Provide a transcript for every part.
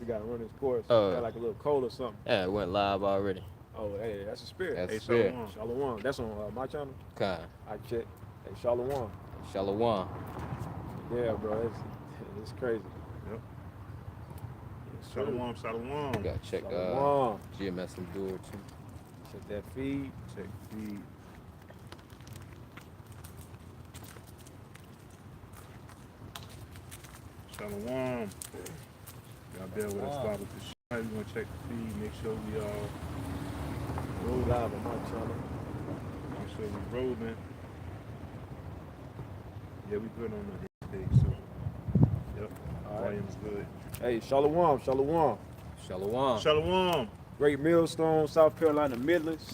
We gotta run this course. Got like a little cold or something. Yeah, it went live already. Oh, hey, that's a spirit. That's Hey, spirit. Shalom. That's on my channel. Kind. I check. Hey, Shalom. Shalom. Yeah, bro, it's crazy. Yep. Shalom, shalom. Gotta check Shalom. GMS and do it too. Check that feed. Check feed. Shalom. Y'all bear with us start with the show. We're gonna check the feed, make sure we Roll live on my channel. make sure we rolling. Yeah, we good on the day, so yep. All right. Volume's good. Hey, Shalom. Shalom. Shalom. Great Millstone, South Carolina Midlands.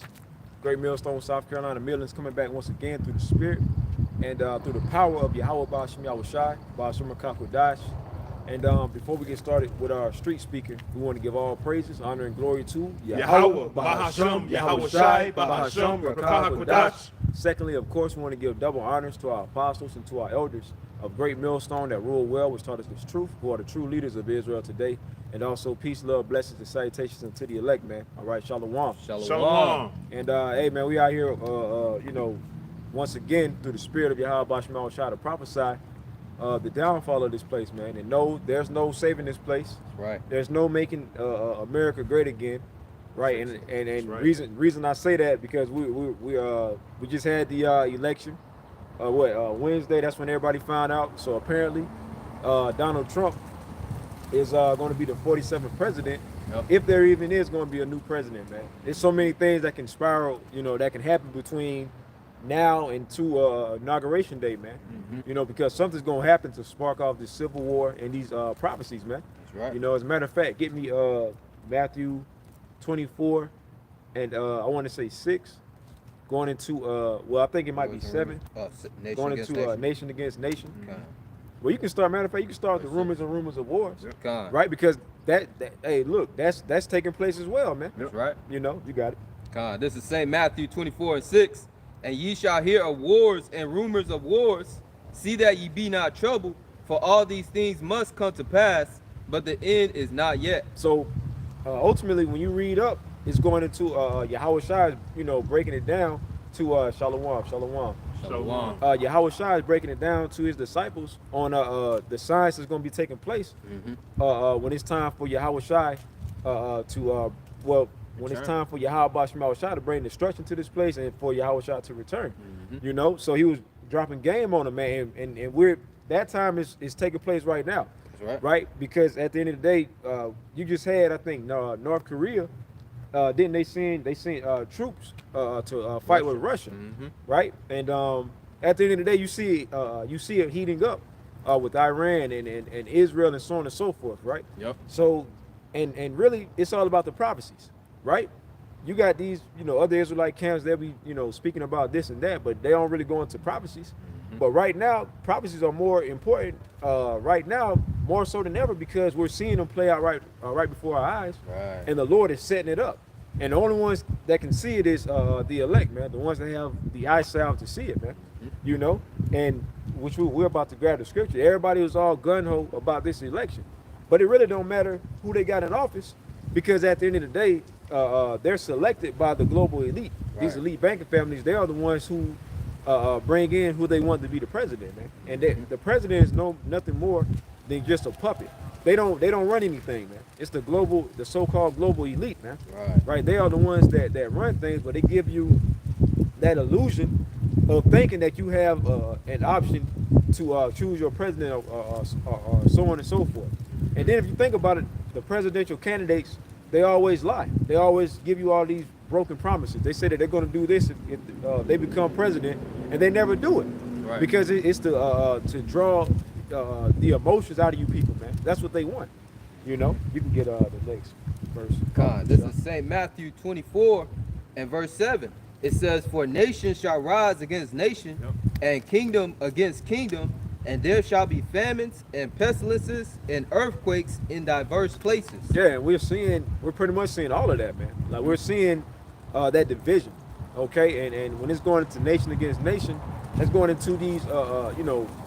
Great Millstone, South Carolina Midlands, coming back once again through the Spirit and through the power of Yahweh Ba'ashem Yahushai, Ba'ashem Kakodash. And before we get started with our street speaker, we want to give all praises, honor, and glory to Yahweh Ba'ashem Yahushai, Ba'ashem Kakodash. Secondly, of course, we want to give double honors to our apostles and to our elders of Great Millstone that rule well, which taught us this truth, who are the true leaders of Israel today. And also peace, love, blessings, and salutations unto the elect, man. All right, Shalom. Shalom. And hey, man, we out here, once again through the spirit of Yahweh Ba'ashem Yahushai to prophesy the downfall of this place, man. And no, there's no saving this place. Right. There's no making America great again, right? And right. reason I say that because we just had the election, Wednesday. That's when everybody found out. So apparently, Donald Trump is going to be the 47th president. Yep. If there even is going to be a new president, man. There's so many things that can spiral, that can happen between now and to inauguration day, man. Mm-hmm. Because something's going to happen to spark off this civil war and these prophecies, man. That's right. As a matter of fact, get me Matthew 24 and I want to say 6 going into I think it might be 7 going into nation against nation. Okay. Well, you can start. Matter of fact, you can start with the rumors and rumors of wars, Kind. right? Because that hey, look, that's taking place as well, man. That's right. You got it. Kind. This is St. Matthew 24:6. And ye shall hear of wars and rumors of wars. See that ye be not troubled, for all these things must come to pass, but the end is not yet. So ultimately, when you read up, it's going into Yahweh Shai is, breaking it down to Shalom. Shalom. Yahweh Shai is breaking it down to his disciples on the signs that's going to be taking place when it's time for Yahweh Shai when it's time for Yahweh Ba'ashem Yahushai to bring destruction to this place and for Yahweh Shai to return. So he was dropping game on them, man, and we're that time is taking place right now. That's Right? Because at the end of the day, you just had, I think, North Korea, didn't they send troops to fight with Russia, right? And at the end of the day, you see it heating up with Iran and Israel and so on and so forth, right? Yep. So, and really, it's all about the prophecies, right? You got these, other Israelite camps, they'll be, speaking about this and that, but they don't really go into prophecies. But right now, prophecies are more important right now, more so than ever, because we're seeing them play out right before our eyes. Right. And the Lord is setting it up. And the only ones that can see it is the elect, man. The ones that have the eye salve to see it, man. And which we're about to grab the scripture. Everybody was all gun-ho about this election. But it really don't matter who they got in office, because at the end of the day, they're selected by the global elite. Right. These elite banking families, they are the ones who bring in who they want to be the president, man. And the president is nothing more than just a puppet. They don't run anything, man. It's the so-called global elite, man. Right? They are the ones that run things, but they give you that illusion of thinking that you have an option to choose your president or so on and so forth. And then if you think about it, the presidential candidates, they always lie. They always give you all these broken promises. They say that they're going to do this if they become president, and they never do it. Right. Because it's to draw the emotions out of you people, man. That's what they want. You can get the next verse. God, this is St. Matthew 24 and verse 7. It says, for nation shall rise against nation, and kingdom against kingdom, and there shall be famines and pestilences and earthquakes in diverse places. Yeah, and we're pretty much seeing all of that, man. Like we're seeing that division, okay? And when it's going into nation against nation, it's going into these,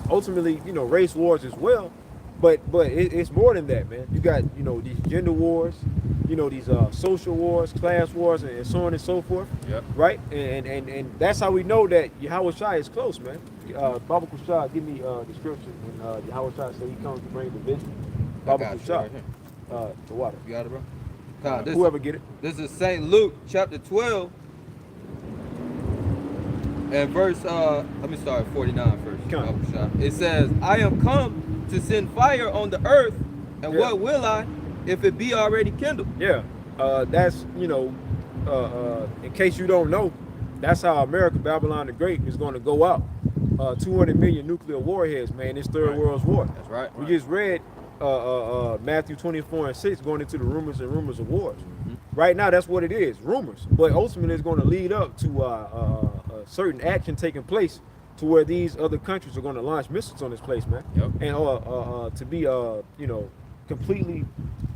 ultimately, race wars as well. But it's more than that, man. You got, you know, these gender wars, you know, these social wars, class wars, and so on and so forth. Yep. Right? And that's how we know that Yahweh Shai is close, man. Baba Kushai, give me the scripture when Yahweh Shai said he comes to bring division. I Baba got you Kushai, right here. the water. You got it, bro? God, this, Whoever get it. this is St. Luke chapter 12 and verse, let me start at 49 first. Come. Baba Kushai. It says, I am come to send fire on the earth, and Yeah. what will I if it be already kindled? Yeah, that's, you know, in case you don't know, that's how America, Babylon the Great, is going to go out. 200 million nuclear warheads, man. This third world's war. That's right. We just read Matthew 24:6 going into the rumors of wars. Right now, that's what it is, rumors. But ultimately, it's going to lead up to a certain action taking place to where these other countries are going to launch missiles on this place, man. Yep. And to be, you know, completely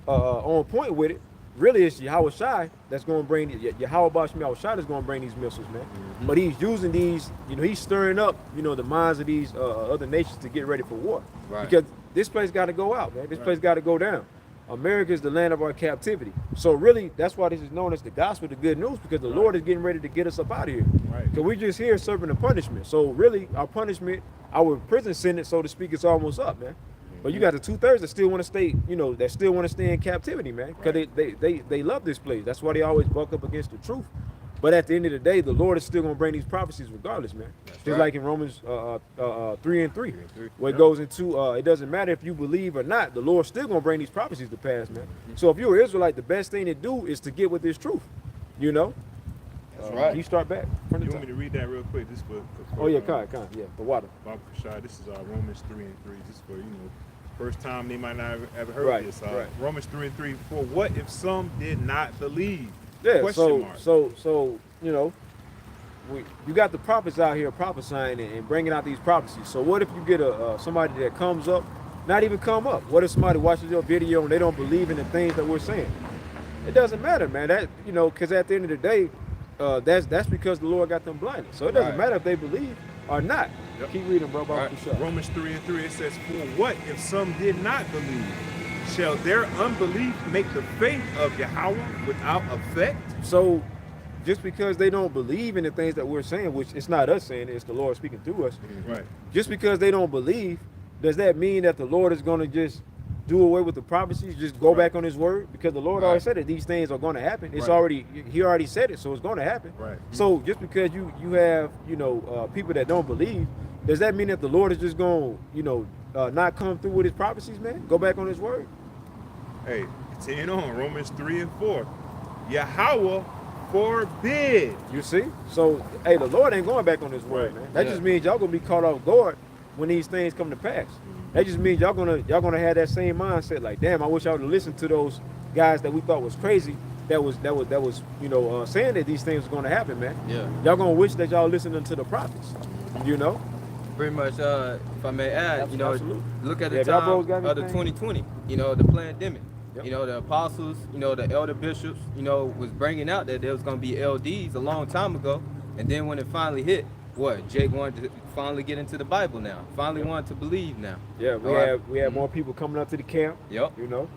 on point with it, really it's Yahweh Shai that's going to bring, Yahweh Bashmi Yahweh Shai that's going to bring these missiles, man. But he's using these, you know, he's stirring up, you know, the minds of these other nations to get ready for war. Right. Because this place got to go out, man. This place got to go down. America is the land of our captivity. So really, that's why this is known as the gospel, the good news, because the Lord is getting ready to get us up out of here. Right. Because we just here serving the punishment. So really, our punishment, our prison sentence, so to speak, is almost up, man. But you got the 2/3 that still want to stay, you know, that still want to stay in captivity, man. Because they love this place. That's why they always buck up against the truth. But at the end of the day, the Lord is still going to bring these prophecies regardless, man. Just right. like in Romans 3:3, where it Yep. goes into, it doesn't matter if you believe or not, the Lord's still going to bring these prophecies to pass, man. So if you're an Israelite, the best thing to do is to get with this truth, you know? That's right. You start back from the You top. want me to read that real quick? Just for Oh, yeah, kind, yeah, the water. Baba Kushai, this is Romans 3:3. Just for, you know, first time they might not have ever heard Right, this. right. Romans 3:3. For what if some did not believe? Yeah, Question mark. so you know, you got the prophets out here prophesying and bringing out these prophecies. So what if you get somebody that comes up, not even come up? What if somebody watches your video and they don't believe in the things that we're saying? It doesn't matter, man. That, you know, because at the end of the day, that's because the Lord got them blinded. So it doesn't Right. matter if they believe or not. Yep. Keep reading, bro. About Right. the shot. Romans 3:3, it says, for what if some did not believe? Shall their unbelief make the faith of Yahweh without effect? So just because they don't believe in the things that we're saying, which it's not us saying, it's the Lord speaking through us. Right. Just because they don't believe, does that mean that the Lord is going to just do away with the prophecies, just go back on his word? Because the Lord Right. already said that these things are going to happen. It's Right. already, he already said it, so it's going to happen. Right. So just because you have, you know, people that don't believe, does that mean that the Lord is just going to, you know, not come through with his prophecies, man? Go back on his word? Hey, continuing on, Romans 3:4. Yahweh forbid. You see? So, hey, the Lord ain't going back on his word, Right. man. That Yeah. just means y'all going to be caught off guard when these things come to pass. That just means y'all gonna have that same mindset. Like, damn, I wish I would have listened to those guys that we thought was crazy. That was you know, saying that these things was gonna happen, man. Yeah. Y'all gonna wish that y'all listening to the prophets. You know? Pretty much, if I may add, you know, Absolutely. look at the Yeah, if y'all time bros got of the anything? 2020, you know, the pandemic. Yep. You know, the apostles, you know, the elder bishops, you know, was bringing out that there was going to be LDs a long time ago. And then when it finally hit, what? Jake wanted to finally get into the Bible now. Finally wanted to believe now. Yeah, All right. we have more people coming up to the camp. Yep. You know?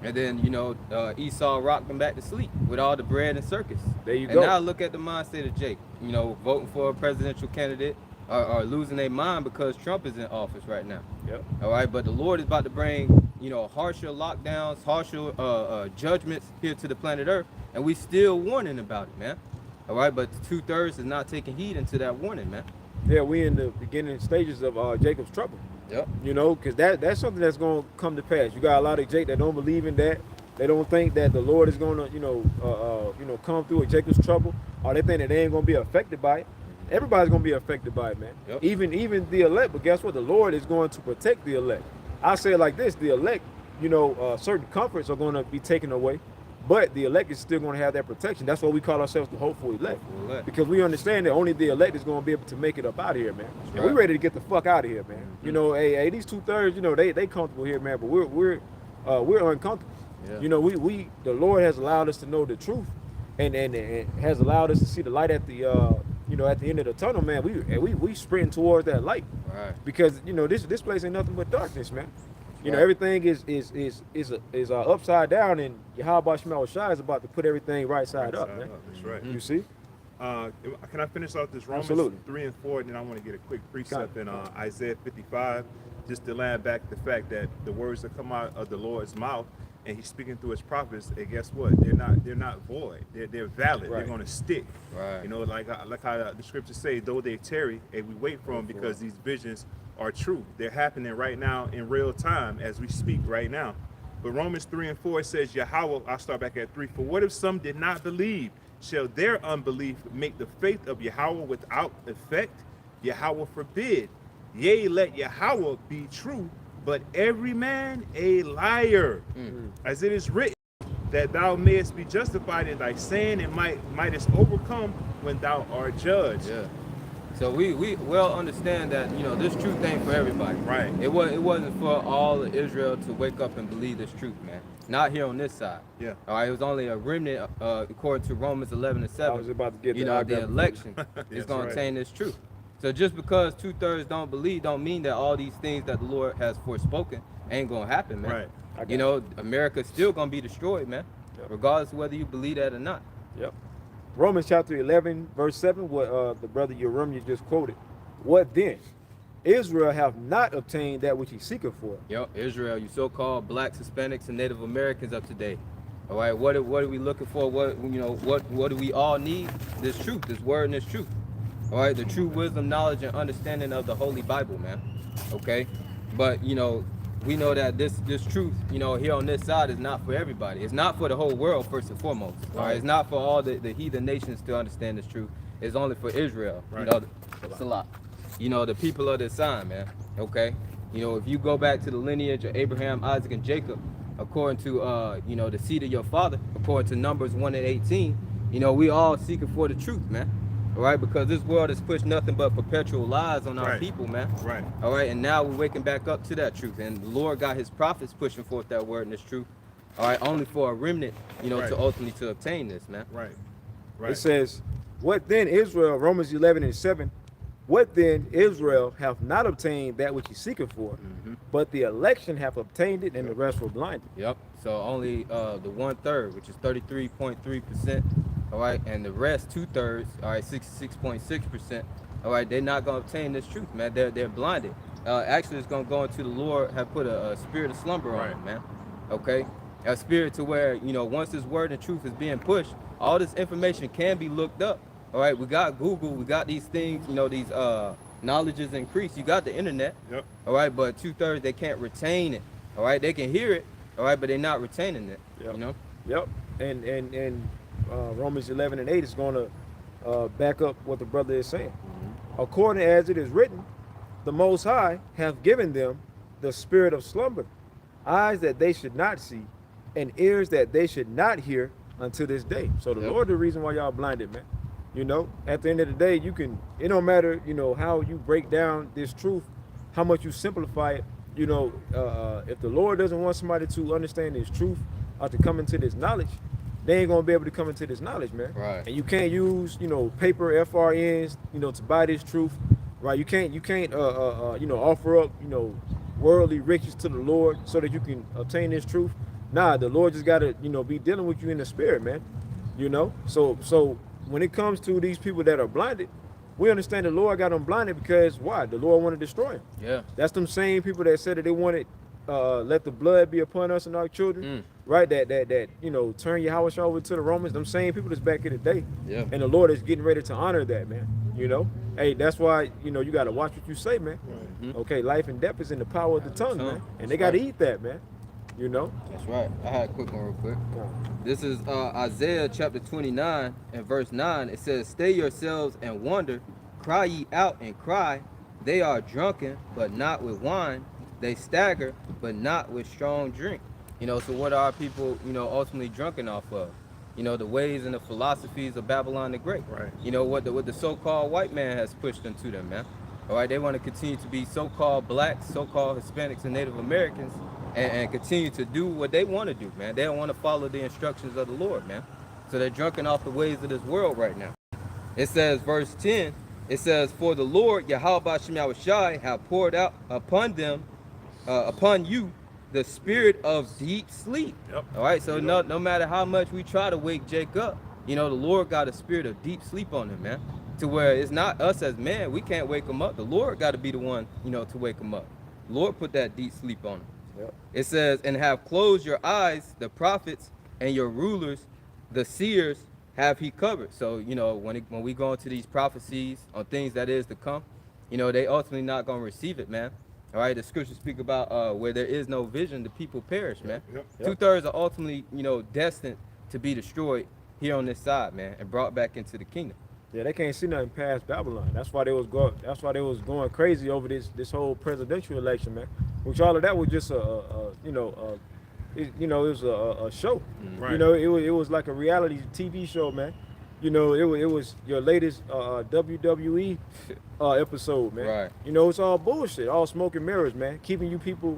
And then, you know, Esau rocked them back to sleep with all the bread and circus. There you and go. now look at the mindset of Jake, you know, voting for a presidential candidate or losing their mind because Trump is in office right now. Yep. All right, but the Lord is about to bring, you know, harsher lockdowns, harsher judgments here to the planet Earth, and we still warning about it, man. All right, but 2/3 is not taking heed into that warning, man. Yeah, we in the beginning stages of Jacob's trouble. Yep. You know, because that's something that's going to come to pass. You got a lot of Jake that don't believe in that. They don't think that the Lord is going to, you know, come through with Jacob's trouble, or they think that they ain't going to be affected by it. Everybody's going to be affected by it, man. Yep. Even the elect. But guess what? The Lord is going to protect the elect. I say it like this: the elect, you know, certain comforts are going to be taken away, but the elect is still going to have that protection. That's why we call ourselves the hopeful elect. Elect. Because we understand that only the elect is going to be able to make it up out of here, man. And right. we're ready to get the fuck out of here, man. You know, hey, these 2/3, you know, they comfortable here, man, but we're uncomfortable. Yeah. You know, we the Lord has allowed us to know the truth, and has allowed us to see the light at the you know, at the end of the tunnel, man. We sprinting towards that light, All right. because you know this place ain't nothing but darkness, man. You know, Right. everything is upside down, and Yahweh Shema Shai is about to put everything right side up, man. That's right. You see? Can I finish off this Romans Absolutely. 3 and 4, and then I want to get a quick precept Got it. in Isaiah 55, just to land back the fact that the words that come out of the Lord's mouth, and He's speaking through His prophets, and guess what? They're not void. They're valid. Right. They're going to stick. Right. You know, like how the scriptures say, though they tarry, and we wait for them because these visions are true. They're happening right now in real time as we speak right now. But Romans 3 and 4 says, Yahweh, I'll start back at 3. For what if some did not believe? Shall their unbelief make the faith of Yahweh without effect? Yahweh forbid. Yea, let Yahweh be true, but every man a liar. As it is written, that thou mayest be justified in thy saying and mightest overcome when thou art judged. Yeah. So we well understand that, you know, this truth ain't for everybody. Right. It wasn't for all of Israel to wake up and believe this truth, man. Not here on this side. Yeah. All right. It was only a remnant, according to Romans 11 and 7. I was about to get you to know, that. the election is That's going right. to attain this truth. So just because 2/3 don't believe, don't mean that all these things that the Lord has forespoken ain't going to happen, man. Right. You know, America's still going to be destroyed, man. Yep. Regardless of whether you believe that or not. Yep. Romans chapter 11, verse 7, what the brother Yeremiah just quoted. What then? Israel have not obtained that which he seeketh for. Yep, Israel, you so-called blacks, Hispanics, and Native Americans of today. All right, what are we looking for? What do we all need? This truth, this word, and this truth. All right, the true wisdom, knowledge, and understanding of the Holy Bible, man. Okay, but you know, we know that this truth, you know, here on this side is not for everybody. It's not for the whole world, first and foremost. All right, it's not for all the heathen nations to understand this truth. It's only for Israel. Right. You know, Salah. You know, the people of this sign, man. Okay, you know, if you go back to the lineage of Abraham, Isaac, and Jacob, according to you know, the seed of your father, according to Numbers 1 and 18, you know, we all seeking for the truth, man. All right, because this world has pushed nothing but perpetual lies on our Right. people, man. Right. All right, and now we're waking back up to that truth, and the Lord got His prophets pushing forth that word and this truth. All right, only for a remnant, you know, Right. to ultimately to obtain this, man. Right. It says, what then Israel, Romans 11 and 7, what then Israel have not obtained that which he seeketh for, but the election have obtained it, and the rest were blinded. Yep. So only the 1/3, which is 33.3%. All right, and the rest 2/3, all right, 66.6%. All right, they're not gonna obtain this truth, man. They're blinded. Actually, it's gonna go into the Lord have put a spirit of slumber on Right. them, man. Okay, a spirit to where, you know, once this word and truth is being pushed, all this information can be looked up. All right, we got Google, we got these things, you know, these knowledge is increased. You got the internet. Yep. All right, but 2/3 they can't retain it. All right, they can hear it. All right, but they're not retaining it. Yep. You know. Yep. And Romans 11 and 8 is going to back up what the brother is saying. According as it is written, the Most High have given them the spirit of slumber, eyes that they should not see, and ears that they should not hear unto this day. So the Yep. Lord, the reason why y'all blinded, man. You know, at the end of the day, it don't matter, you know, how you break down this truth, how much you simplify it. You know, if the Lord doesn't want somebody to understand this truth or to come into this knowledge, they ain't gonna be able to come into this knowledge, man. Right. And you can't use, you know, paper FRNs, you know, to buy this truth, right? You can't, you know, offer up, you know, worldly riches to the Lord so that you can obtain this truth. Nah, the Lord just gotta, you know, be dealing with you in the spirit, man. You know, so when it comes to these people that are blinded, we understand the Lord got them blinded because why? The Lord wanted to destroy them. Yeah. That's them same people that said that they wanted let the blood be upon us and our children, right? That you know, turn your house over to the Romans. Them same people that's back in the day, Yeah. and the Lord is getting ready to honor that, man. You know, hey, that's why, you know, you got to watch what you say, man. Okay, life and death is in the power of the tongue, man, and That's they got to right. eat that, man. You know. That's right. I had a quick one real quick. This is Isaiah chapter 29 and verse 9. It says, "Stay yourselves and wonder, cry ye out and cry. They are drunken, but not with wine. They stagger, but not with strong drink." You know, so what are people, you know, ultimately drunken off of? You know, the ways and the philosophies of Babylon the Great. Right. You know, what the so-called white man has pushed into them, man. All right, they want to continue to be so-called blacks, so-called Hispanics, and Native Americans, and continue to do what they want to do, man. They don't want to follow the instructions of the Lord, man. So they're drunken off the ways of this world right now. It says, verse 10, it says, "For the Lord, Yahweh Shai, have poured out upon them, upon you, the spirit of deep sleep. Yep. All right, so no matter how much we try to wake Jake up, you know, the Lord got a spirit of deep sleep on him, man. To where it's not us as man, we can't wake him up. The Lord got to be the one, you know, to wake him up. The Lord put that deep sleep on him. Yep. It says, and have closed your eyes, the prophets and your rulers, the seers have he covered. So, you know, when we go into these prophecies on things that is to come, you know, they ultimately not going to receive it, man. All right, the scriptures speak about where there is no vision, the people perish, man. Yep. 2/3 are ultimately, you know, destined to be destroyed here on this side, man, and brought back into the kingdom. Yeah, they can't see nothing past Babylon. That's why they was going crazy over this whole presidential election, man. Which all of that was just it was a show. Right. You know, it was like a reality TV show, man. You know, it was your latest WWE episode, man. Right. You know, it's all bullshit, all smoke and mirrors, man. Keeping you people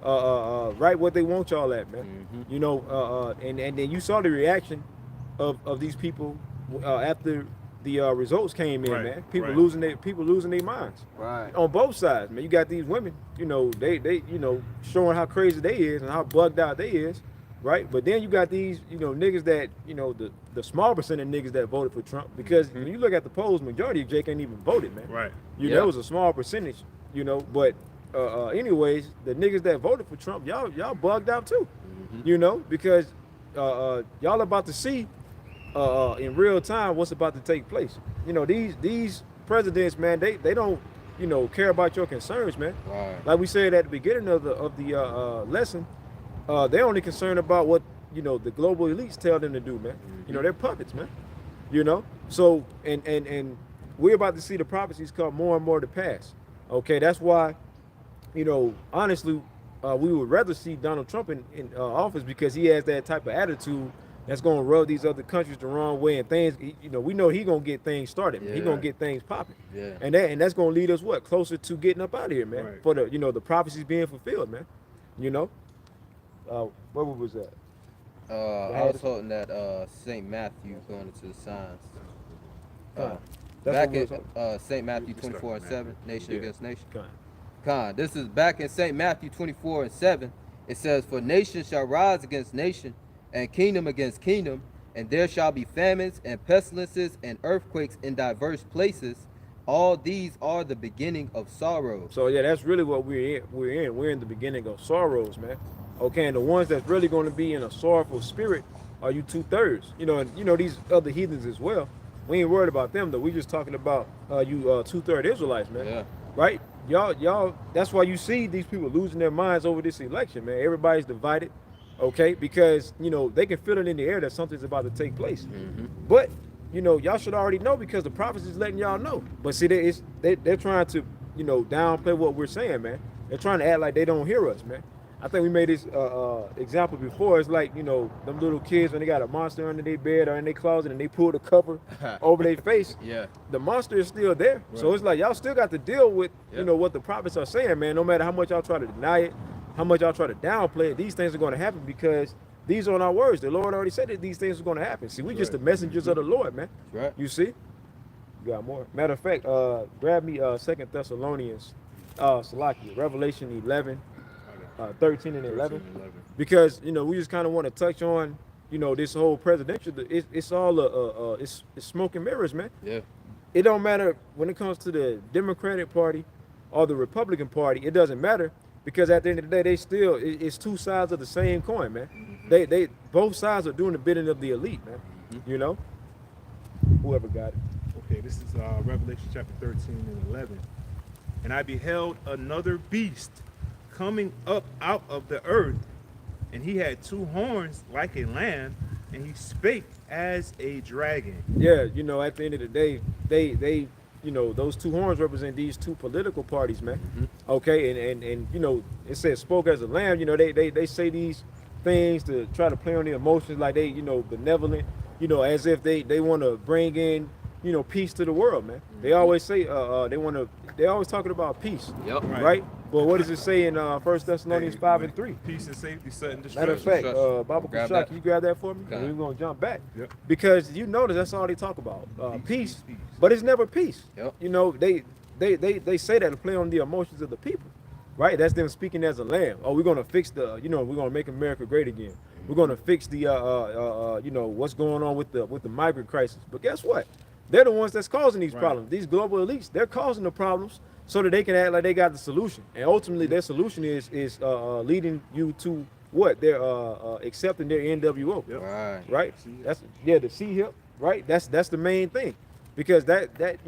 right what they want y'all at, man. Mhm. You know, and then you saw the reaction of these people after the results came in, Right, man. People right. losing their minds. Right. On both sides, man. You got these women, you know, they you know, showing how crazy they is and how bugged out they is, right? But then you got these, you know, niggas that, you know, the small percent of niggas that voted for Trump, because when you look at the polls, majority of Jake ain't even voted, man. Right. You Yeah. know, it was a small percentage, you know, but anyways, the niggas that voted for Trump, y'all bugged out too. You know, because y'all about to see in real time what's about to take place. You know, these presidents, man, they don't, you know, care about your concerns, man. Right. Like we said at the beginning of the lesson, they're only concerned about what, you know, the global elites tell them to do, man. You know, they're puppets, man. You know, so and we're about to see the prophecies come more and more to pass. Okay, that's why, you know, honestly, we would rather see Donald Trump in office, because he has that type of attitude that's going to rub these other countries the wrong way, and things, you know, we know he going to get things started. Man. He Yeah. going to get things popping. Yeah. And that's going to lead us what? Closer to getting up out of here, man. Right. For the, you know, the prophecies being fulfilled, man. You know? Where was that? I was holding that St. Matthew going into the signs. That's Back what we in was St. Matthew You can start 24 and with 7, Matthew. nation Yeah. against nation. Con. This is back in St. Matthew 24 and 7. It says, for nation shall rise against nation, and kingdom against kingdom, and there shall be famines and pestilences and earthquakes in diverse places. All these are the beginning of sorrows. So yeah, that's really what we're in. We're in the beginning of sorrows, man. Okay, and the ones that's really going to be in a sorrowful spirit are you 2/3. You know, and you know these other heathens as well. We ain't worried about them though. We just talking about you 2/3 Israelites, man. Yeah. Right? Y'all. That's why you see these people losing their minds over this election, man. Everybody's divided. Okay, because you know they can feel it in the air that something's about to take place. But you know y'all should already know, because the prophecy is letting y'all know. But see, they're trying to, you know, downplay what we're saying, man. They're trying to act like they don't hear us, man. I think we made this example before. It's like, you know, them little kids when they got a monster under their bed or in their closet and they pull the cover over their face. Yeah. The monster is still there. So it's like y'all still got to deal with, you know, what the prophets are saying, man. No matter how much y'all try to deny it, how much y'all try to downplay it, these things are going to happen, because these are not words. The Lord already said that these things are going to happen. See, we just the messengers of the Lord, man. Right. You see? You got more. Matter of fact, grab me 2 Thessalonians, Salakia, Revelation 11, 13 and 11. Because, you know, we just kind of want to touch on, you know, this whole presidential, it's all it's smoke and mirrors, man. Yeah. It don't matter when it comes to the Democratic Party or the Republican Party. It doesn't matter, because at the end of the day, they still, it's two sides of the same coin, man. They both sides are doing the bidding of the elite, man. You know, whoever got it. Okay, this is Revelation chapter 13 and 11. And I beheld another beast coming up out of the earth, and he had two horns like a lamb, and he spake as a dragon. Yeah, you know, at the end of the day, they you know, those two horns represent these two political parties, man. Okay, and you know, it says spoke as a lamb. You know, they say these things to try to play on the emotions, like they, you know, benevolent, you know, as if they want to bring in, you know, peace to the world, man. They always say they're always talking about peace. Yep. Right? But what does it say in 1 Thessalonians 5 and 3? Peace and safety, sudden Matter of destruction. fact, Baba Grab Kushak, that. can you grab that for me? Okay. We're going to jump back. Yep. Because you notice that's all they talk about. Peace. peace. But it's never peace. Yep. You know, they say that to play on the emotions of the people. right? That's them speaking as a lamb. Oh, we're gonna fix the, we're gonna make America great again. We're gonna fix the, what's going on with the migrant crisis. But guess what? They're the ones that's causing these problems. These global elites, they're causing the problems so that they can act like they got the solution. And ultimately, their solution is leading you to what? They're accepting their NWO. Right. Right? That's the C hip. Right? That's the main thing, because that they're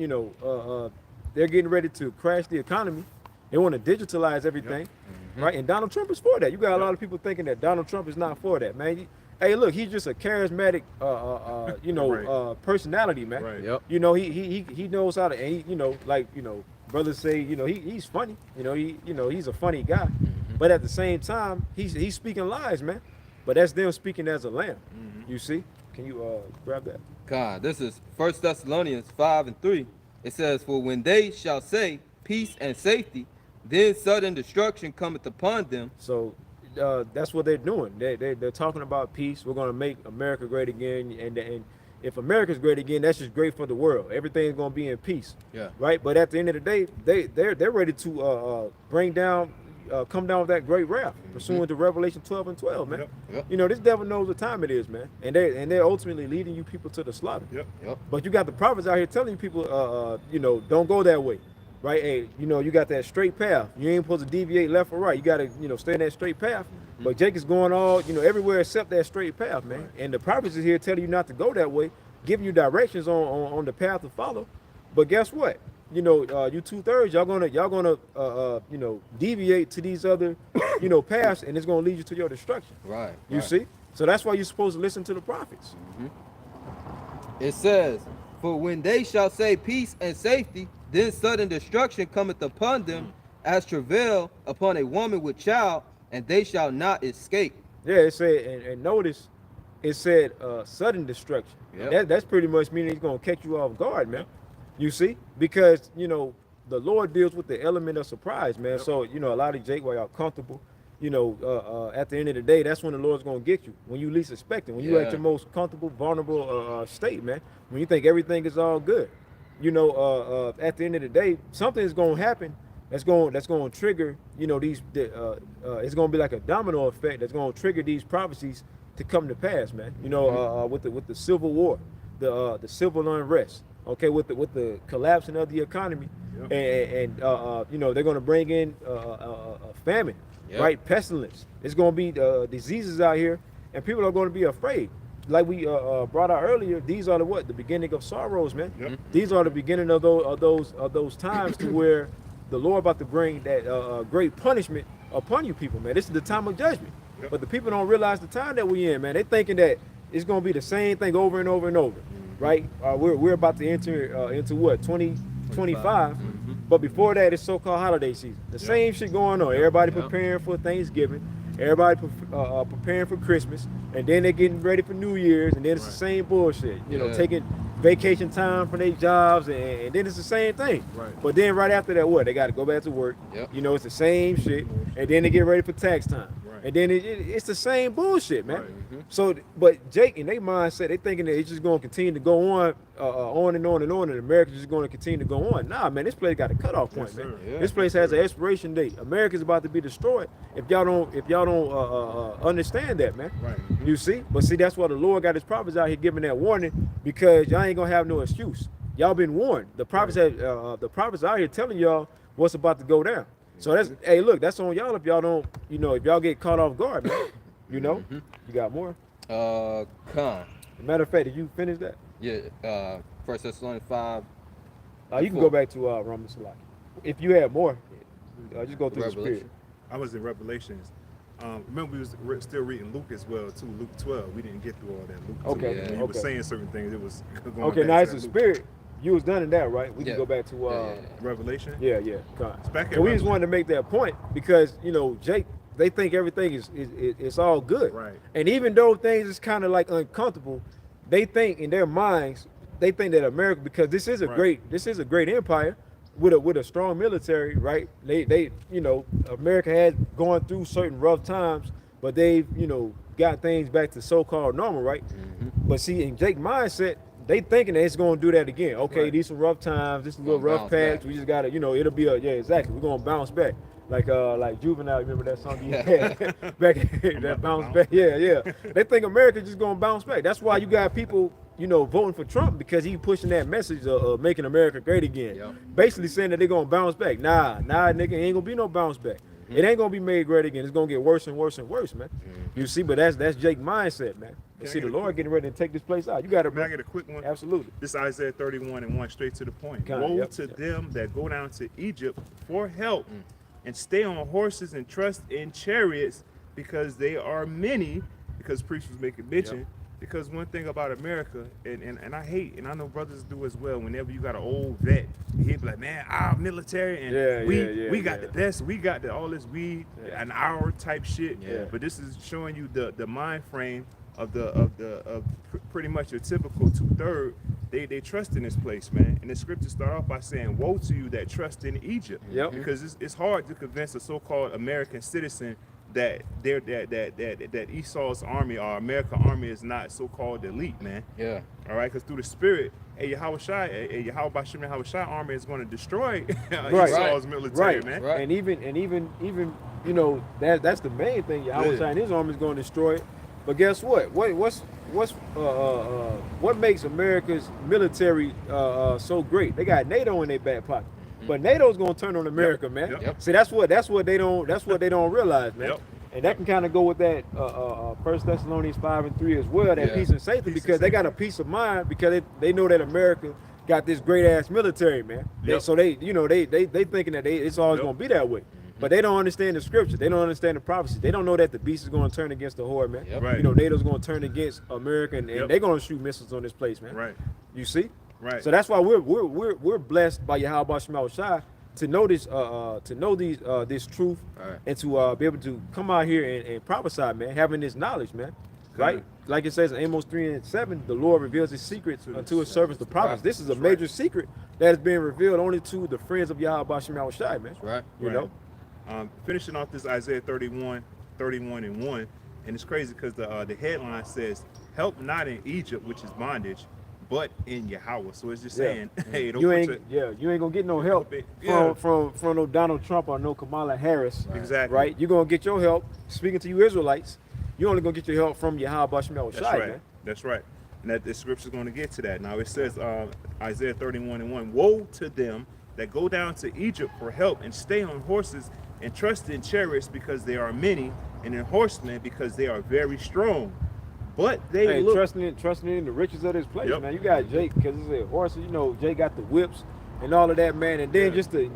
getting ready to crash the economy. They want to digitalize everything, right? And Donald Trump is for that. You got a lot of people thinking that Donald Trump is not for that, man. Hey, look, he's just a charismatic, personality, man. Right. Yep. He knows how to, and brothers say, he's funny. He's a funny guy, but at the same time, he's speaking lies, man. But that's them speaking as a lamb. You see? Can you grab that? God, this is 1 Thessalonians 5:3. It says, "For when they shall say peace and safety, then sudden destruction cometh upon them." So that's what they're doing. They're talking about peace. We're going to make America great again, and if America's great again, that's just great for the world. Everything's going to be in peace. Yeah. Right. But at the end of the day, they're ready to come down with that great wrath, pursuant to Revelation 12:12, man. Yep. This devil knows what time it is, man, and they're ultimately leading you people to the slaughter. Yep. But you got the prophets out here telling you people, don't go that way, right? Hey, you got that straight path. You ain't supposed to deviate left or right. You got to, stay in that straight path. But Jake is going all, everywhere except that straight path, man. Right. And the prophets is here telling you not to go that way, giving you directions on the path to follow. But guess what? You 2/3, y'all gonna deviate to these other, paths, and it's gonna lead you to your destruction. Right. You see? So that's why you're supposed to listen to the prophets. It says, "For when they shall say peace and safety, then sudden destruction cometh upon them, as travail upon a woman with child, and they shall not escape." Yeah, it said, and notice, it said sudden destruction. Yep. That's pretty much meaning it's gonna catch you off guard, man. You see, because the Lord deals with the element of surprise, man. So a lot of Jake, while y'all comfortable, at the end of the day, that's when the Lord's gonna get you, when you least expect it, when you at your most comfortable, vulnerable state, man. When you think everything is all good, at the end of the day, something is gonna happen that's gonna trigger, it's gonna be like a domino effect that's gonna trigger these prophecies to come to pass, man. With the civil war, the civil unrest. Okay, with the collapsing of the economy, and they're going to bring in a famine, right? Pestilence. It's going to be diseases out here, and people are going to be afraid. Like we brought out earlier, these are the beginning of sorrows, man. These are the beginning of those times to where the Lord about to bring that great punishment upon you people, man. This is the time of judgment. But the people don't realize the time that we in, man. They thinking that it's going to be the same thing over and over and over. Right, we're about to enter into what 2025, but before that it's so-called holiday season. The same shit going on. Everybody preparing for Thanksgiving, everybody preparing for Christmas, and then they're getting ready for New Year's, and then it's the same bullshit. Taking vacation time from their jobs, and then it's the same thing. Right. But then right after that, what? They got to go back to work. It's the same shit, and then they get ready for tax time. And then it's the same bullshit, man. So, but Jake, in their mindset, they thinking that it's just going to continue to go on and on and on, and America's just going to continue to go on. Nah, man, this place got a cutoff point, man. This place has an expiration date. America's about to be destroyed if y'all don't understand that, man. You see? But see, that's why the Lord got his prophets out here giving that warning, because y'all ain't gonna have no excuse. Y'all been warned. The prophets out here telling y'all what's about to go down. So hey, look, that's on y'all if y'all don't, if y'all get caught off guard, man. You got more? Con. Matter of fact, did you finish that? Yeah, 1 Thessalonians 5. You can go back to Romans Salaki. If you have more, just go through the spirit. I was in Revelations. Remember, we was still reading Luke as well too. Luke 12. We didn't get through all that. Luke 12. Okay. When you were saying certain things, it was going Okay, back now to it's that the Luke. spirit. You was done in that, right? We can go back to Revelation. Yeah. Back at So we just wanted to make that point because Jake, they think everything is all good, Right. And even though things is kind of like uncomfortable, they think in their minds, they think that America, because this is a great empire with a strong military, right? They America has gone through certain rough times, but they've got things back to so-called normal, right? But see, in Jake's mindset, they thinking that it's going to do that again. Okay, these some rough times, this is a little rough patch. We just got to, it'll be exactly. We're going to bounce back. like Juvenile, remember that song he had back that bounce back? Yeah. They think America just gonna bounce back. That's why you got people, voting for Trump because he pushing that message of making America great again. Yep. Basically saying that they're gonna bounce back. Nah, nigga, ain't gonna be no bounce back. It ain't gonna be made great again. It's gonna get worse and worse and worse, man. You see, but that's Jake's mindset, man. You see, the Lord getting ready to take this place out. You got to. May I get a quick one? Absolutely. This Isaiah 31:1, straight to the point. Kind, Woe yep, to yep. them that go down to Egypt for help and stay on horses and trust in chariots because they are many, because priests was making mention. Because one thing about America, and I hate, and I know brothers do as well, whenever you got an old vet, he'd be like, man, our military, and we got the best, we got all this an hour type shit. Yeah. But this is showing you the mind frame of pretty much your typical 2/3. They trust in this place, man. And the scriptures start off by saying, woe to you that trust in Egypt. Yep. Because it's hard to convince a so-called American citizen that that Esau's army or American army is not so-called elite, man. Yeah. All right, because through the spirit, Yahweh army is going to destroy Esau's military, man. Right. And even that's the main thing. Yahweh and his army is going to destroy it. But guess what? What makes America's military so great? They got NATO in their back pocket. But NATO's gonna turn on America, man. Yep. See, that's what they don't realize, man. Yep. And that can kind of go with that 1 Thessalonians 5:3 as well, that peace and safety, Peace because and they got a peace of mind because they know that America got this great ass military, man. Yep. So they thinking that it's always gonna be that way. But they don't understand the scripture. They don't understand the prophecy. They don't know that the beast is going to turn against the horde, man. Yep. Right. NATO's going to turn against America, and Yep. they're going to shoot missiles on this place, man. Right. You see? Right. So that's why we're blessed by Yahweh Shema Shai to know this this truth, Right. and to be able to come out here and prophesy, man, having this knowledge, man. Right? Like it says in Amos 3:7, the Lord reveals his secrets unto his servants, the prophets. This is a major secret that is being revealed only to the friends of Yahweh Shema Shai, man. Right. You know? Finishing off this Isaiah 31:1, and it's crazy because the headline says, "Help not in Egypt, which is bondage, but in Yahweh." So it's just saying, hey, don't you put ain't gonna get no help Yeah. from no Donald Trump or no Kamala Harris. Exactly. Right? You're gonna get your help, speaking to you Israelites, you're only gonna get your help from Yahweh Shema That's Shai, right. man. That's right. And that the scripture's going to get to that. Now it says, Isaiah 31:1, "Woe to them that go down to Egypt for help and stay on horses and trust in chariots because they are many, and in horsemen because they are very strong. But they Hey, look..." trusting in the riches of this place, Yep. man. You got Jake because it's a horse. Jake got the whips and all of that, man. And then just the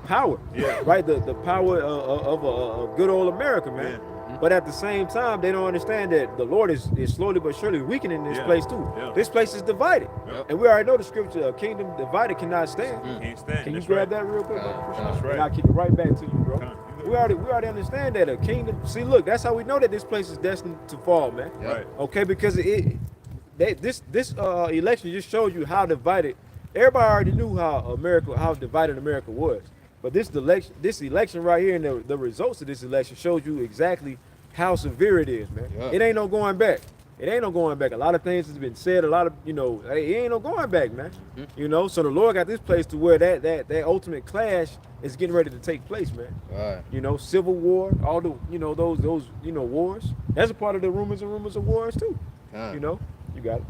power, Yeah. right? The power of good old America, man. Yeah. But at the same time, they don't understand that the Lord is slowly but surely weakening this Yeah. place too. Yeah. This place is divided, Yep. and we already know the scripture: a kingdom divided cannot stand. Can't stand. Can you That's grab right. that real quick? That's right. And I'll kick it right back to you, bro. Come on, you good. We already understand that a kingdom. See, look, that's how we know that this place is destined to fall, man. Right. Okay, because this election just shows you how divided. Everybody already knew how divided America was. But this election right here, and the results of this election shows you exactly how severe it is, man. Yeah. It ain't no going back. It ain't no going back. A lot of things has been said. A lot of it ain't no going back, man. So the Lord got this place to where that ultimate clash is getting ready to take place, man. Right. Civil war, all the those wars. That's a part of the rumors of wars too. You got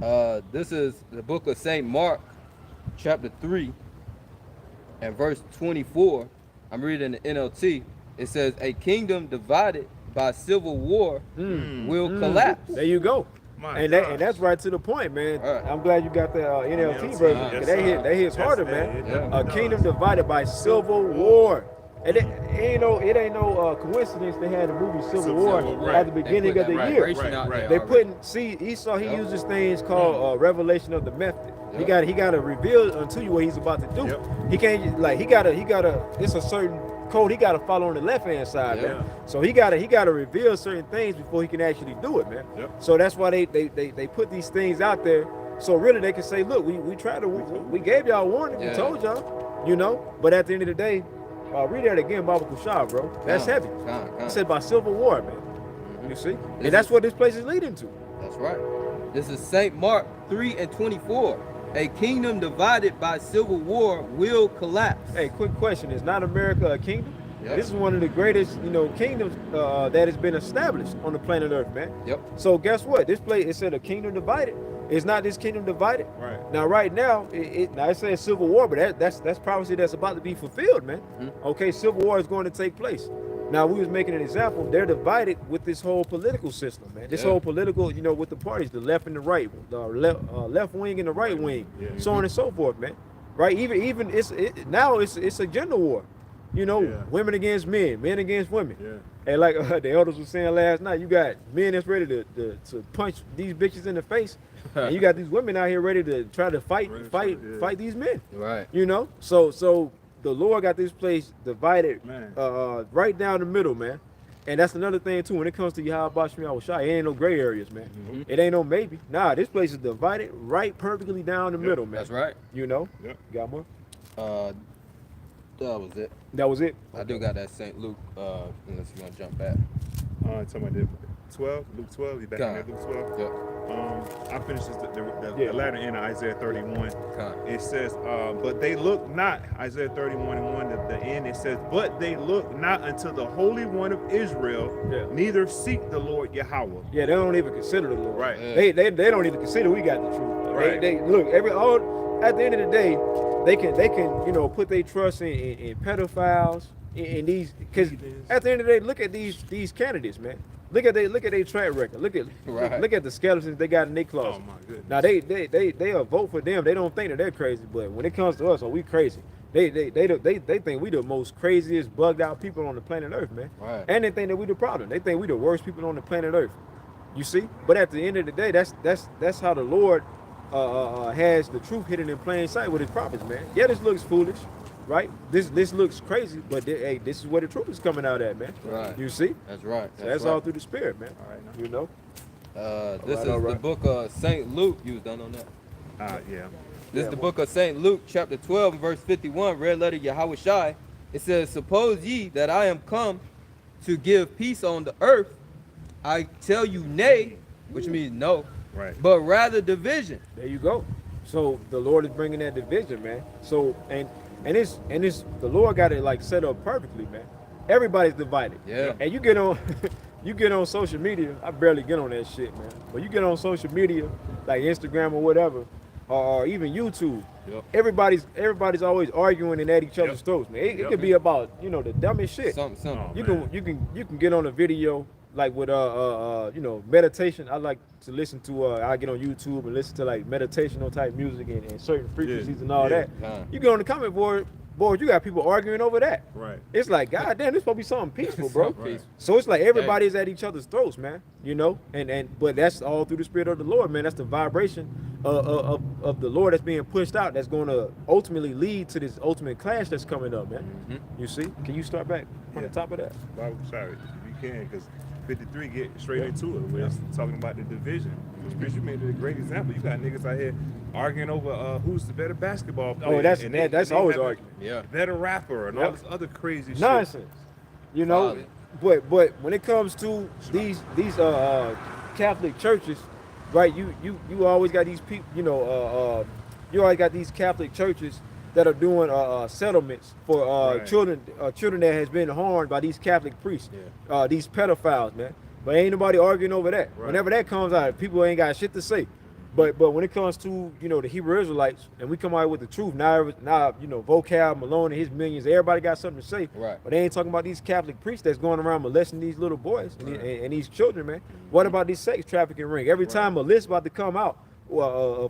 it. This is the book of St. Mark, chapter 3, and verse 24. I'm reading the NLT. It says, "A kingdom divided by civil war will collapse." There you go. And that's right to the point, man. Right. I'm glad you got the NLT NLT, version. yes, That hits Yes, harder, man. man. Yeah. A kingdom divided by civil war. And it ain't no coincidence they had the movie Civil War War, at the They beginning put of the that year. vibration out Right, there They already. Esau, he Yep. uses things called revelation of the method. Yep. He got to reveal unto you what he's about to do. Yep. He can't he gotta it's a certain code he gotta follow on the left hand side, Yeah. man. So he gotta reveal certain things before he can actually do it, man. Yep. So that's why they put these things out there. So really they can say, look, we tried to we gave y'all warning, Yeah. we told y'all, but at the end of the day, read that again, Baba Kushah, bro. That's heavy. It said by civil war, man. You see? And that's what this place is leading to. That's right. This is St. Mark 3 and 24. A kingdom divided by civil war will collapse. Hey, quick question: is not America a kingdom? Yep. This is one of the greatest, kingdoms that has been established on the planet Earth, man. Yep. So guess what? This place, it said a kingdom divided. Is not this kingdom divided? Right. Now, right now, now it says civil war, but that's prophecy that's about to be fulfilled, man. Okay, civil war is going to take place. Now, we was making an example. They're divided with this whole political system, man. This whole political, with the parties, the left and the right, the left wing and the right wing, so on and so forth, man. Right? Even now it's a gender war. Women against men, men against women. Yeah. And like the elders were saying last night, you got men that's ready to punch these bitches in the face, and you got these women out here ready to try to fight these men. Right. So the Lord got this place divided, Man. right down the middle, man. And that's another thing too. When it comes to Yahweh Shai, it ain't no gray areas, man. It ain't no maybe. Nah, this place is divided right perfectly down the middle, man. That's right. Yep. You got more? That was it. That was it. I do got that St. Luke, unless you want to jump back. Talking about the 12, Luke 12. You back in there, Luke 12? Yep. I finished the latter end of Isaiah 31. Con. It says, but they look not, Isaiah 31 and 1, the end, it says, but they look not unto the Holy One of Israel, neither seek the Lord Yahweh. Yeah, they don't even consider the Lord. Right. Yeah. They don't even consider we got the truth. Right. They look at the end of the day, they can put their trust in pedophiles in these, because at the end of the day, look at these candidates, man. Look at their track record. Look at the skeletons they got in their closet. Oh my goodness. Now they'll vote for them. They don't think that they're crazy, but when it comes to us, we crazy. They think we the most craziest bugged out people on the planet Earth, man. Right. And they think that we the problem. They think we the worst people on the planet Earth. You see? But at the end of the day, that's how the Lord has the truth hidden in plain sight with his prophets, man. Yeah, this looks foolish, right? This looks crazy, but hey, this is where the truth is coming out at, man. Right. You see? That's right. So that's right. all through the Spirit, man. All right, now. This is the book of St. Luke. You was done on that. Yeah. This is the book of St. Luke, chapter 12, and verse 51, red letter Yahweh Shai. It says, suppose ye that I am come to give peace on the earth, I tell you nay, which means no, Right. but rather division. There you go. So the Lord is bringing that division, man. So and it's the Lord got it like set up perfectly, man. Everybody's divided. Yeah. And you get on you get on social media. I barely get on that shit, man. But you get on social media like Instagram or whatever, or even YouTube. Yep. Everybody's always arguing and at each other's throats, man. It could be about the dumbest shit. Something. Oh, You man. can get on a video like with meditation. I like to listen to I get on YouTube and listen to like meditational type music and certain frequencies and all that. You get on the comment board, you got people arguing over that. Right. It's like, God damn, this supposed to be something peaceful, bro. Something peaceful. So it's like everybody's at each other's throats, man. But that's all through the Spirit of the Lord, man. That's the vibration of the Lord that's being pushed out. That's going to ultimately lead to this ultimate clash that's coming up, man. You see? Can you start back from the top of that? Bible, sorry, if you can, because 53 get straight into it. We're talking about the division. Because you made it a great example. You got niggas out here arguing over who's the better basketball player. Oh, that's they always have a argument. Yeah. better rapper and all this other crazy shit. Nonsense. But when it comes to these Catholic churches, right? You always got these people. You always got these Catholic churches that are doing settlements for children that has been harmed by these Catholic priests, these pedophiles, man. But ain't nobody arguing over that. Right. Whenever that comes out, people ain't got shit to say. But when it comes to the Hebrew Israelites, and we come out with the truth, now Vocal, Malone, and his minions, everybody got something to say. Right. But they ain't talking about these Catholic priests that's going around molesting these little boys and these children, man. What about these sex trafficking ring? Every time a list about to come out,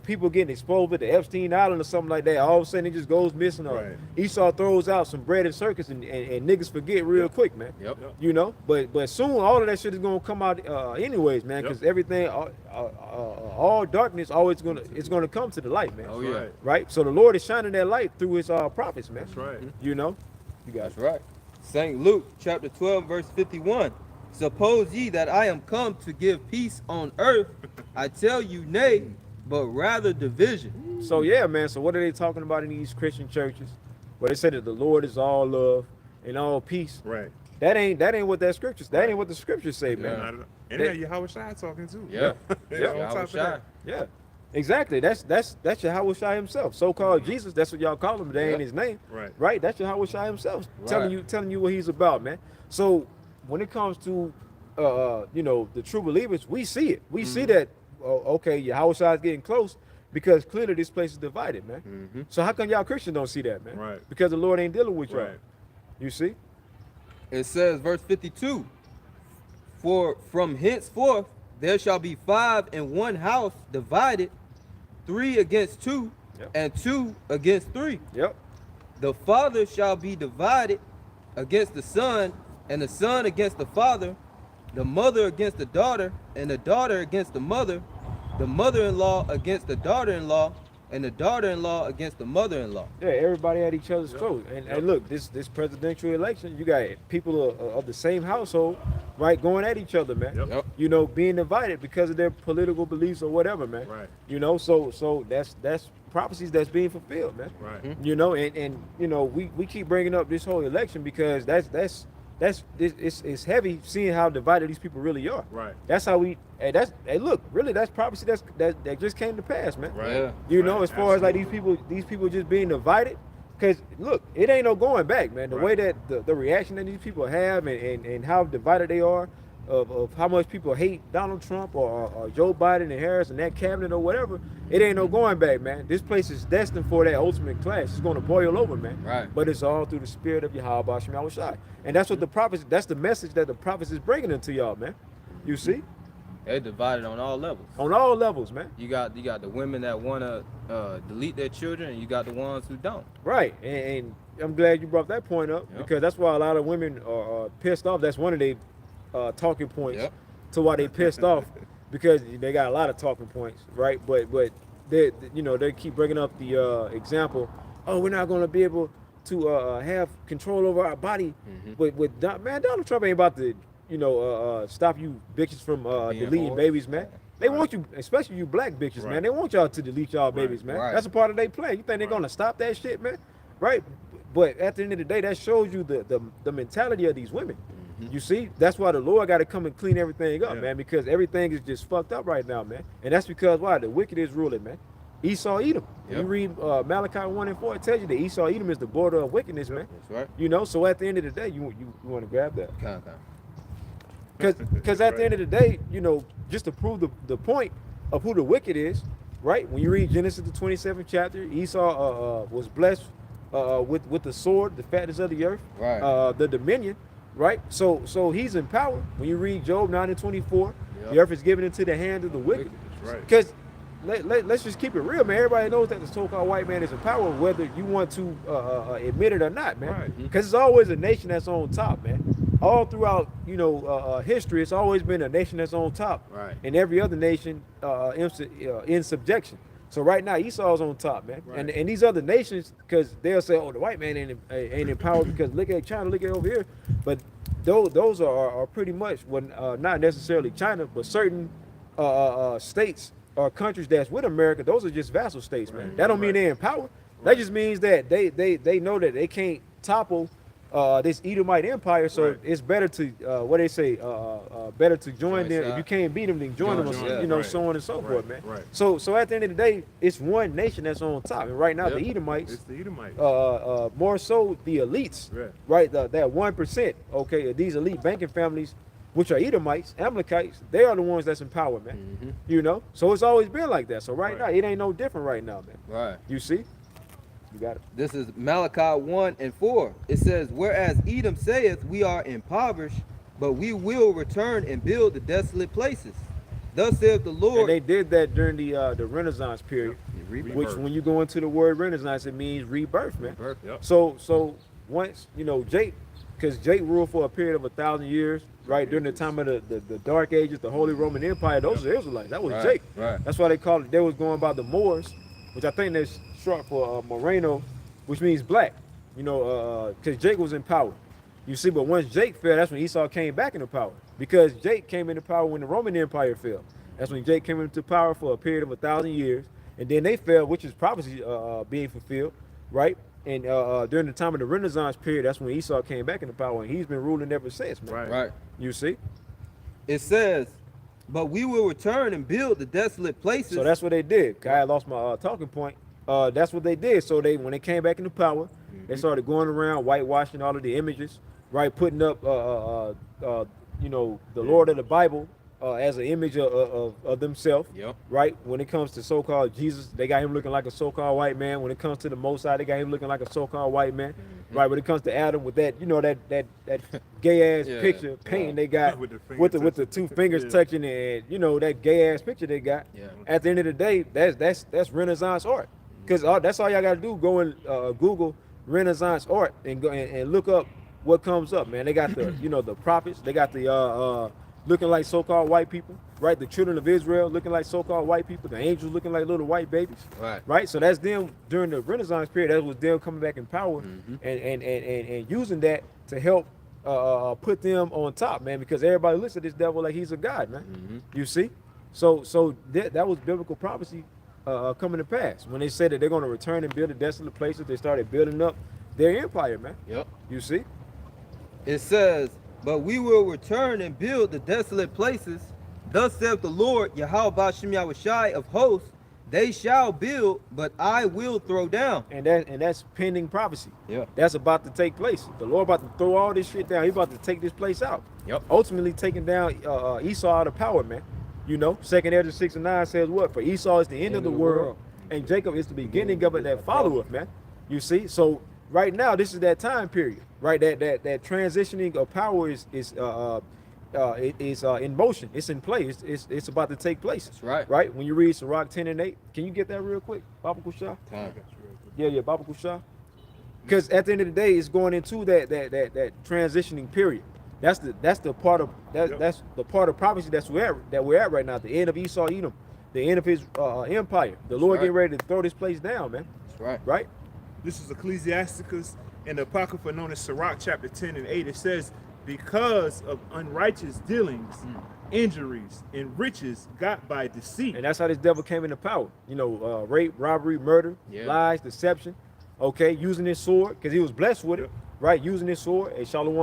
people getting exposed at the Epstein Island or something like that, all of a sudden it just goes missing. Esau throws out some bread and circus, and niggas forget real quick, man. Yep. But soon all of that shit is gonna come out anyways, man, because everything, all darkness it's gonna come to the light, man. Oh yeah. Right. So the Lord is shining that light through his prophets, man. That's right. You guys. That's right. St. Luke, chapter 12, verse 51. Suppose ye that I am come to give peace on earth, I tell you nay, but rather division. So yeah, man. So what are they talking about in these Christian churches? Well, they say that the Lord is all love and all peace. Right. That ain't what that scriptures. That ain't what the scriptures say, man. And then Yahweh Shai talking too. Yeah. On top of Yahweh Shai. that. Yeah. Exactly. That's Yahushua himself. So-called Jesus. That's what y'all call him. That ain't his name. Right. Right. That's Yahushua himself telling you what he's about, man. So when it comes to the true believers, we see it. We see that. Okay, Yahushua is getting close because clearly this place is divided, man. So how come y'all Christians don't see that, man? Right. Because the Lord ain't dealing with y'all. Right. You see? It says, verse 52, for from henceforth there shall be 5 in one house divided, 3 against 2, Yep. and 2 against 3. Yep. The father shall be divided against the son, and the son against the father, the mother against the daughter, and the daughter against the mother-in-law against the daughter-in-law, and the daughter-in-law against the mother-in-law. Yeah, everybody at each other's throat. And look, this presidential election, you got people of the same household, right, going at each other, man. Yep. You know, being divided because of their political beliefs or whatever, man. Right. You know, so that's prophecies that's being fulfilled, man. Right. You know, and you know, we keep bringing up this whole election because it's heavy seeing how divided these people really are. Right. That's how look, really that's prophecy that just came to pass, man. Right. Yeah. You know, Right. as far as like these people just being divided, because look, it ain't no going back, man. The way that the reaction that these people have and how divided they are of how much people hate Donald Trump or Joe Biden and Harris and that cabinet or whatever, it ain't no going back, man. This place is destined for that ultimate clash. It's going to boil over, man. Right. But it's all through the spirit of Yahweh Shem Yahushai. And that's what the prophets, that's the message that the prophets is bringing into y'all, man. You see? They divided on all levels. On all levels, man. You got the women that want to delete their children, and you got the ones who don't. Right. And I'm glad you brought that point up because that's why a lot of women are pissed off. That's one of their talking points to why they pissed off because they got a lot of talking points, right? But they keep bringing up the example. Oh, we're not going to be able to have control over our body. But Donald Trump ain't about to stop you bitches from deleting babies, man. They want you, especially you black bitches, man. They want y'all to delete y'all babies, man. That's a part of their plan. You think they're gonna stop that shit, man? Right? But at the end of the day, that shows you the mentality of these women. You see, that's why the Lord got to come and clean everything up, man, because everything is just fucked up right now, man. And that's because why? The wicked is ruling, man. Esau, Edom. You read Malachi 1:4, it tells you that Esau, Edom is the border of wickedness, man. That's right. You know, so at the end of the day, you want to grab that. Kind. Because at the end of the day, just to prove the point of who the wicked is, right? When you read Genesis the 27th chapter, Esau was blessed with the sword, the fatness of the earth, the dominion, right? So he's in power. When you read Job 9:24, the earth is given into the hand of the wicked. Right. Because let's just keep it real, man. Everybody knows that the so-called white man is in power, whether you want to admit it or not, man. Right. Because it's always a nation that's on top, man. All throughout, history, it's always been a nation that's on top, Right. and every other nation in subjection. So right now, Esau's on top, man. Right. And these other nations, because they'll say, oh, the white man ain't in power because look at China, look at over here. But those are pretty much, not necessarily China, but certain states or countries that's with America. Those are just vassal states, man. That don't mean they're in power. That just means that they know that they can't topple this Edomite empire, so it's better to better to join them. If you can't beat them, then join them, so on and so forth, man. Right. So at the end of the day, it's one nation that's on top, and right now the Edomites, It's the Edomites. more so the elites, right? That 1%, okay, these elite banking families, which are Edomites, Amalekites, they are the ones that's in power, man. So it's always been like that. So right now, it ain't no different right now, man. Right. You see? You got it. This is Malachi 1:4. It says, whereas Edom saith, we are impoverished, but we will return and build the desolate places. Thus saith the Lord. And they did that during the Renaissance period, which when you go into the word Renaissance, it means rebirth, man. Yep. So once, Jake, because Jake ruled for a period of 1,000 years, right, during the time of the Dark Ages, the Holy Roman Empire, those are Israelites. That was Jake. Right. That's why they called it, they was going by the Moors, which I think that's short for Moreno, which means black, because Jake was in power. You see, but once Jake fell, that's when Esau came back into power, because Jake came into power when the Roman Empire fell. That's when Jake came into power for a period of 1,000 years, and then they fell, which is prophecy being fulfilled, right? And during the time of the Renaissance period, that's when Esau came back into power, and he's been ruling ever since, man. Right. You see? It says, but we will return and build the desolate places. So that's what they did. I lost my talking point. That's what they did. So when they came back into power, they started going around whitewashing all of the images, right? Putting up, you know, the Lord of the Bible as an image of themselves. Yep. Right. When it comes to so-called Jesus, they got him looking like a so-called white man. When it comes to the Most High, they got him looking like a so-called white man. Right. When it comes to Adam, with that, you know, that gay ass Yeah. picture painting they got With the with finger the touching. two fingers Yeah. touching, and you know that gay ass picture they got. Yeah. At the end of the day, that's Renaissance art, because that's all y'all got to do. Go and Google Renaissance art and go and look up what comes up, man. They got the you know the prophets. They got the looking like so-called white people, right? The children of Israel looking like so-called white people. The angels looking like little white babies, Right. right? So that's them during the Renaissance period. That was them coming back in power and using that to help put them on top, man. Because everybody looks at this devil like he's a god, man. You see, so that was biblical prophecy coming to pass when they said that they're going to return and build the desolate places. They started building up their empire, man. Yep. You see. It says, but we will return and build the desolate places. Thus saith the Lord, Yahweh Shem Yahushai of hosts, they shall build, but I will throw down. And that's pending prophecy. Yeah. That's about to take place. The Lord about to throw all this shit down. He's about to take this place out. Yep. Ultimately taking down Esau out of power, man. You know, 2nd Ezra 6:9 says what? For Esau is the end of the world, and Jacob is the beginning of it that followeth, man. You see? So right now, this is that time period, right? That transitioning of power is in motion. It's in play. It's about to take place. That's right. Right? When you read Sirach 10:8, can you get that real quick, Baba Kushah? Time. Yeah, Baba Kushah. Because at the end of the day, it's going into that transitioning period. That's the part of that's the part of prophecy that we're at right now. The end of Esau Edom, the end of his empire. The Lord right. getting ready to throw this place down, man. That's right. Right? This is Ecclesiasticus and the Apocrypha known as Sirach chapter 10 and 8. It says, because of unrighteous dealings, injuries, and riches got by deceit. And that's how this devil came into power. You know, rape, robbery, murder, Yeah. lies, deception. Okay, using his sword because he was blessed with it. Yep. Right, using his sword. Hey, Shalom,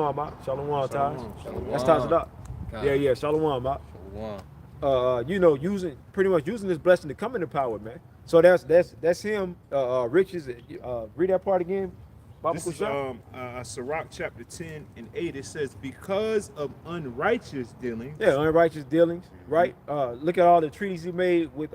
Shalom, Taj. Shalom. That's Taj Sadat. Kind. Yeah, Shalom, Shalom. you know, pretty much using this blessing to come into power, man. So that's him. Riches. Read that part again, Baba This is Kushah. Sirach chapter 10 and 8. It says, because of unrighteous dealings. Yeah, unrighteous dealings, right? Look at all the treaties he made with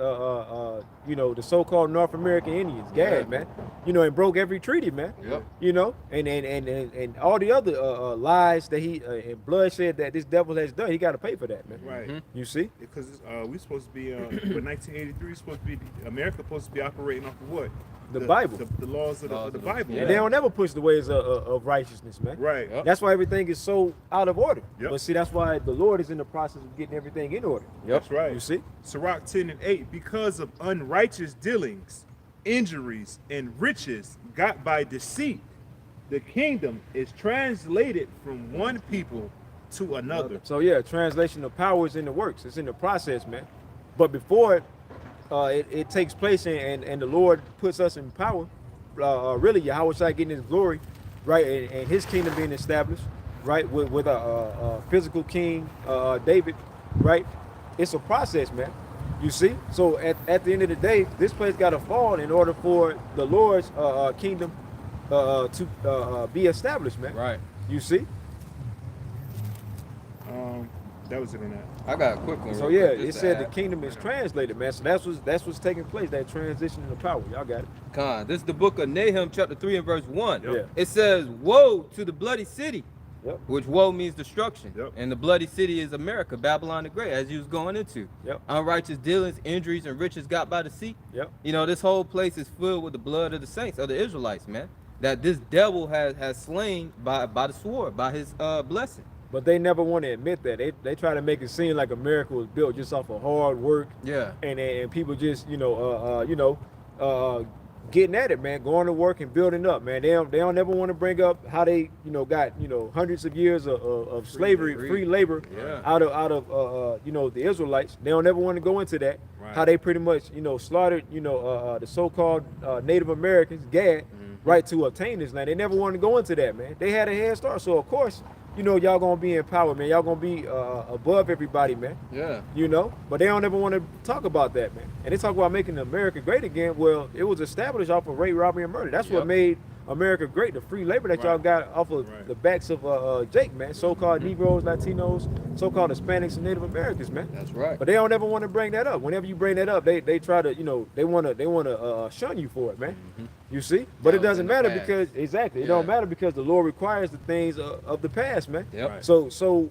you know, the so-called North American Indians. Gad, man. You know, and broke every treaty, man. Yep. You know, and all the other lies that he and bloodshed that this devil has done. He got to pay for that, man. Right. You see? Because we supposed to be, with 1983, supposed to be, America supposed to be operating off of what? The Bible. The laws of the Bible. And they don't ever push the ways of righteousness, man. Right. Yep. That's why everything is so out of order. Yep. But see, that's why the Lord is in the process of getting everything in order. That's right. You see? Sirach 10 and 8, because of unrighteous dealings, injuries, and riches got by deceit, the kingdom is translated from one people to another. So yeah, translation of power is in the works. It's in the process, man. But before it takes place and the Lord puts us in power, really Yahweh Shai getting his glory, right, and his kingdom being established, right, with a physical king, David, right? It's a process, man. You see? So at the end of the day, this place got to fall in order for the Lord's kingdom to be established, man. Right. You see? That was it on that. I got a quick one. So real yeah, quick, it just to said the add. kingdom is translated, man. So that's what's taking place, that transition into power. Y'all got it. Khan. This is the book of Nahum, chapter 3 and verse 1. Yep. It says, woe to the bloody city, Yep. which woe means destruction. Yep. And the bloody city is America, Babylon the Great, as you was going into. Yep. Unrighteous dealings, injuries, and riches got by deceit. Yep. You know, this whole place is filled with the blood of the saints, of the Israelites, man. That this devil has slain by the sword, by his blessing. But they never want to admit that. They try to make it seem like America was built just off of hard work Yeah. and people just getting at it, man, going to work and building up, man. They don't ever want to bring up how they got hundreds of years of slavery, free labor Yeah. out of the Israelites. They don't ever want to go into that. Right. How they pretty much slaughtered the so-called Native Americans, Gad, right, to obtain this land. They never wanted to go into that, man. They had a head start, so of course you know, y'all gonna be in power, man. Y'all gonna be above everybody, man. Yeah. You know, but they don't ever want to talk about that, man. And they talk about making America great again. Well, it was established off of rape, robbery, and murder. That's what Yep. made America great. The free labor that y'all Right. got off of Right. the backs of Jake, man. So-called Negroes, Latinos, so-called Hispanics, and Native Americans, man. That's right. But they don't ever want to bring that up. Whenever you bring that up, they try to, you know, they wanna shun you for it, man. You see, but That it was doesn't in the matter past. because exactly it Yeah. don't matter because the Lord requires the things of the past, man. Yep. Right. So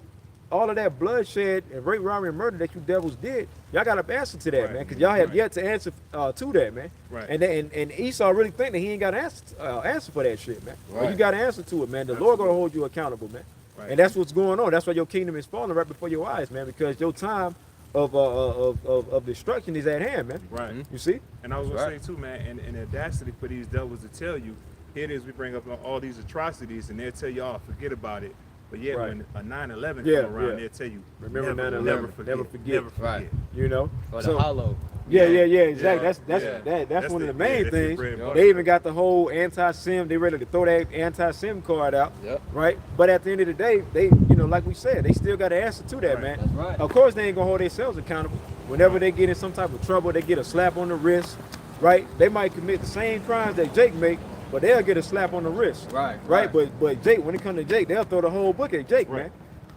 all of that bloodshed and rape, robbery, and murder that you devils did, y'all got to answer to that, Right. man, because y'all have Right. yet to answer to that, man. Right. And Esau really think that he ain't got to answer for that shit, man. Well, you Right. got to answer to it, man. The Lord gonna hold you accountable, man. Right. And that's what's going on. That's why your kingdom is falling right before your eyes, man, because your time of destruction is at hand, man. Right. You see? And I was gonna Right. say too, man, and the audacity for these devils to tell you, here it is, we bring up all these atrocities, and they'll tell you, oh, forget about it. But yet, Right. when a 9/11 Yeah, come around, yeah. they'll tell you, Remember never, 9/11, never forget, never forget. never forget. Right. You know? Or So- the hollow. Yeah, exactly. Yeah, That's yeah. that's one of the yeah, main that's the things. bread and Yep. butter. They even got the whole anti-sim. They ready to throw that anti-sim card out, Yep. right? But at the end of the day, they, you know, like we said, they still got to answer to that, Right. man. That's right. Of course, they ain't gonna hold themselves accountable. Whenever they get in some type of trouble, they get a slap on the wrist, right? They might commit the same crimes that Jake make, but they'll get a slap on the wrist, Right, Right? right. But Jake, when it comes to Jake, they'll throw the whole book at Jake, Right. man.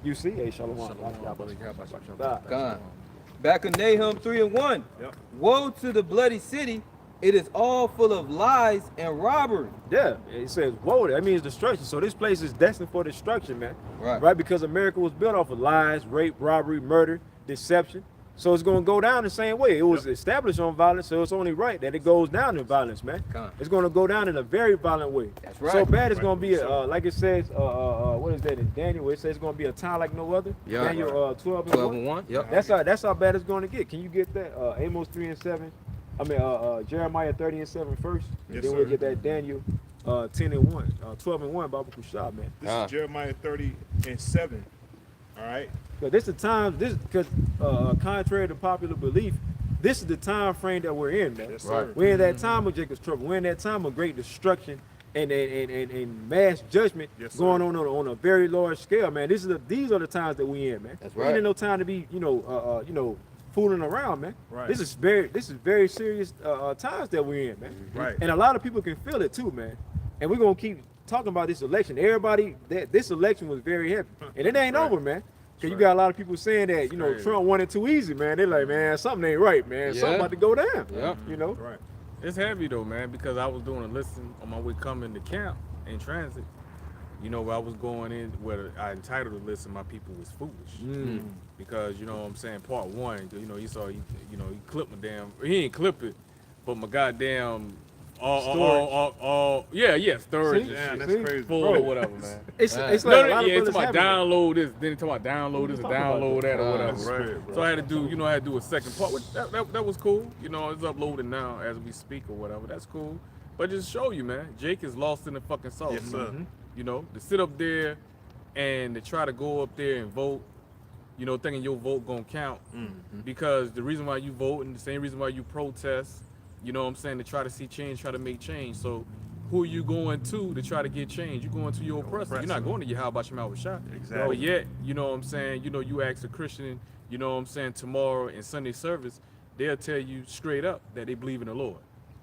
You see, hey, Shalom. Gone. Back in Nahum 3:1. Yep. Woe to the bloody city! It is all full of lies and robbery. Yeah, it says, whoa, that means destruction. So this place is destined for destruction, man. Right. Right? Because America was built off of lies, rape, robbery, murder, deception. So it's going to go down the same way. It was established on violence, so it's only right that it goes down in violence, man. Con. It's going to go down in a very violent way. That's right. So bad it's Right. going to be, So- like it says, what is that in Daniel? It says it's going to be a time like no other. Yeah. Daniel 12 and 12 1. and 1. Yep. That's how bad it's going to get. Can you get that? Amos 3 and 7. I mean, Jeremiah 30 and 7 first. And Yes, then we'll sir. get that Daniel 10 and 1, 12 and 1, Baba Kushab, man. This Ah. is Jeremiah 30:7. All right. Because this is the time, because contrary to popular belief, this is the time frame that we're in, man. Yes, sir. We're in that time of Jacob's trouble. We're in that time of great destruction and mass judgment Yes, sir. going on a very large scale, man. These are the times that we in, man. That's We right. ain't no time to be, fooling around, man. Right. This is very serious times that we're in, man. Right. And a lot of people can feel it too, man. And we're gonna keep talking about this election. Everybody, this election was very heavy, and it ain't Right. over, man. Cause you Right. got a lot of people saying that, crazy. Trump won it too easy, man. They're like, man, something ain't right, man. Something Yeah. about to go down. Yeah. You know? Right. It's heavy though, man, because I was doing a listen on my way coming to camp in transit. You know, where I was going in, where I entitled the listen, my people was foolish. Mm. Because, you know what I'm saying, part one, he saw, he clipped my damn, he ain't clip it, but my goddamn, storage See? and Damn, shit. that's See? crazy. Full Bro. or whatever, man. It's Man. like No, a lot of yeah, it's brothers about having that. download this, then it's about download this and Talk about download that or that. whatever. That's Right. right, bro. So I had to do, I had to do a second part, which that was cool. It's uploading now as we speak or whatever. That's cool. But just show you, man, Jake is lost in the fucking sauce. Yes, sir. To sit up there and to try to go up there and vote, thinking your vote gonna count. Because the reason why you vote and the same reason why you protest, to try to see change, try to make change. So who are you going to try to get change? You're going to your oppressor. You're not going to Yahweh Shema Shah. Exactly. But yet, you ask a Christian, tomorrow in Sunday service, they'll tell you straight up that they believe in the Lord.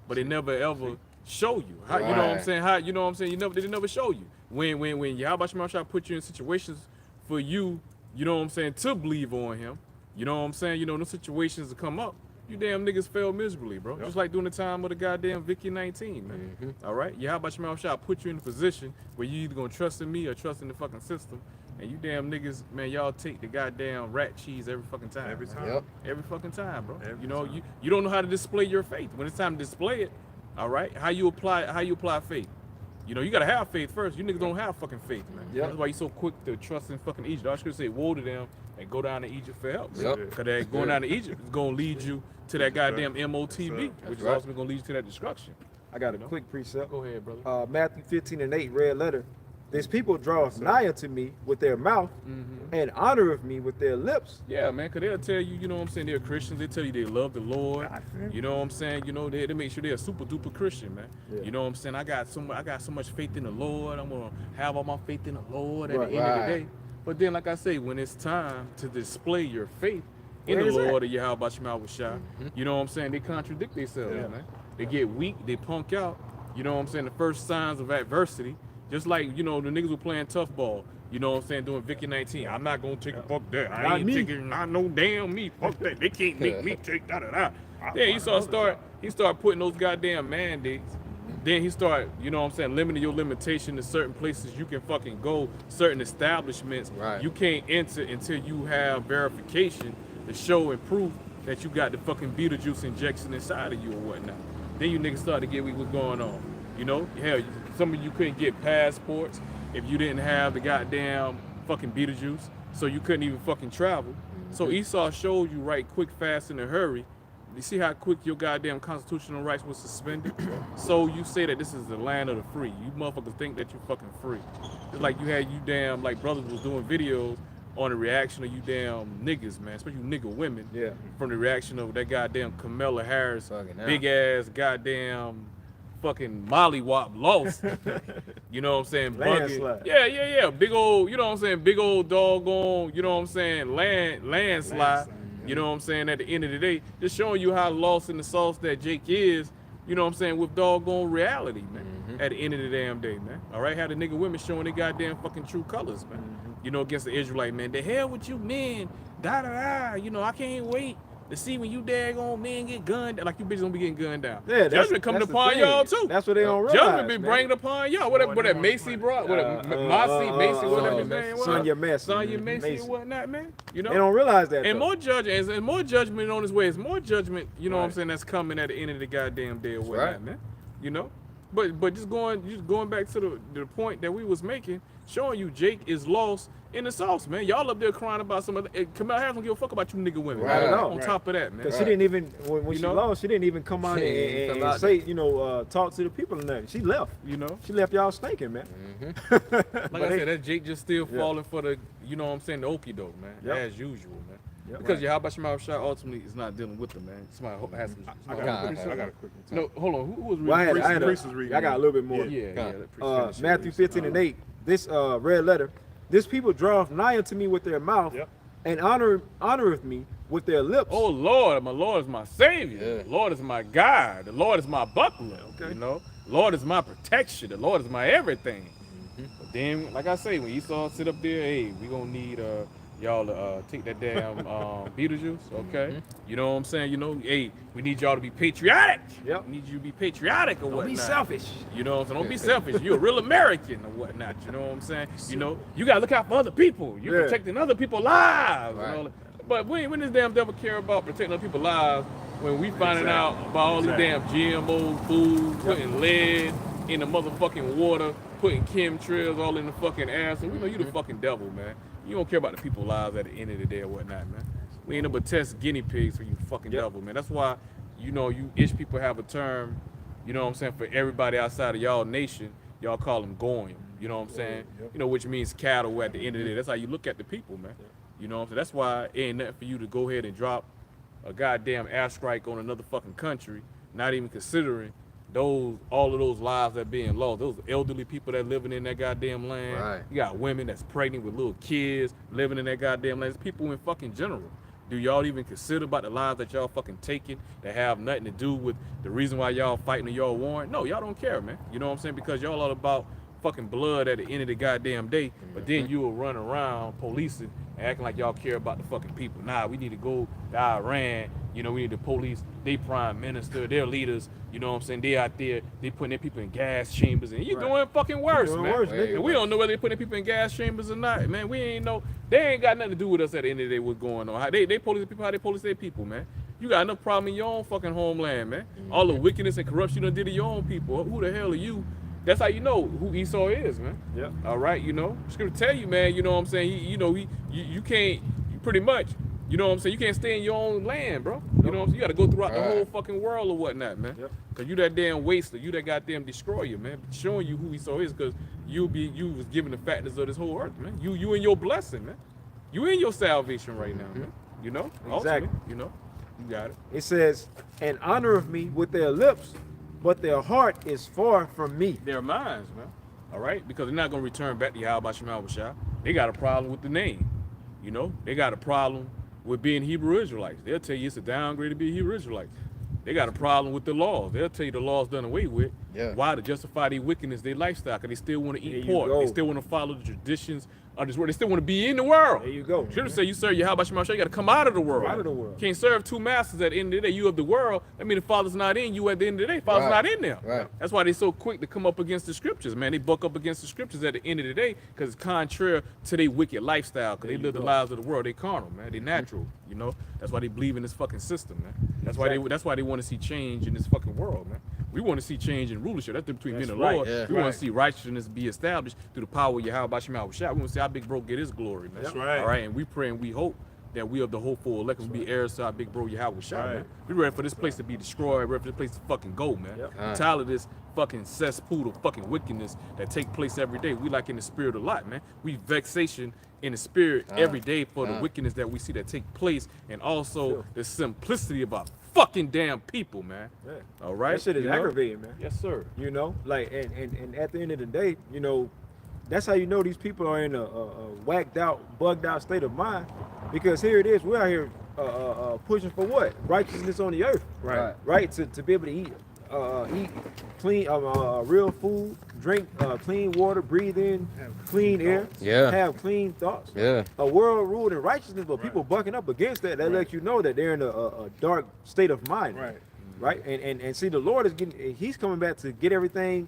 But they never ever show you. How, you know what I'm Right. saying? How, you know what I'm saying? They never show you. When Yahweh Shema Shah put you in situations for you, to believe on him, those situations to come up, you damn niggas fail miserably, bro. Yep. Just like during the time of the goddamn Vicky 19, man. All right? Yahweh Shema Shah put you in a position where you either gonna trust in me or trust in the fucking system. And you damn niggas, man, y'all take the goddamn rat cheese every fucking time. Every man. time. Yep. Every fucking time, bro. Every You time. you don't know how to display your faith. When it's time to display it, all right, how you apply faith. You gotta have faith first. You niggas don't have fucking faith, man. Yep. That's why you so quick to trust in fucking Egypt. I should say woe to them and go down to Egypt for help. Yep. Because that going down to Egypt is gonna lead you to that goddamn MOTB, That's which is right. also gonna lead you to that destruction. I got a quick precept. Go ahead, brother. Matthew 15 and 8, red letter. This people draweth nigh unto me with their mouth, and honoreth me with their lips. Yeah, man, because they'll tell you, you know what I'm saying, they're Christians. They tell you they love the Lord. You know what I'm saying? You know, they make sure they're a super duper Christian, man. Yeah. You know what I'm saying? I got so much faith in the Lord. I'm going to have all my faith in the Lord at the end of the day. But then, like I say, when it's time to display your faith in the Lord or Yahweh Shema Shah, you know what I'm saying? They contradict themselves, man. They get weak, they punk out. You know what I'm saying? The first signs of adversity, just like, you know, the niggas were playing tough ball. You know what I'm saying? Doing Vicky 19. I'm not going to take a fuck that. I ain't taking not no damn me. Fuck that. They can't make me take da-da-da. Then he started putting those goddamn mandates. Then he started, you know what I'm saying, limiting your limitation to certain places you can fucking go, certain establishments. You can't enter until you have verification to show and proof that you got the fucking Beetlejuice injection inside of you or whatnot. Then you niggas start to get what's going on. You know, hell, some of you couldn't get passports if you didn't have the goddamn fucking Beetlejuice, so you couldn't even fucking travel. So Esau showed you right quick, fast, in a hurry. You see how quick your goddamn constitutional rights was suspended? So you say that this is the land of the free. You motherfuckers think that you fucking free. It's like you had you damn, like brothers was doing videos on the reaction of you damn niggas, man, especially you nigga women. Yeah. From the reaction of that goddamn Kamala Harris, big ass goddamn fucking mollywop lost. You know what I'm saying? Landslide. Yeah. Big old, you know what I'm saying? Big old doggone, you know what I'm saying? Landslide. You know what I'm saying? At the end of the day, just showing you how lost in the sauce that Jake is, you know what I'm saying, with doggone reality, man. At the end of the damn day, man. All right, how the nigga women showing their goddamn fucking true colors, man. You know, against the Israelite, man. The hell with you men, da-da-da. You know, I can't wait to see when you daggone men get gunned, like you bitches gonna be getting gunned down. Yeah, judgment coming upon y'all too. That's what they don't realize. Judgment been bringing upon y'all. What that Macy brought, Macy, whatever his name was. Sonya Macy and whatnot, man. You know, they don't realize that. And more judgment on his way. It's more judgment, you know what I'm saying, that's coming at the end of the goddamn day or whatnot, man. You know? But just going back to the point that we was making, showing you Jake is lost in the sauce, man. Y'all up there crying about some of the Kamala Harris don't give a fuck about you nigga women. Right. On top of that, man. Because she didn't even, when she lost, she didn't even come out and say, you know, talk to the people and nothing. She left. You know? She left y'all stinking, man. Like I said, that Jake just still falling for the, you know what I'm saying, the okie doke, man. As usual, man. Because Yahweh Shema Shah ultimately is not dealing with them, man. Somebody has some. I got a quick one. No, hold on. Who was reading? Well, I got a little bit more. Matthew 15:8. This red letter. This people draweth nigh unto me with their mouth, and honoreth me with their lips. Oh Lord, my Lord is my Savior. The Lord is my God. The Lord is my buckler. You know, Lord is my protection. The Lord is my everything. But then, like I say, when Esau sit up there, hey, we gonna need y'all to take that damn Beetlejuice, okay? You know what I'm saying? You know, hey, we need y'all to be patriotic. We need you to be patriotic or whatnot. Don't be selfish. You know what I'm saying? Don't be selfish. You're a real American or whatnot. You know what I'm saying? You know, you gotta look out for other people. You're protecting other people's lives. You know? But when this damn devil care about protecting other people's lives, when we finding out about all these damn GMO food, putting lead in the motherfucking water, putting chemtrails all in the fucking air, so we know you the fucking devil, man. You don't care about the people's lives at the end of the day or whatnot, man. We ain't no but test guinea pigs for you fucking devil, man. That's why, you know, you ish people have a term, you know what I'm saying, for everybody outside of y'all nation, y'all call them goyim, you know what I'm saying? You know, which means cattle at the end of the day. That's how you look at the people, man. You know what I'm saying? That's why it ain't nothing for you to go ahead and drop a goddamn airstrike on another fucking country, not even considering all of those lives that being lost, those elderly people that living in that goddamn land. You got women that's pregnant with little kids living in that goddamn land. It's people in fucking general. Do y'all even consider about the lives that y'all fucking taking that have nothing to do with the reason why y'all fighting or y'all warring? No, y'all don't care, man. You know what I'm saying? Because y'all all about fucking blood at the end of the goddamn day, but then you will run around policing and acting like y'all care about the fucking people. Nah, we need to go to Iran, you know, we need to police their prime minister, their leaders, you know what I'm saying? They out there, they putting their people in gas chambers, and you're doing fucking worse, man. And we don't know whether they putting their people in gas chambers or not, man. We ain't know. They ain't got nothing to do with us at the end of the day, what's going on. How they police the people, how they police their people, man. You got enough problem in your own fucking homeland, man. All the wickedness and corruption you done did to your own people. Who the hell are you? That's how you know who Esau is, man. All right, you know. Scripture tell you, man, you know what I'm saying? You know, you can't, pretty much, You know what I'm saying? You can't stay in your own land, bro. You know what I'm saying? You got to go throughout the Right. whole fucking world or whatnot, man. Yep. Cause you that damn waster, you that goddamn destroyer, man. Showing you who Esau is, cause you was given the factors of this whole earth, man. You in your blessing, man. You in your salvation right now, man. You know? Exactly. Ultimately, you know? You got it. It says, and honor of me with their lips, but their heart is far from me. Their minds, man. All right? Because they're not gonna return back to Yahweh Shema Shah. They got a problem with the name. You know? They got a problem with being Hebrew Israelites. They'll tell you it's a downgrade to be Hebrew Israelites. They got a problem with the laws. They'll tell you the laws done away with. Yeah. Why? To justify their wickedness, their lifestyle, because they still want to There eat you pork. go. They still want to follow the traditions of this world. They still want to be in the world. There you go. Should have said you serve Yahweh Shema Shah, you got to come out of the world. Out of the world. Can't serve two masters at the end of the day. You of the world. I mean, the Father's not in you at the end of the day. Father's Right. not in there. Right. That's why they so quick to come up against the scriptures, man. They buck up against the scriptures at the end of the day because it's contrary to their wicked lifestyle. Because they live the lives of the world. They carnal, man. They natural. You know. That's why they believe in this fucking system, man. That's why they want to see change in this fucking world, man. We want to see change in rulership. That's the between That's being the right. Lord. Yeah. We want Right. to see righteousness be established through the power of Yahweh Shema Shah. We want to see our big bro get his glory, man. That's right. All right, and we pray and we hope that we of the hopeful elect will be heirs to our big bro Yahweh Shah, Right. man. We ready for this place to be destroyed, ready for this place to fucking go, man. Yep. I'm tired of this fucking cesspool of fucking wickedness that take place every day. We like in the spirit a lot, man. We vexation in the spirit every day for the wickedness that we see that take place, and also Sure. the simplicity of our fucking damn people, man. Yeah. All right, That shit is You know? aggravating, man. Yes, sir. You know, like, and at the end of the day, you know, that's how you know these people are in a whacked out, bugged out state of mind. Because here it is, we're out here pushing for what? Righteousness on the earth. Right. Right? To be able to eat clean, real food, drink clean water, breathe in clean air, Yeah. have clean thoughts. Yeah. A world ruled in righteousness, but people bucking up against that. That lets you know that they're in a dark state of mind. Right. Right. And see, the Lord is getting. He's coming back to get everything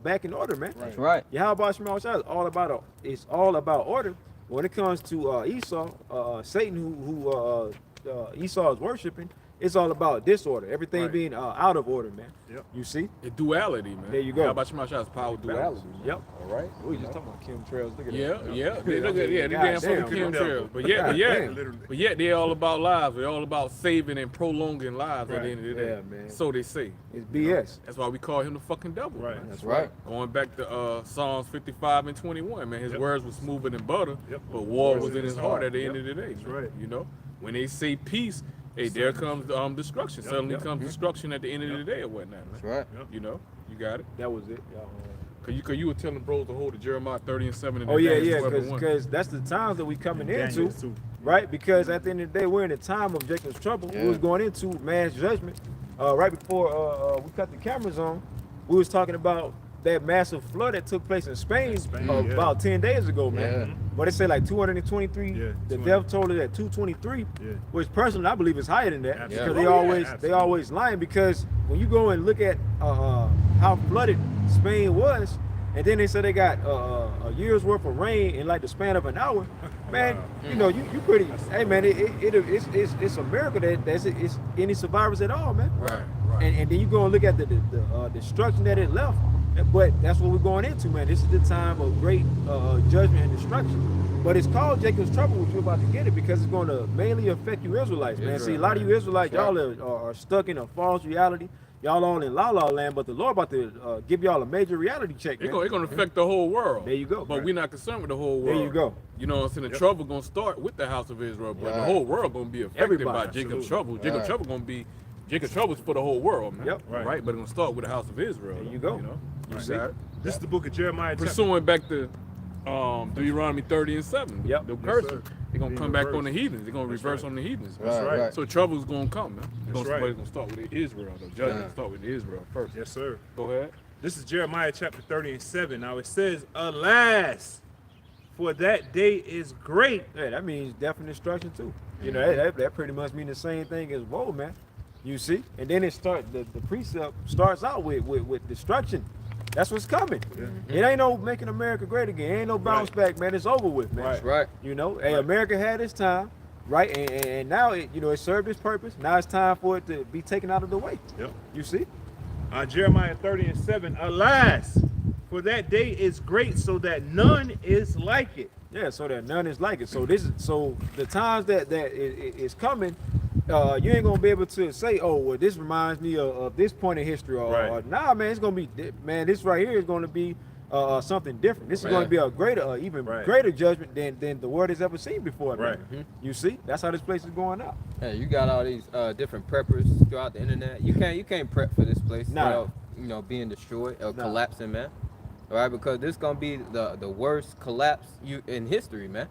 back in order, man. That's right. Yahweh Shema Shah is all about order. When it comes to Esau, Satan, who Esau is worshiping, it's all about disorder. Everything Right. being out of order, man. Yep. You see? The duality, man. There you go. How about Shema Shah's power duality? man. Yep. All right. We just talking about chemtrails. Look at Yeah, that. yeah. They look at they damn fucking Goddamn. chemtrails. But God yeah, damn. Literally. but yet they're all about lives. They're all about saving and prolonging lives at the end of the day. Yeah, man. So they say. It's BS. That's why we call him the fucking devil. Right. man. That's right. Going back to Psalms 55 and 21, man. His words were smoother than butter, Yep. but war was in his heart at the end Yep. of the day. That's man. right. You know, when they say peace, hey, there comes destruction. Yep, Suddenly yep. comes destruction at the end of the day or whatnot, man. That's right. Yep. You know, you got it. That was it. Cause you were telling bros to hold the Jeremiah 30 and 7 and Oh yeah, Daniel yeah, 12 and 1. because that's the times that we coming into, Daniel too. right? Because at the end of the day, we're in a time of Jacob's trouble. Yeah. We was going into mass judgment. Right before we cut the cameras on, we was talking about that massive flood that took place in Spain, Spain, yeah. about 10 days ago, man. Yeah. But they say like 223. Yeah, the 200. death toll is at 223, Yeah. which personally I believe is higher than that Absolutely. because Oh, yeah, they always lying, because when you go and look at how flooded Spain was, and then they said they got a year's worth of rain in like the span of an hour, man. Wow. You know, you pretty. Hey, man, it's a miracle that it's any survivors at all, man. Right. And then you go and look at the destruction that it left. But that's what we're going into, man. This is the time of great judgment and destruction. But it's called Jacob's trouble, which you're about to get it, because it's going to mainly affect you Israelites, man. See, a lot of you Israelites, That's y'all are stuck in a false reality. Y'all all in la la land, but the Lord about to give y'all a major reality check, man. It's gonna affect the whole world. There you go. But Right. we're not concerned with the whole There world. you go. You know what I'm saying? The trouble gonna start with the house of Israel, but the Right. whole world gonna be affected Everybody. by Jacob's Absolutely. trouble. Jacob's Right. trouble gonna be Jacob's trouble is for the whole world, man. Yep. Right. Right. But it's gonna start with the house of Israel. There though, you go. You know? You Right. see it? This is the book of Jeremiah. chapter- Pursuing back to Deuteronomy 30 and 7. Yep. The Yes, curses. sir. They're gonna Being come back on the reversed. heathens. They're gonna That's reverse right. on the heathens. That's right. So trouble's gonna come, man. That's right. But it's gonna start with Israel, though. Judgment Yeah. start with Israel first. Yes, sir. Go ahead. This is Jeremiah chapter 30 and 7. Now it says, "Alas, for that day is great." Yeah, that means death and destruction too. You know, that pretty much means the same thing as woe, man. You see? And then the precept starts out with destruction. That's what's coming. It ain't no making America great again. Ain't no bounce back, man. It's over with, man. Right. That's right. You know, hey, America had its time, right? And now it served its purpose. Now it's time for it to be taken out of the way. Yep. You see? Jeremiah 30 and 7. "Alas, for that day is great, so that none is like it. Yeah, so that none is like it. So this is so the times that is coming, you ain't gonna be able to say, oh, well, this reminds me of this point in history, or nah, man, it's gonna be, man, this right here is gonna be something different. This is gonna be a greater, even greater judgment than the world has ever seen before. Man. Right. You see, that's how this place is going out. Yeah, you got all these different preppers throughout the internet. You can't prep for this place without being destroyed or collapsing, man. All right, because this gonna be the worst collapse in history, man.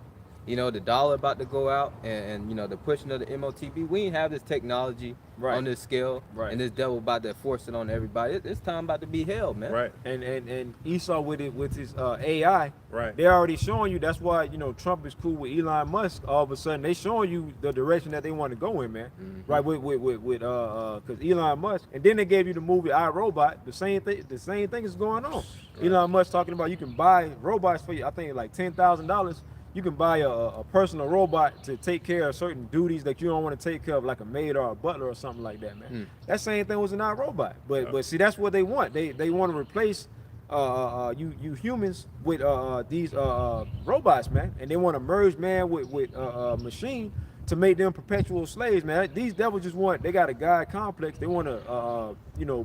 You know, the dollar about to go out, and you know, the pushing of the MOTB. We ain't have this technology on this scale, and this devil about to force it on everybody. It's time about to be hell, man. Right. And Esau with his AI, They're already showing you. That's why, you know, Trump is cool with Elon Musk. All of a sudden, they showing you the direction that they want to go in, man. Right, with because Elon Musk, and then they gave you the movie I, Robot. The same thing is going on. Elon Musk talking about you can buy robots for you. I think like $10,000. You can buy a personal robot to take care of certain duties that you don't want to take care of, like a maid or a butler or something like that, man. That same thing was in our robot. But see, that's what they want. They want to replace you humans with these robots, man. And they want to merge man with machine to make them perpetual slaves, man. These devils just they got a God complex. They want to,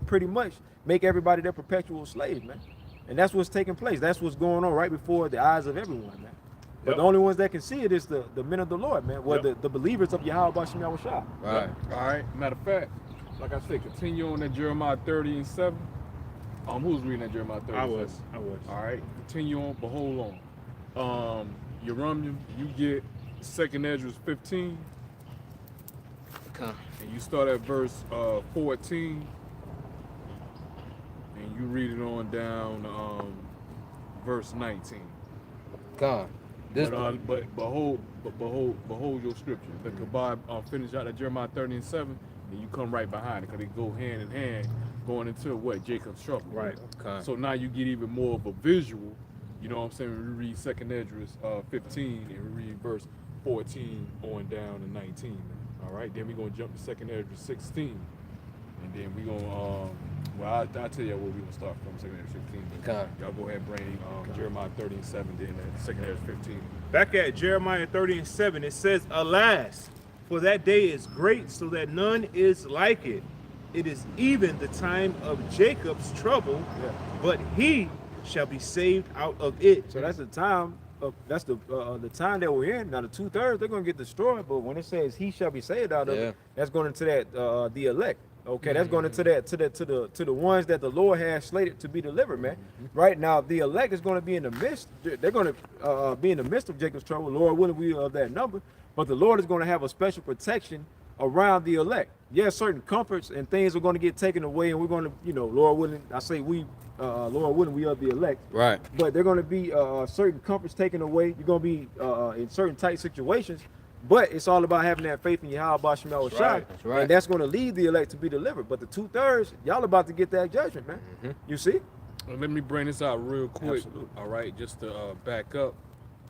pretty much make everybody their perpetual slaves, man. And that's what's taking place. That's what's going on right before the eyes of everyone, man. But the only ones that can see it is the men of the Lord, man. Well, the believers of Yahweh Bashim Yahushua. Right. All right. Matter of fact, like I said, continue on that Jeremiah 30:7. Who's reading that Jeremiah 30? I was. All right. Continue on, but hold on. Yerumyam, you get 2nd Ezra 15. Okay. And you start at verse 14. And you read it on down verse 19. God. But behold your scripture. The Kabab finish out at Jeremiah 30:7, and you come right behind it, because they go hand in hand, going into what? Jacob's trouble. Right. Okay. So now you get even more of a visual, you know what I'm saying, when we read 2nd Ezra 15 and we read verse 14 on down to 19. All right, then we're going to jump to 2nd Ezra 16. And then we're going to, I'll tell you where we're going to start from, 2nd Ezra 15. Okay. Y'all go ahead and bring Jeremiah 30:7, then 2nd Ezra 15. Back at Jeremiah 30:7, it says, "Alas, for that day is great, so that none is like it. It is even the time of Jacob's trouble, but he shall be saved out of it." So that's the time. That's the time that we're in. Now the 2/3 they're gonna get destroyed, but when it says he shall be saved out of it, that's going into that the elect. Okay, that's going into that to the ones that the Lord has slated to be delivered, man. Right now, the elect is going to be in the midst. They're going to be in the midst of Jacob's trouble. Lord willing, we are of that number. But the Lord is going to have a special protection around the elect. Yes, certain comforts and things are going to get taken away, and we're going to, Lord willing, I say we, Lord willing, we are the elect. Right. But they're going to be certain comforts taken away. You're going to be in certain tight situations. But it's all about having that faith in Yahweh Bashim Yahushua. That's right. And that's going to lead the elect to be delivered. But the 2/3, y'all about to get that judgment, man. You see? Well, let me bring this out real quick. Absolutely. All right, just to back up,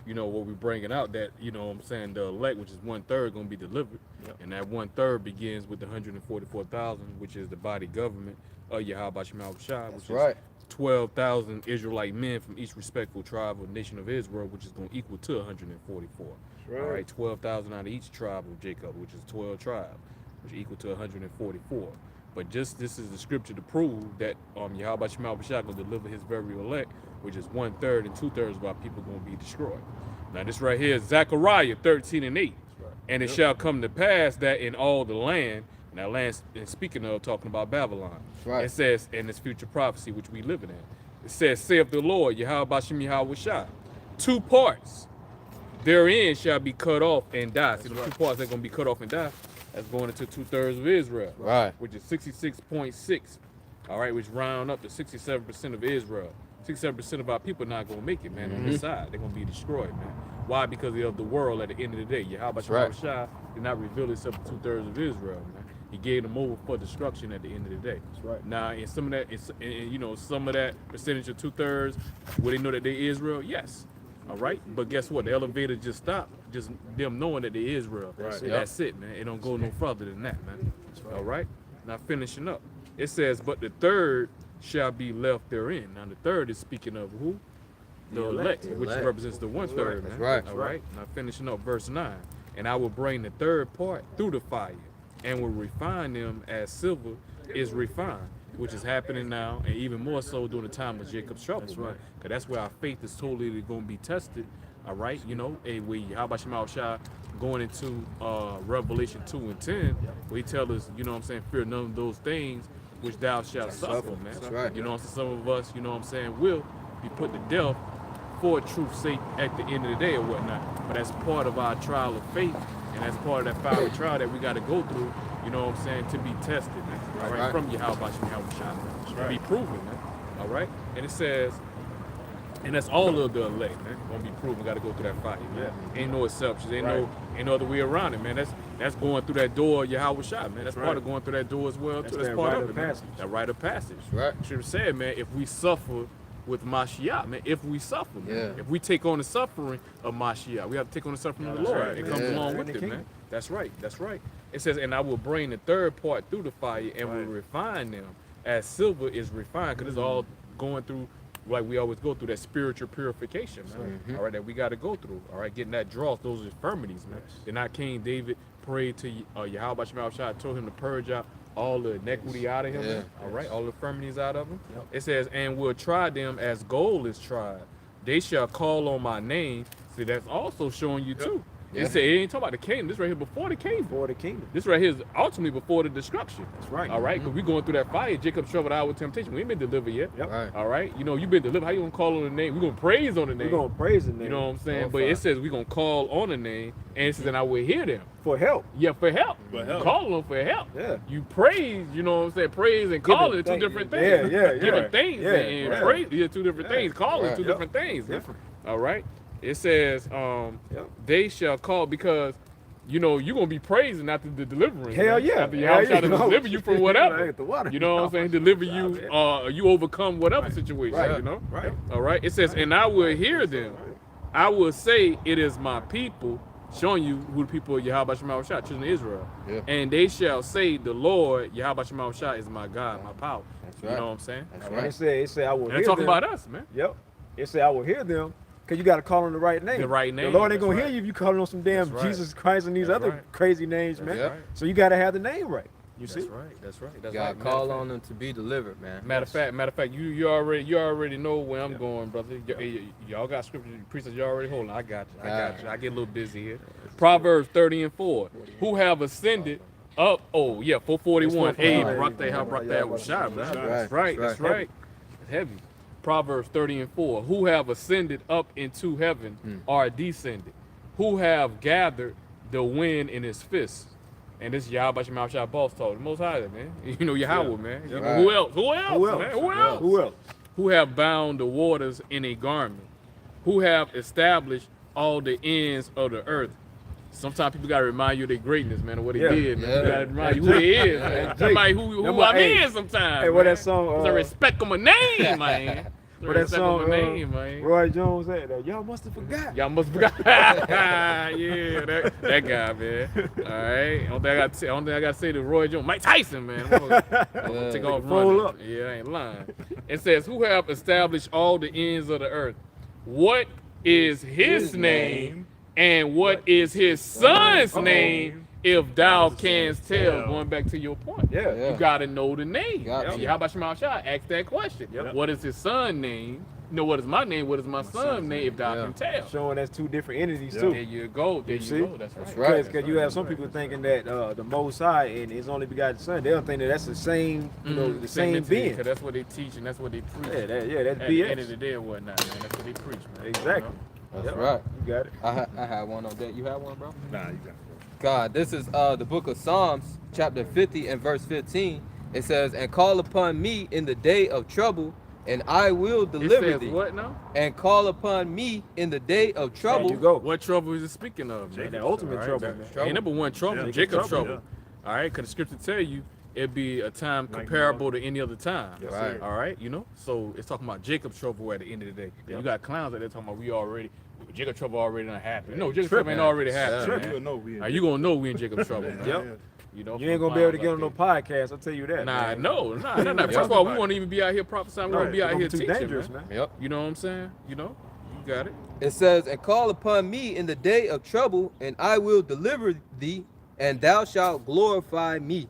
what we're bringing out, that, what I'm saying, the elect, which is 1/3, going to be delivered. And that 1/3 begins with the 144,000, which is the body government of Yahweh Bashim Yahushua, which is 12,000 Israelite men from each respectful tribe or nation of Israel, which is going to equal to 144. All right, 12,000 out of each tribe of Jacob, which is 12 tribes, which equal to 144. But just this is the scripture to prove that Yahweh Shema Bashak will deliver his very elect, which is 1/3 and 2/3 of our people going to be destroyed. Now this right here is Zechariah 13:8. And it shall come to pass that in all the land, and that land, and speaking of, talking about Babylon, it says in this future prophecy which we living in, it says, saith the Lord, Yahweh Bashim Yahweh Shah, 2 parts therein shall be cut off and die. See, the 2 parts that are going to be cut off and die, that's going into 2/3 of Israel, which is 66.6, all right, which round up to 67% of Israel. 67% of our people not going to make it, man, on this side. They're going to be destroyed, man. Why? Because of the world at the end of the day. Yahweh Shah did not reveal himself to 2/3 of Israel, man. He gave them over for destruction at the end of the day. That's right. Now, in some of that, some of that percentage of 2/3, will they know that they Israel? Yes. All right, but guess what? The elevator just stopped. Just them knowing that they Israel. That's it, man. It don't go no further than that, man. All right. Now finishing up, it says, "But the 3rd shall be left therein." Now the 3rd is speaking of who? The elect, elect. which Elect. represents the 1/3. That's man. right. All right. Now finishing up verse 9. And I will bring the third part through the fire, and will refine them as silver is refined, which is happening now, and even more so during the time of Jacob's trouble. That's right. Because that's where our faith is totally going to be tested. All right, you know, how about Shema Shai going into Revelation 2 and 10, where he tells us, you know what I'm saying, fear none of those things which thou shalt suffer, man. That's right. You know what I'm saying? Some of us, you know what I'm saying, will be put to death for truth's sake at the end of the day or whatnot. But that's part of our trial of faith, and that's part of that fiery trial that we got to go through, you know what I'm saying, to be tested, man. All right, from Yahweh Shai, to be proven, man. All right, and it says, and that's all of the elect, man. Gonna be proven. Got to go through that fire, man. Ain't no exceptions. Ain't no other way around it, man. That's going through that door, Yahweh Shai, man. That's part of going through that door as well, too. That's part of it, man. That rite of passage. Right. Should have said, man, if we suffer with Mashiach, man, if we suffer, man. If we take on the suffering of Mashiach, we have to take on the suffering of the Lord. right, It comes along with it, man. That's right. That's right. It says, and I will bring the third part through the fire and will refine them as silver is refined, because it's all going through, like we always go through, that spiritual purification, man. All right, that we got to go through. All right, getting that dross, those infirmities, man. Then our King David prayed to Yahweh Shema Shai, told him to purge out all the iniquity out of him, man. All right, all the infirmities out of him. It says, and will try them as gold is tried. They shall call on my name. See, that's also showing you too. It said, it ain't talking about the kingdom. This right here before the kingdom. For the kingdom. This right here is ultimately before the destruction. That's right. All right, because we going through that fire. Jacob's trouble with our temptation. We ain't been delivered yet. Yep. Right. All right, you know, you been delivered. How you gonna call on the name? We gonna praise on the name. We're going to praise the name. You know what I'm saying? But it says we gonna call on the name, and it says, and I will hear them. For help. Yeah, for help. For help. Call them for help. Yeah. You praise, you know what I'm saying? Praise and Giving calling are two thank- different yeah, things. yeah, Giving yeah. things Yeah, and right. praise, yeah, two different Yeah. things. Calling Right. two Yep. different things. man. Different. All right. It says, Yep. they shall call, because you know you're gonna be praising after the deliverance. Hell man. yeah. After Hell Yahweh yeah. to deliver you from whatever. Like the water. You know what I'm saying? Deliver you, you overcome whatever situation. Right. You know. Right. All right. It says, and I will hear them. I will say, it is my people, showing you who the people of Yahweh Shema Shai, children of Israel. Yeah. And they shall say, the Lord Yahweh Shema Shai is my God, my power. That's You right. know what I'm saying? That's And right. it said, I will And hear they're talking them. about us, man. Yep. It said, I will hear them, because you got to call on the right name. The right name, The Lord ain't that's going to right. hear you if you calling on some damn That's right. Jesus Christ and these That's other right. crazy names, man. right. So you got to have the name right. You That's see? right. That's right. That's You gotta right. call on them to be delivered, man. Matter of fact, you already know where I'm going, brother. Y'all got scripture, preachers. You already hold on. I got you. I get a little busy here. Proverbs 30 and 4. Who have ascended up? Oh yeah, 441. Hey, brought that was shot, man. That's right. That's right. It's heavy. Proverbs 30 and 4. Who have ascended up into heaven are descended. Who have gathered the wind in his fist. And this is Yahweh Shema Shai boss talk. The Most High, man. You know Yahweh, man. You know, Right. who else? Who else? Who else? Man? Who else? Who else? Who have bound the waters in a garment, who have established all the ends of the earth. Sometimes people gotta remind you of their greatness, man, of what he did. Man. Yeah. You gotta remind you who he is, man. Somebody who I'm in sometimes. Hey, what man. that song? 'Cause I respect my name, man. What that Respect song? my name, man. Roy Jones said that. Y'all must have forgot. Y'all must forgot. Yeah, that guy, man. All right. Only thing I got to say to Roy Jones, Mike Tyson, man. I'm gonna take off Roll running. up. Yeah, I ain't lying. It says, who have established all the ends of the earth? What is his name? And what is his son's name? If thou canst tell, going back to your point. Yeah. You gotta know the name. Got See, you. how about Shema Shai? Ask that question. Yep. What is his son's name? You know, what is my name? What is my son's name? If thou Yeah. can tell. Showing that's two different entities, Yeah. too. There you go. There you see? go. That's right. right. Because you have some people thinking that the Most High and His only begotten Son, they'll think that that's the same, you know, the same being. Because that's what they teach and that's what they preach. Yeah, that's At the end of BS. the day or whatnot, man. That's what they preach, man. Exactly. That's Yep. right. You got it. I had one on that. You had one, bro? Nah, you got it. God, this is the book of Psalms, chapter 50 and verse 15. It says, and call upon me in the day of trouble, and I will It deliver says thee. what now? And call upon me in the day of trouble. There you go. What trouble is it speaking of, man? The ultimate All right, trouble, that- man. Ain't number one trouble, Yeah. Jacob's Trouble, trouble. All right, because the scripture tell you it'd be a time Like comparable to any other time. Yes, Right. sir. All right, you know? So it's talking about Jacob's trouble at the end of the day. Yep. You got clowns out there talking about Jacob's trouble already done happened. No, Jacob's Tripping. trouble ain't already happened. Tripping. man. You'll know we in You gonna know we in Jacob's trouble. Yeah. man. Yep. You know, You ain't gonna be able to get on no podcast. I'll tell you that. Nah, man. no. First of all, we won't even be out here prophesying. We won't Right. be out It's here too teaching, dangerous, man. man. Yep. You know what I'm saying? You know? got it. It says, and call upon me in the day of trouble, and I will deliver thee, and thou shalt glorify me.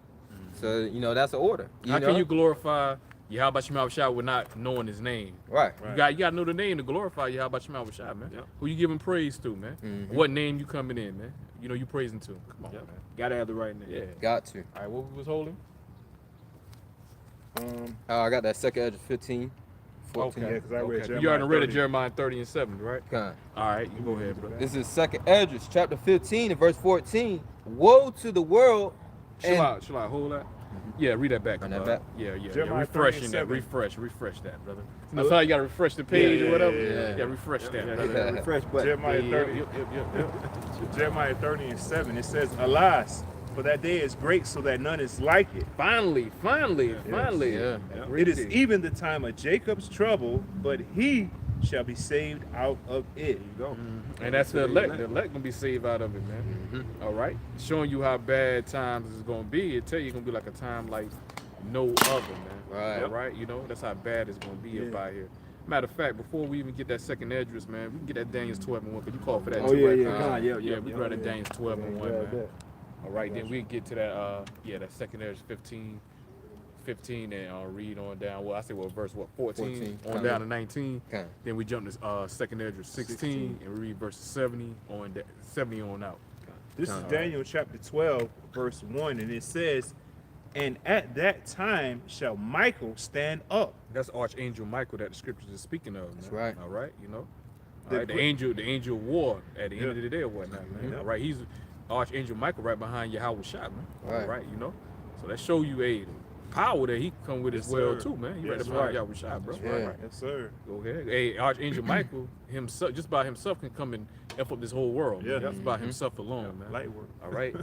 So, you know, that's an order. How can you glorify Yahweh Shema Shah with not knowing his name? Right. You got to know the name to glorify Yahweh Shema Shah, man. Yep. Who you giving praise to, man? What name you coming in, man? You know you praising to. Come on, Yep. man. Gotta have the right name. Yeah. Got to. All right, what we was holding? I got that second edge of 15, 14. Yeah, 'cause I read You already read 30. Jeremiah 30 and 7, right? Con. All right, you go ahead, bro. This is second Esdras, chapter 15 and verse 14. Woe to the world. Chill out, hold that. Yeah, read that back. Run that bro. back. Yeah. Jeremiah Refreshing 30 that. and 7. Refresh that, brother. You know how you gotta refresh the page Yeah, or whatever? yeah. Refresh that, Yeah, brother. yeah, refresh button. Jeremiah Yeah, 30. yep. Jeremiah 30 and 7. It says, Alas, for that day is great, so that none is like it. Finally. Yeah. It is even the time of Jacob's trouble, but he shall be saved out of it. There you go. And that's the elect. The elect gonna be saved out of it, man. All right, showing you how bad times is gonna be. It tell you it's gonna be like a time like no other, man. Right. All right, you know that's how bad it's gonna be up Yeah. out here. Matter of fact, before we even get that second address, man, we can get that Daniel's 12 and 1 because you called for that Oh too, yeah, right? yeah, God, yeah, Yeah, we grab that Daniel's 12 and 1, grab man. that. All right, then we can get to that. That second address 15 and read on down. Well, I say verse 14 on Kinda. down to 19. Kinda. Then we jump to second address 16 and read verses 70 on out. This is Daniel chapter 12, verse 1, and it says, And at that time shall Michael stand up. That's Archangel Michael that the scriptures is speaking of. Man. That's right. All right, you know. The All right, the angel of war at the end of the day or whatnot, man. Yeah. All right, he's Archangel Michael right behind Yahweh Shah, man. Right. All right, you know. So that show you a power that he come with Yes, as well sir. too, man. He right Yes, behind right. Yahweh Shah, bro. Yeah. Right. Yes, sir. Go ahead. Hey, Archangel Michael himself, just by himself, can come and F up this whole world. Yeah. Man. Just by himself alone, man. Light work. All right.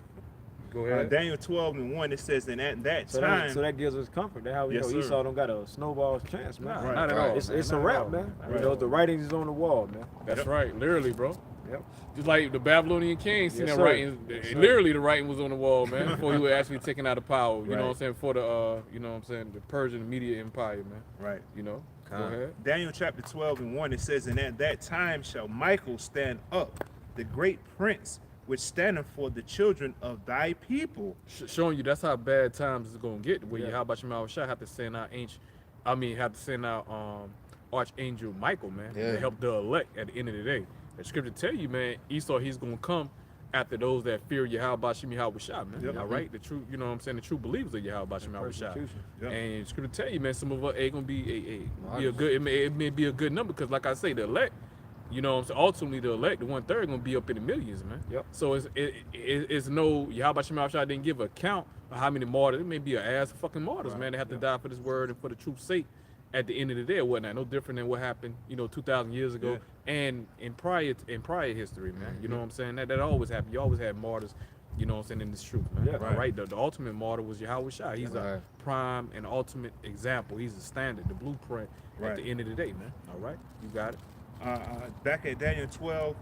Go ahead. Daniel 12 and 1, it says, And at that So time, that gives us comfort. That's how we Yes, know sir. Esau don't got a snowball's chance, man. Nah, not at all. It's man. a Not at wrap, all. man. Not You at know, all. the writing is on the wall, man. That's Yep. right, literally, bro. Yep. Just like the Babylonian king, seen Yes, that sir. writing. Yes, sir. Literally, the writing was on the wall, man, before he was actually taken out of power. You know Right. what I'm saying? For the, you know what I'm saying, the Persian media empire, man. right. You know. Go Con. ahead. Daniel chapter 12 and 1, it says, And at that time shall Michael stand up, the great prince, which standeth for the children of thy people. Showing you that's how bad times is gonna get. Where Yeah. you, how about Shema Shah have to send out have to send out Archangel Michael, man, Yeah. to help the elect at the end of the day. The scripture tell you, man, Esau he's gonna come after those that fear Yahweh Shem Yahweh Shah, man. Yep. All right, the true, you know what I'm saying, the true believers of Yahweh Shem Yahweh Shah. Persecution. Yep. And scripture tell you, man, some of us ain't gonna be a good. It may be a good number because, like I say, the elect. You know what I'm saying? Ultimately, the elect, the 1/3, gonna be up in the millions, man. Yep. So it's no Yahweh Shem Yahweh Shah didn't give a count of how many martyrs. It may be an ass of fucking martyrs, man. They have to die for this word and for the truth's sake at the end of the day or whatnot. No different than what happened, 2,000 years ago and in prior history, man. You know what I'm saying? That always happened. You always had martyrs. You know what I'm saying, in this truth, man. Yeah. All right. The ultimate martyr was Yahweh Shah. He's a Right. prime and ultimate example. He's the standard, the blueprint Right. at the end of the day, man. All right. You got it. Back at Daniel 12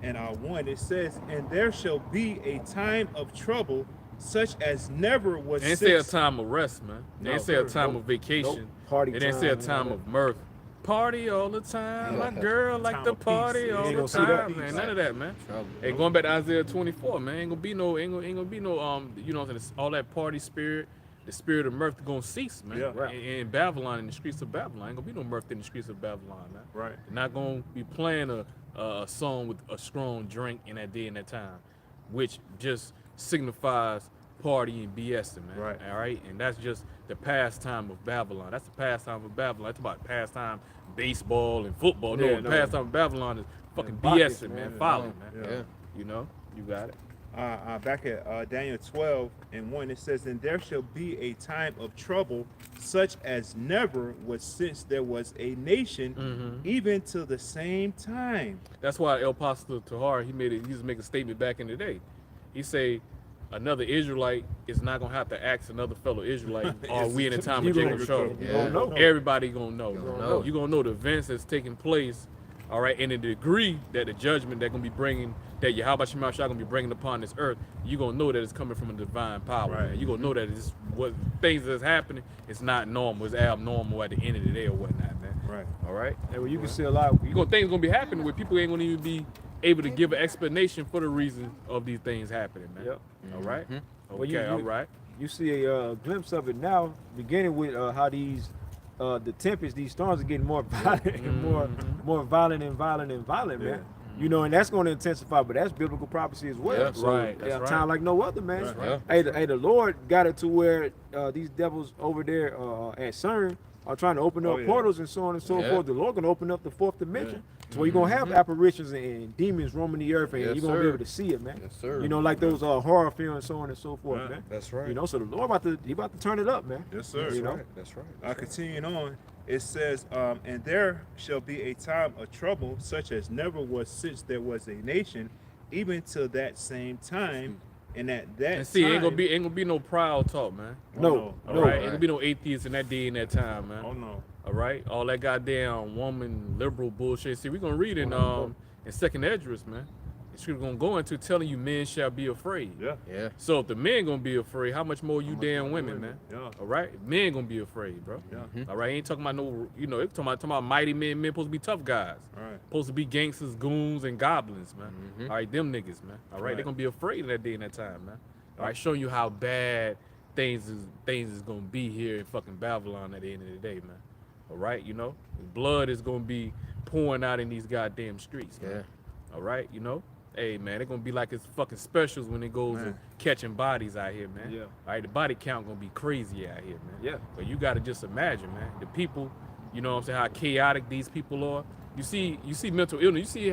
and 1, it says, And there shall be a time of trouble, such as never was They didn't say a since. time of rest, man. They didn't say a time of vacation. Nope. Party They didn't say a time, time man. of mirth. Party all the time. My girl like Time to of peace. party You all ain't the gonna see that. time, man. None of that, man. Trouble. Hey, going back to Isaiah 24, man, ain't gonna be no, you know what I'm saying, all that party spirit, the spirit of mirth gonna cease, man. Yeah. Right. In Babylon, in the streets of Babylon, ain't gonna be no mirth in the streets of Babylon, man. Right. They're not gonna be playing a song with a strong drink in that day and that time, which just signifies party and BSing, man. Right. All right, and that's just the pastime of Babylon. That's the pastime of Babylon. That's about pastime baseball and football. No, Yeah, the no. pastime of Babylon is fucking Yeah, BSing, boxing, man. man. Following, man. Yeah. Yeah. You know, you got it. Back at Daniel 12 and 1, it says, And there shall be a time of trouble, such as never was since there was a nation, even to the same time. That's why El Pastor Tahar, he used to make a statement back in the day. He say, another Israelite is not gonna have to ask another fellow Israelite, are we in a time You of gonna- Jacob's trouble? you gonna know. Everybody gonna know. know. You gonna know the events that's taking place, all right, and the degree that the judgment that gonna be bringing, that Yahweh Shema Shah gonna be bringing upon this earth, you gonna know that it's coming from a divine power, Right. man. You gonna know that it's what things that's happening, it's not normal, it's abnormal at the end of the day or whatnot, man. Right. All right. And well, you can see a lot. Things gonna be happening where people ain't gonna even be able to give an explanation for the reason of these things happening, man. Yep. All right. Okay. Well, all right. You see a glimpse of it now, beginning with how these the tempests, these storms are getting more violent and more violent and violent and violent, man. You know, and that's going to intensify, but that's biblical prophecy as well. Yeah, so, right. That's right. Time like no other, man. Right. Hey, the Lord got it to where these devils over there at CERN are trying to open up portals and so on and so forth. The Lord gonna open up the fourth dimension, so where you're gonna have apparitions and demons roaming the earth, and you're gonna be able to see it, man. Yes, sir. You know, like those horror films and so on and so forth, man. That's right. You know, so the Lord about to turn it up, man. Yes, sir. You know? That's right. Continuing on, it says, and there shall be a time of trouble such as never was since there was a nation, even till that same time. And at that And see, time, ain't gonna be no proud talk, man. No, All no. right. Ain't gonna be no atheists in that day and that time, man. Oh no. All right. All that goddamn woman liberal bullshit. See, we gonna read in Second Esdras, man. The scripture gonna go into telling you men shall be afraid. Yeah. Yeah. So if the men gonna be afraid, how much more you damn women, man? Yeah. All right, men gonna be afraid, bro. Yeah. All right, ain't talking about no, you know, it's talking about mighty men. Men supposed to be tough guys. All right. Supposed to be gangsters, goons, and goblins, man. All right, them niggas, man. All right, Right. they gonna be afraid in that day and that time, man. All right, showing you how bad things is gonna be here in fucking Babylon at the end of the day, man. All right, you know, blood is gonna be pouring out in these goddamn streets, man. Yeah. All right, you know. Hey man, they're gonna be like it's fucking specials when it goes to catching bodies out here, man. Yeah. All right, the body count gonna be crazy out here, man. Yeah. But you gotta just imagine, man, the people, you know what I'm saying, how chaotic these people are. You see mental illness. You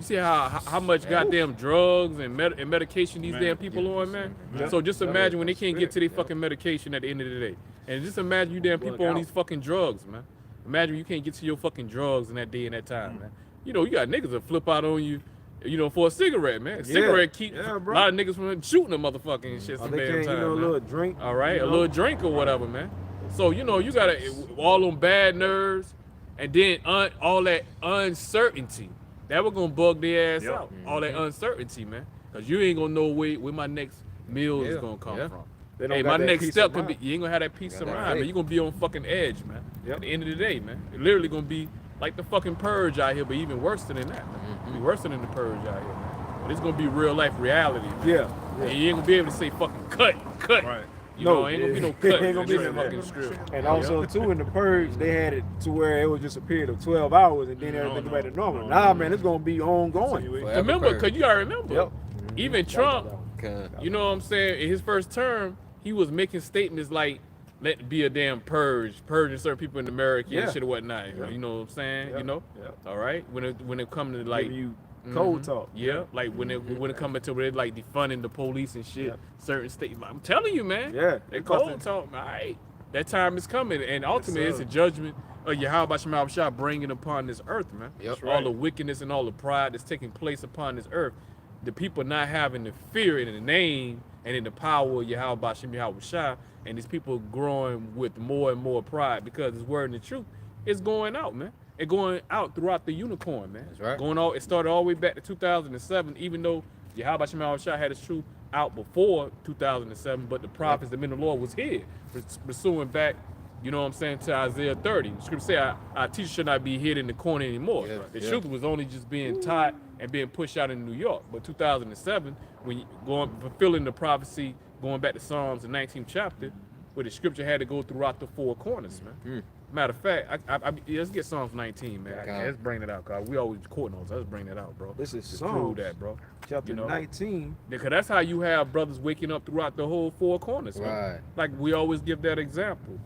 see how much goddamn drugs and medication these damn people on, man. Yeah. So just imagine when they can't get to their Yeah. fucking medication at the end of the day. And just imagine you damn people on these fucking drugs, man. Imagine you can't get to your fucking drugs in that day and that time, man. You know, you got niggas that flip out on you, you know, for a cigarette, man. Cigarette keep a bro. lot of niggas from shooting a motherfucking and shit some They damn can't, time, you know, a man. little drink. All right, you a know? little drink or whatever, man. So, you know, you gotta, all them bad nerves, and then all that uncertainty, that was gonna bug their ass out. All that uncertainty, man. Cause you ain't gonna know where my next meal is gonna come from. They don't Hey, got my that next peace step of could be, mind. you ain't gonna have that peace of that mind, faith. man. You're gonna be on fucking edge, man. Yep. At the end of the day, man. It literally gonna be like the fucking purge out here, but even worse than that, man. Be worse than the purge out here, man. But it's gonna be real life reality, man. Yeah. And you ain't gonna be able to say fucking cut. Right. You No, know, ain't gonna be no it cut. ain't gonna be in no fucking cut. script. And also too in the purge, they had it to where it was just a period of 12 hours and then everything back to normal. Nah, man, it's gonna be ongoing. Forever Remember, purge. cause you gotta remember. Yep. Even Trump, Okay. you know what I'm saying, in his first term, he was making statements like, let it be a damn purging certain people in America Yeah. and shit or whatnot. You know what I'm saying? Yeah. You know? Yeah. All right? When it comes to like Giving you cold talk. yeah, like when it comes to where they like defunding the police and shit, Yeah. certain states. I'm telling you, man. Yeah. They cold talk, man. All right. That time is coming, and ultimately it's sir. a judgment of Yahweh Shema Shah bringing upon this earth, man. Yep. All the wickedness and all the pride that's taking place upon this earth. The people not having the fear in the name and in the power of Yahweh Shema Shah, and these people growing with more and more pride because His word and the truth is going out, man. It's going out throughout the unicorn, man. That's right. Going all, it started all the way back to 2007, even though Yahweh Shema Shah had His truth out before 2007, but the prophets, the men of the Lord was here, pursuing back, you know what I'm saying, to Isaiah 30. The scripture say our teacher should not be hid in the corner anymore. Yeah, The yeah. truth was only just being taught and being pushed out in New York. But 2007, when you fulfilling the prophecy, going back to Psalms, the 19th chapter, where the scripture had to go throughout the four corners, man. Matter of fact, let's get Psalms 19, man. Okay. Let's bring it out, cause we always quoting those. Let's bring that out, bro. This is to Psalms. prove that, bro. Chapter You know? 19. Because that's how you have brothers waking up throughout the whole four corners, man. Right. Like we always give that example.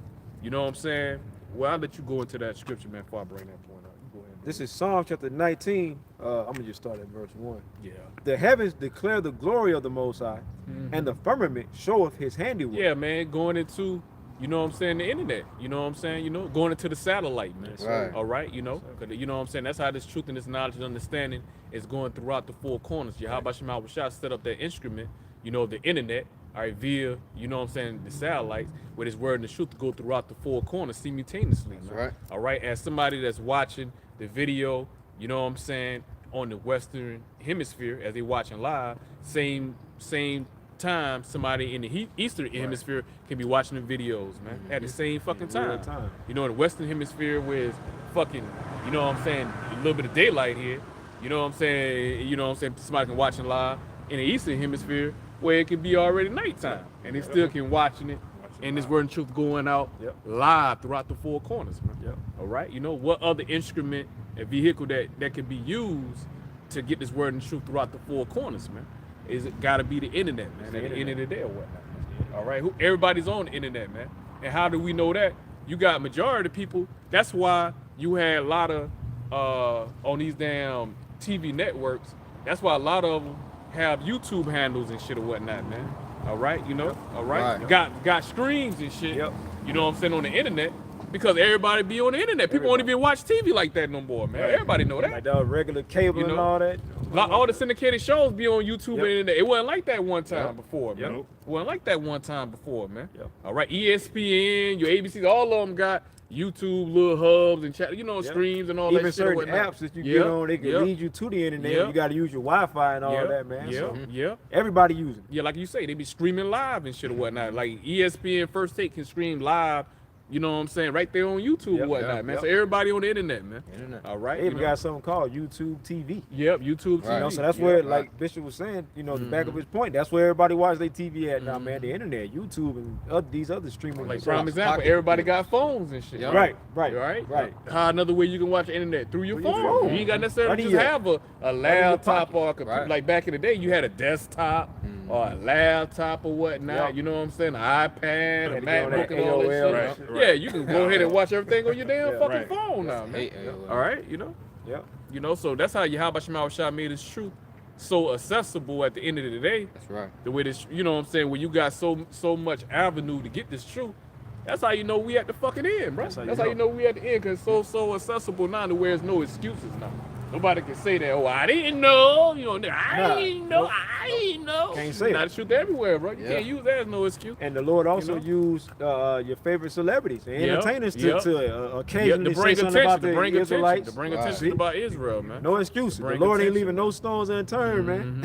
You know what I'm saying? Well, I'll let you go into that scripture, man, before I bring that point out. You go ahead. This is Psalm chapter 19. I'm gonna just start at verse 1. Yeah. The heavens declare the glory of the Most High, and the firmament showeth His handiwork. Yeah, man, going into, you know what I'm saying, the internet. You know what I'm saying? You know, going into the satellite, man. Right. All right, you know, 'cause you know what I'm saying? That's how this truth and this knowledge and understanding is going throughout the four corners. Yahweh Shema Shah set up that instrument, you know, the internet, all right, via, you know what I'm saying, the satellites, with His word and the truth to go throughout the four corners simultaneously, man. right. All right, as somebody that's watching the video, you know what I'm saying, on the Western Hemisphere, as they watching live, same time somebody in the Eastern Hemisphere can be watching the videos, man, at the same fucking In real time. time. You know, in the Western Hemisphere where it's fucking, you know what I'm saying, a little bit of daylight here, you know what I'm saying, somebody can watch it live. In the Eastern Hemisphere where it can be already nighttime and they still can watching it, and this word and truth going out live throughout the four corners, man. Yep. All right, you know, what other instrument and vehicle that can be used to get this word and truth throughout the four corners, man? Is it got to be the internet, man? At the end of the day or whatnot. All right, everybody's on the internet, man. And how do we know that? You got majority of people. That's why you had a lot of on these damn TV networks. That's why a lot of them have YouTube handles and shit or whatnot, man. All right, you know, all right. Got streams and shit. Yep. You know what I'm saying, on the internet, because everybody be on the internet. People don't even watch TV like that no more, man. Everybody know that. Like the regular cable and all that. All the syndicated shows be on YouTube and internet. It wasn't like that one time Yep. before, man. Yep. It wasn't like that one time before, man. Yep. All right, ESPN, your ABCs, all of them got YouTube, little hubs and chat, you know, Yep. streams and all Even that shit. certain apps that you get on, they can lead you to the internet. Yep. You got to use your Wi-Fi and all that, man. Yeah, So yeah. everybody using it. Yeah, like you say, they be streaming live and shit or whatnot. Like ESPN First Take can stream live, you know what I'm saying, right there on YouTube Yep, or whatnot, yep, man. yep. So everybody on the internet, man. Internet. All right. They even got something called YouTube TV. Yep, YouTube TV. You know, so that's where, like Bishop was saying, you know, the back of his point, that's where everybody watch their TV at now, man. The internet, YouTube, and these other streaming. Like, services. prime example, everybody got phones and shit. Yep. Right. Right. How another way you can watch the internet? Through your phone. You ain't got necessarily Right in just your- have a laptop or a computer. Right. Like back in the day, you had a desktop or a laptop or whatnot. Yep. You know what I'm saying? An iPad, a Had to get on MacBook, that and all that AOL shit. and Yeah, you can go ahead and watch everything on your damn Yeah, fucking right. phone now, man. Hate AOL. All right, you know? Yep. You know, so that's how Yahweh Shema Shah made his truth so accessible at the end of the day. That's right. The way this, you know what I'm saying, when you got so much avenue to get this truth, that's how you know we at the fucking end, bro. That's how you know we at the end, because it's so accessible now to where there's no excuses now. Nobody can say that, oh, I didn't know, you know, I didn't know. Can't say Not that. the truth everywhere, bro. You Yeah. can't use that as no excuse. And the Lord also know? used your favorite celebrities and Yep, entertainers yep. to Yeah, occasionally to say bring something attention, about to the bring attention, Israelites. to bring Right. attention about Israel, man. No excuses. The Bring Lord ain't attention. leaving no stones unturned, man.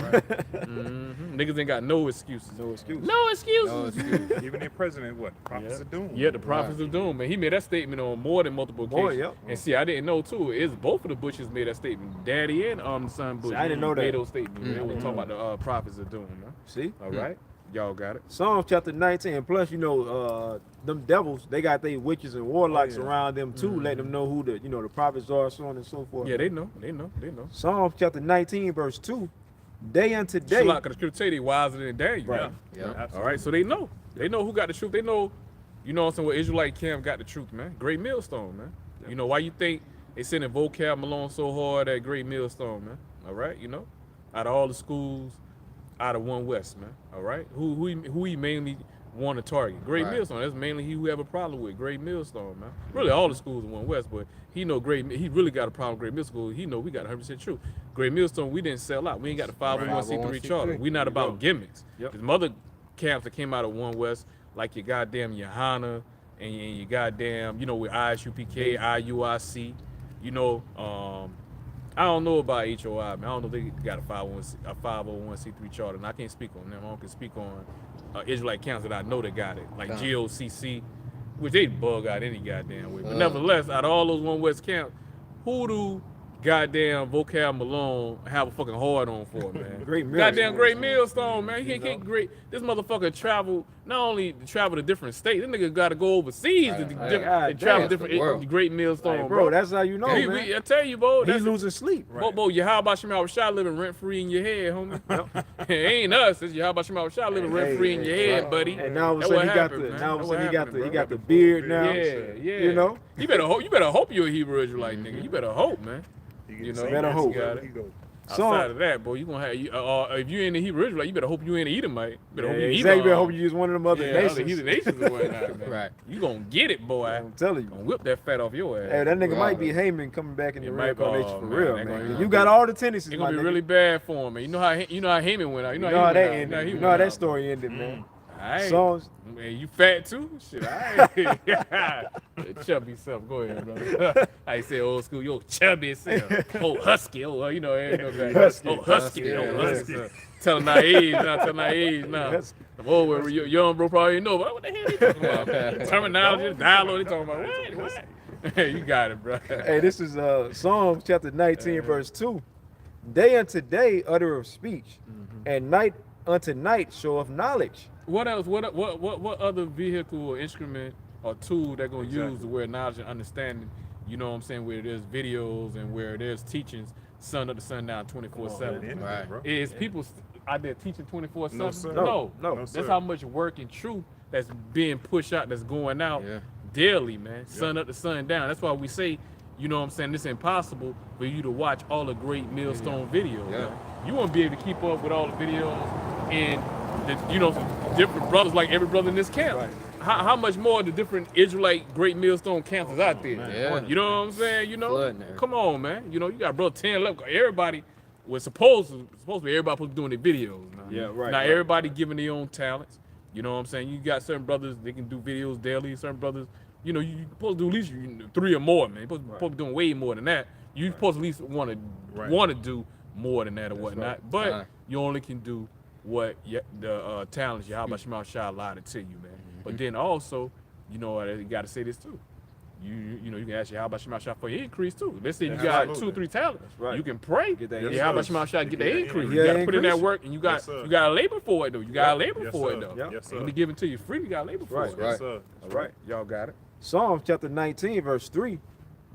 Niggas ain't got no excuses. No excuses. No excuses. No excuse. Even their president, what? Prophets of doom. Yeah, the prophets of doom, man. He made that statement on more than multiple Boy, occasions. yep. And see, I didn't know too. It's both of the Bushes made that statement. Daddy and son Bush. See, I didn't know that. Made those statements. They was talking about the prophets of doom, man. See? All right, y'all got it. Psalms chapter 19. Plus, you know, them devils, they got their witches and warlocks around them too, letting them know who the prophets are, so on and so forth. Yeah, they know. Psalms chapter 19, verse 2. Day unto day. Because the scripture say they wiser than Daniel. Right. Yeah. All right, so they know. They know who got the truth. They know, you know what I'm saying, what Israelite camp got the truth, man. Great Millstone, man. You know, why you think they sending vocab Malone so hard at Great Millstone, man? All right, you know? Out of all the schools, out of One West, man. All right? Who he mainly want to target? Great Right. Millstone. That's mainly who have a problem with. Great Millstone, man. Really, all the schools in One West, but he really got a problem with Great Millstone. He know we got 100% truth. Great Millstone, we didn't sell out. We ain't got the 501c3 charter. We not about gimmicks. Yep. There's some other camps that came out of One West, like your goddamn Yohana and your goddamn, you know, with ISUPK, IUIC, you know, I don't know about HOI, man. I don't know if they got a 501c3 charter, and I can't speak on them. I can speak on Israelite camps that I know that got it, like GOCC, which they bug out any goddamn way. But nevertheless, out of all those One West camps, who do goddamn Vocab Malone have a fucking hard on for, man? Great Millstone. Goddamn Great Millstone, man. He can't great. This motherfucker travel, not only to travel to different states, this nigga got to go overseas to God travel damn. different Great Millstone, Like, bro, that's how you know, man. I tell you, bro. He's That's losing sleep. Bo, Yahweh Shema Shah living rent free in your head, homie. It ain't us. It's Yahweh Shema Shah living rent free in your head, buddy. And now all of a That's sudden what he got happened, the man. now all of a That's sudden what he got happened, the he bro. got the beard now. Yeah. You know? You better hope you're a Hebrew Israelite, nigga. You better hope, man. You know, better hope. Outside of that, boy, you gonna have if you in the Hebrew Israelite, you better hope you in the Edomite. You better hope you exactly. You better Edom. hope you use one of them other nations. Other heathen nations or whatnot, man. Right. You gonna get it, boy. I'm telling you. Gonna whip that fat off your ass. Hey, that nigga Wow. might be Haman coming back in the It might be- reincarnation for man, real, that man. gonna- You got all the tendencies, It's gonna my be nigga. really bad for him, man. You know how Haman went out. You know how that ended. You know how that story ended, man. right. Psalms. Man, you fat too? Shit, all right. Chubby self. Go ahead, brother. I say old school, yo, chubby self. Oh, husky. Oh, you know, Husky. oh, husky. Husky, Oh, yeah, husky. Telling our age now. Husky. I'm old, where young bro probably know, but what the hell they talking about? Terminology, dialogue, they talking about what? You got it, bro. Hey, this is Psalms chapter 19, verse 2. Day unto day uttereth speech, and night unto night showeth knowledge. What else? What other vehicle or instrument or tool they're gonna use to where knowledge and understanding? You know what I'm saying? Where there's videos and where there's teachings, sun up to sundown, 24/7. Right. Is people out there teaching 24/7? No, sir. No. That's sir. how much work and truth that's being pushed out, that's going out Yeah. daily, man. Sun up to sundown. That's why we say, you know what I'm saying, it's impossible for you to watch all the great Millstone videos. Yeah. Man. You won't be able to keep up with all the videos and different brothers, like every brother in this camp. Right. How much more the different Israelite great Millstone camps is out there? Yeah. You know what I'm saying? You know, Flooding there. come on, man. You know, you got brother 10, 11. Everybody was supposed to be everybody supposed to be doing their videos. Now. Yeah, right, Now right. everybody giving their own talents. You know what I'm saying? You got certain brothers they can do videos daily. Certain brothers, you know, you supposed to do at least 3 or more, man. You're supposed to be doing way more than that. You supposed to at least want to do more than that or whatnot. right. But Right. you only can do what the talents Yahweh Shema Shah allotted to you, man. But then also, you know, you got to say this too. You know, you can ask Yahweh Shema Shah for your increase too. Let's say you got Absolutely. 2 or 3 talents. right. You can pray. Get that Yahweh increase. Shema Shah get the Yeah, increase. yeah, You got to put in that increase. work, and you got Yes, sir. you got to labor for it though. You got to labor Yes, for sir. it though. Yep. Yes, sir. When they give it to you free, you got to labor for Right. it. Yes, sir. All right. Y'all got it. Psalms chapter 19, verse 3.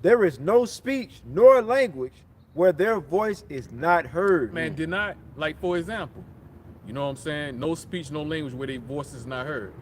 There is no speech nor language where their voice is not heard. Man, did not, like, for example, you know what I'm saying? No speech, no language where their voice is not heard.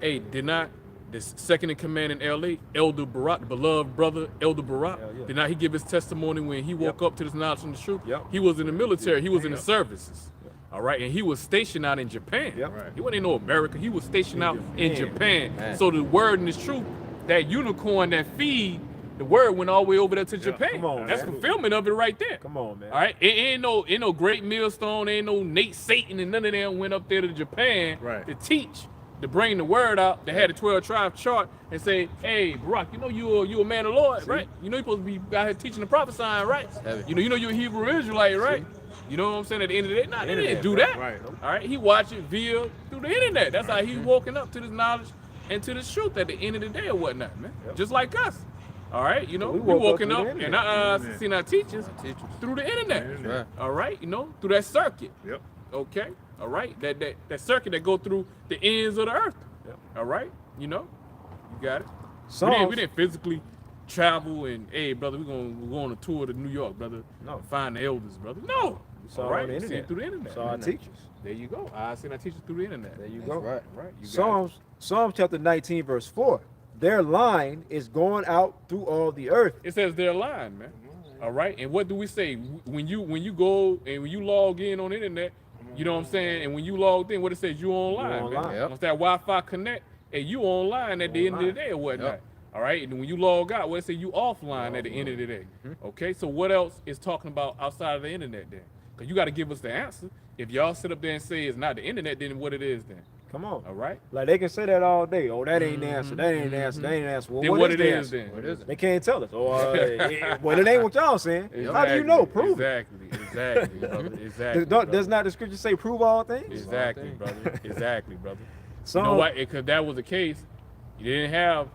Hey, did not the second in command in LA, Elder Barak, the beloved brother, Elder Barak, Hell yeah. did not he give his testimony when he woke up to this knowledge from the truth? Yep. He was in the military, he was in the services. All right, and he was stationed out in Japan. Yep. Right. He wasn't in no America, he was stationed out in Japan. Man. So the word and the truth, that unicorn, that feed, the word went all the way over there to Japan. come on, That's man. fulfillment of it right there. Come on, man. All right, ain't no great millstone, ain't no Nate Satan, and none of them went up there to Japan Right. to teach, to bring the word out. They had a 12 tribe chart and say, "Hey, Barak, you know you a man of the Lord, right? You know you're supposed to be out here teaching and prophesying, right? Heavy. You know you're a Hebrew Israelite, right? You know what I'm saying? At the end of the day, nah, they didn't Internet, do bro. that. Right. All right, he watched it via through the internet. That's how he's woken up to this knowledge and to this truth at the end of the day or whatnot, man. Just like us. All right, you know, We we woke up woken through the up and internet. seen our teachers Teachers. through the internet. Internet. All right, you know, through that circuit. Yep. Okay, all right, that circuit that go through the ends of the earth. Yep. All right, you know, you got it. Psalms. We didn't physically travel and hey, brother, we're gonna go on a tour to New York, brother. No. Find the elders, brother. No. We saw All it right, on the we seen internet. it through the internet. Saw our Internet. teachers. There you go. I seen our teachers through the internet. There you That's go. right. Right, you got it. Psalms chapter 19, verse 4. Their line is going out through all the earth. It says they're aligned, man. All right, and what do we say when you go and when you log in on the internet? You know what I'm saying? And when you logged in, what it says, you online, You man. online. Yep. Once that Wi-Fi connect, and you online at the end of the day or whatnot. Yep. All right, and when you log out, what it say, you offline at the end of the day. Okay, so what else is talking about outside of the internet then? Because you got to give us the answer. If y'all sit up there and say it's not the internet, then what it is then? Come on. All right. Like they can say that all day. Oh, that ain't the answer. That ain't the answer. That ain't the answer. Well, Then what what is it the is answer? then? What is it? They can't tell us. Well, it ain't what y'all saying. How do you know? Prove it. Exactly, brother. Exactly. Does not the scripture say prove all things? Exactly, brother. Exactly, brother. So You know what? Because that was the case. You didn't have,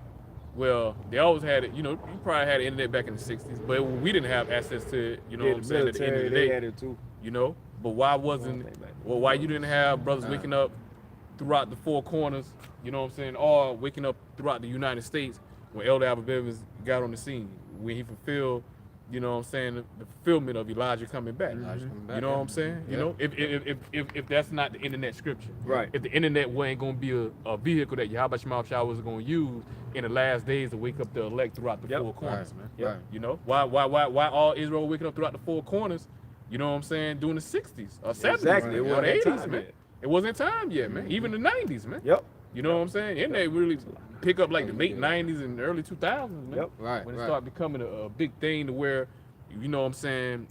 well, they always had it. You know, you probably had internet back in the '60s, but we didn't have access to it. You know yeah, what I'm the saying? At the end of military, the they day, had it too. you know. But why wasn't? Well, why you didn't have brothers waking up throughout the four corners? You know what I'm saying? Or waking up throughout the United States when Elder Albert Bivens got on the scene, when he fulfilled, you know what I'm saying, the fulfillment of Elijah coming back. Elijah coming back, You know what yeah. I'm saying? You Yeah. know, if that's not the internet scripture, Right. If the internet wasn't going to be a vehicle that Yahweh Shema Shah was going to use in the last days to wake up the elect throughout the Yep. four corners, Right. man. Yep. Right. You know, why all Israel waking up throughout the four corners? You know what I'm saying? During the '60s or '70s, Exactly. or It the wasn't '80s, time man. yet. It wasn't time yet, man. Even the '90s, man. Yep. You know what I'm saying? Internet really pick up like the late '90s and early 2000s, man. Yep. Right, When it right. started becoming a big thing to where, you know what I'm saying,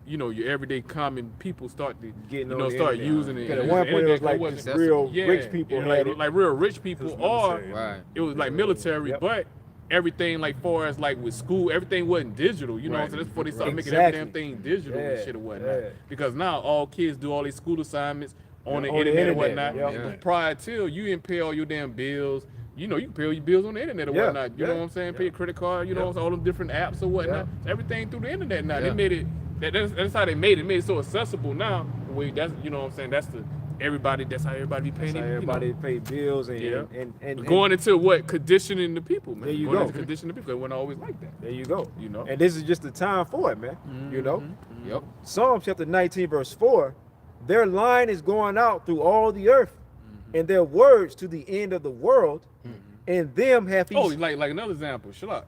you know, your everyday common people start to Getting you on know the start internet. using it. Because at and one using point it was internet, like wasn't- real yeah, rich people yeah, had it. like real rich people, It was or military. Right. it was like military, Yep. but everything like far as like with school, everything wasn't digital. You know what I'm saying? That's before they started making Exactly. every damn thing digital and Yeah, shit or whatnot. yeah. Because now all kids do all these school assignments on the On the internet or internet, whatnot. yep. But prior to, you didn't pay all your damn bills. You know, you can pay all your bills on the internet or Yeah, whatnot. You know yeah, what I'm saying? yeah. Pay your credit card, you know what I'm saying? All them different apps or whatnot. Everything through the internet now. Yeah. They made it, that's how they made it. Made it so accessible now. That's, you know what I'm saying? That's how everybody be paying That's how it, everybody you know? pay bills and, Yeah. and Going into what? Conditioning the people, man. There you Going go. into conditioning the people. It wasn't always like that. there you go. You know? And this is just the time for it, man. You know, Yep. Psalm chapter 19 verse 4, their line is going out through all the earth, and their words to the end of the world, and them have he. Oh, like another example, shop.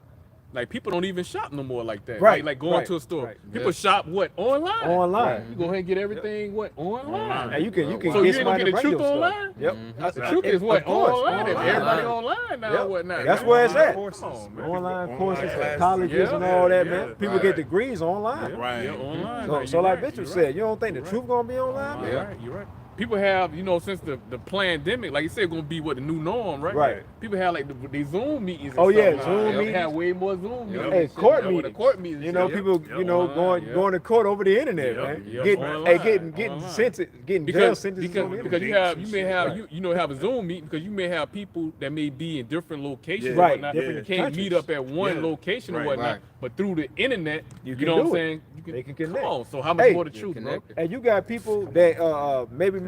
Like people don't even shop no more like that. Right, Like going right, to a store. right. People Yeah. shop what? Online. Online. You go ahead and get everything what? Online. And you can So you get ain't gonna somebody get to the bring truth your stuff. online? Yep. That's The right. truth is what? Of course, Online. online. Everybody online now. Yep. Whatnot. That's where it's at. Courses. Come on, man. Online Online courses, classes. colleges, Yeah, and all that, yeah. man. People Right. get degrees online. Right. Yeah, online. So, Now, so you're like right, Bishop you're said, right. you don't think the truth gonna be online? You're right. You're right. People have, you know, since the pandemic, like you said, gonna be what the new norm, right? Right. People have like the Zoom meetings. And Oh, yeah, stuff now. Zoom They meetings. have way more Zoom meetings. Hey, and shit court now, with meetings. The court meetings. You know, and shit. people, Yep. you know, Online, going to court over the internet, Yep. man. Yep. Getting, Online. getting Online. sentenced, getting jail because sentences because, on the because internet. you have Right. you know have a Zoom meeting because you may have people that may be in different locations Yeah. and Right, whatnot. different You can't countries. meet up at one Yeah. location or Right. whatnot. Right. But through the internet, You you can know do what I'm it. saying? They can Come connect. on. So how much Hey, more the you truth, bro? connected. And you got people that maybe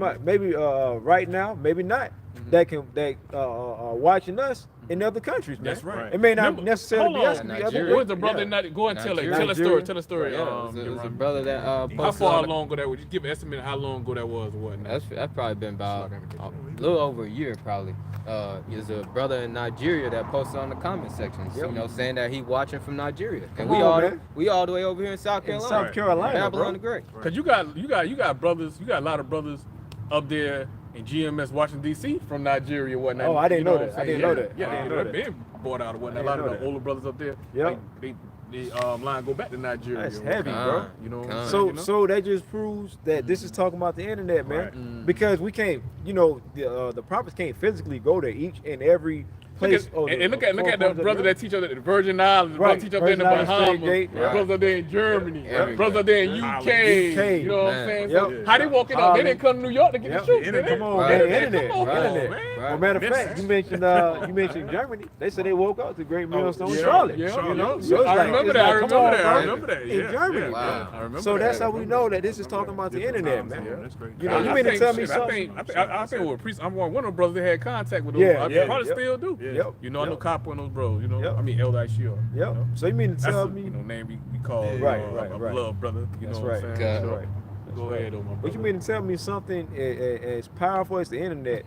right now, maybe not, that are watching us in other countries, man. That's right. It may not Remember- necessarily be hold us. on. It could be Nigeria. other. Where's the brother? Yeah. Not go and tell it. Nigeria. Tell a story. Tell a story. Yeah, it was a Jerome. brother that How posted far on the- long ago that was? Just give an estimate of how long ago that was or whatnot. That's probably been about a little over a year, probably. There's a brother in Nigeria that posted on the comment sections, Yep. you know, saying that he watching from Nigeria, and Come on, man. we all the way over here in South In Carolina. South Carolina, Babylon bro. the Great. Cause you got brothers, you got a lot of brothers up there in GMS, Washington D.C. from Nigeria and whatnot. Oh, I didn't You know what that. I'm I saying? didn't know that. Yeah, I didn't know they're that. being bought out or whatnot. A I lot didn't of know the that. older brothers up there, Yep. they line go back to Nigeria. That's or heavy, whatnot. bro. You know what I'm Con. saying? So that just proves that this is talking about the internet, man. Right. Because we can't, you know, the prophets can't physically go to each and every place. Look at the brother that teach us at the Virgin Islands, Right. brother teach up there in the Virgin Islands, Bahamas, Strait Gate, right. brothers up there in Germany, Everywhere. brothers up there in Holland. UK. You know what I'm Man. saying? Yep. So how they walking up? They Holland. didn't come to New York to get Yep. the truth. The man. Come on, Right. man. Internet, Internet. come on, Internet. man. Right. Well, matter of fact, Message. you mentioned Germany. They said they woke up to Great Millstone in yeah. Charlotte. Yeah, You know, yeah. so it's I like, remember it's that. I like, remember come on, that. I bro. remember that. In Yeah, Germany. yeah. Wow. I remember So that. that's how we know that this is talking about the Different internet, times, man. That's great. You know, you mean to tell me something? I think with priest, I'm one of the brothers that had contact with those. Yeah, I yeah, probably yep. still do. Yeah. Yep. You know, I know Yep. Copper and those bros. You know, Yep. I mean Elder Shield. Yep. You know? So you mean to That's tell the me? name we call Right, a right. blood brother. You That's know what right. I'm saying? Okay. So, Right. Go ahead, though, my brother. What you mean to tell me something as powerful as the internet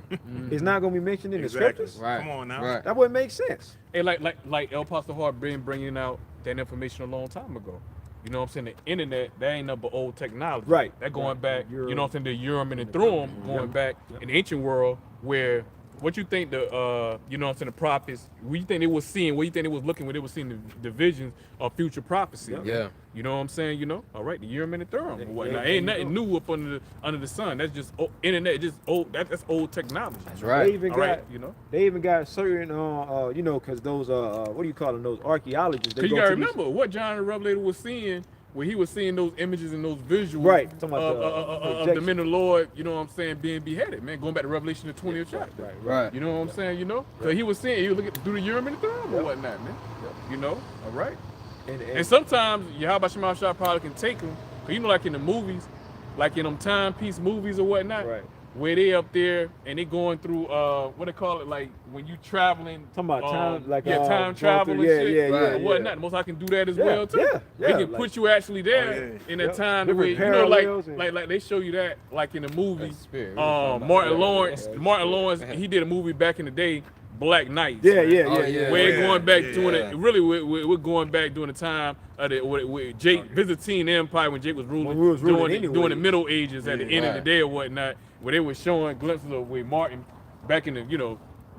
is not going to be mentioned in the Exactly. scriptures? Right. Come on now. Right. That wouldn't make sense. Hey, like El Pastor Hart been bringing out that information a long time ago. You know what I'm saying? The internet, that ain't nothing but old technology. Right. That going back, Urim. you know what I'm saying, the Urim and the Thummim going back in the ancient world where what you think the you know what I'm saying, the prophets, what you think they was seeing, what you think they was looking when they was seeing the visions of future prophecy. Yeah. You know what I'm saying? You know? All right, the Urim and the Thummim. Yeah, or whatnot. there Ain't you nothing go. new up under the sun. That's just internet, just old. That's old technology. That's They right. even All got, right, you know. they even got certain, you know, because those, what do you call them? Those archaeologists. They Cause you go gotta to these- remember what John the Revelator was seeing when he was seeing those images and those visuals Right, talking about of the the men of the Lord, you know what I'm saying, being beheaded, man. Going back to Revelation the 20th chapter. Right. Right. You know what I'm saying, you know? So he was seeing, he was looking through the Urim and the Thummim or Yep. whatnot, man. Yep. You know? All right. And And sometimes Yahweh Shema Shah probably can take them, cause you know, like in the movies, like in them timepiece movies or whatnot, Right. where they up there and they going through what they call it, like when you traveling. Talking about time, like, yeah, going time through- travel and yeah, shit, yeah, or yeah, whatnot. Most I can do that as Yeah, well too. yeah, They yeah, can like- put you actually there Oh, yeah. in that Yep. time the way you Different know, parallels and- like they show you that like in the movie. That's spirit. Martin Lawrence, he did a movie back in the day, Black Knight. Yeah, yeah, Oh, yeah, yeah. yeah. We're Yeah, going back yeah, doing yeah. it. Really, we're going back during the time of with Jake Byzantine Empire when Jake was ruling, When we was ruling during anyway. the Middle Ages at the end of the Right. day or whatnot, where they were showing glimpses of where Martin back in the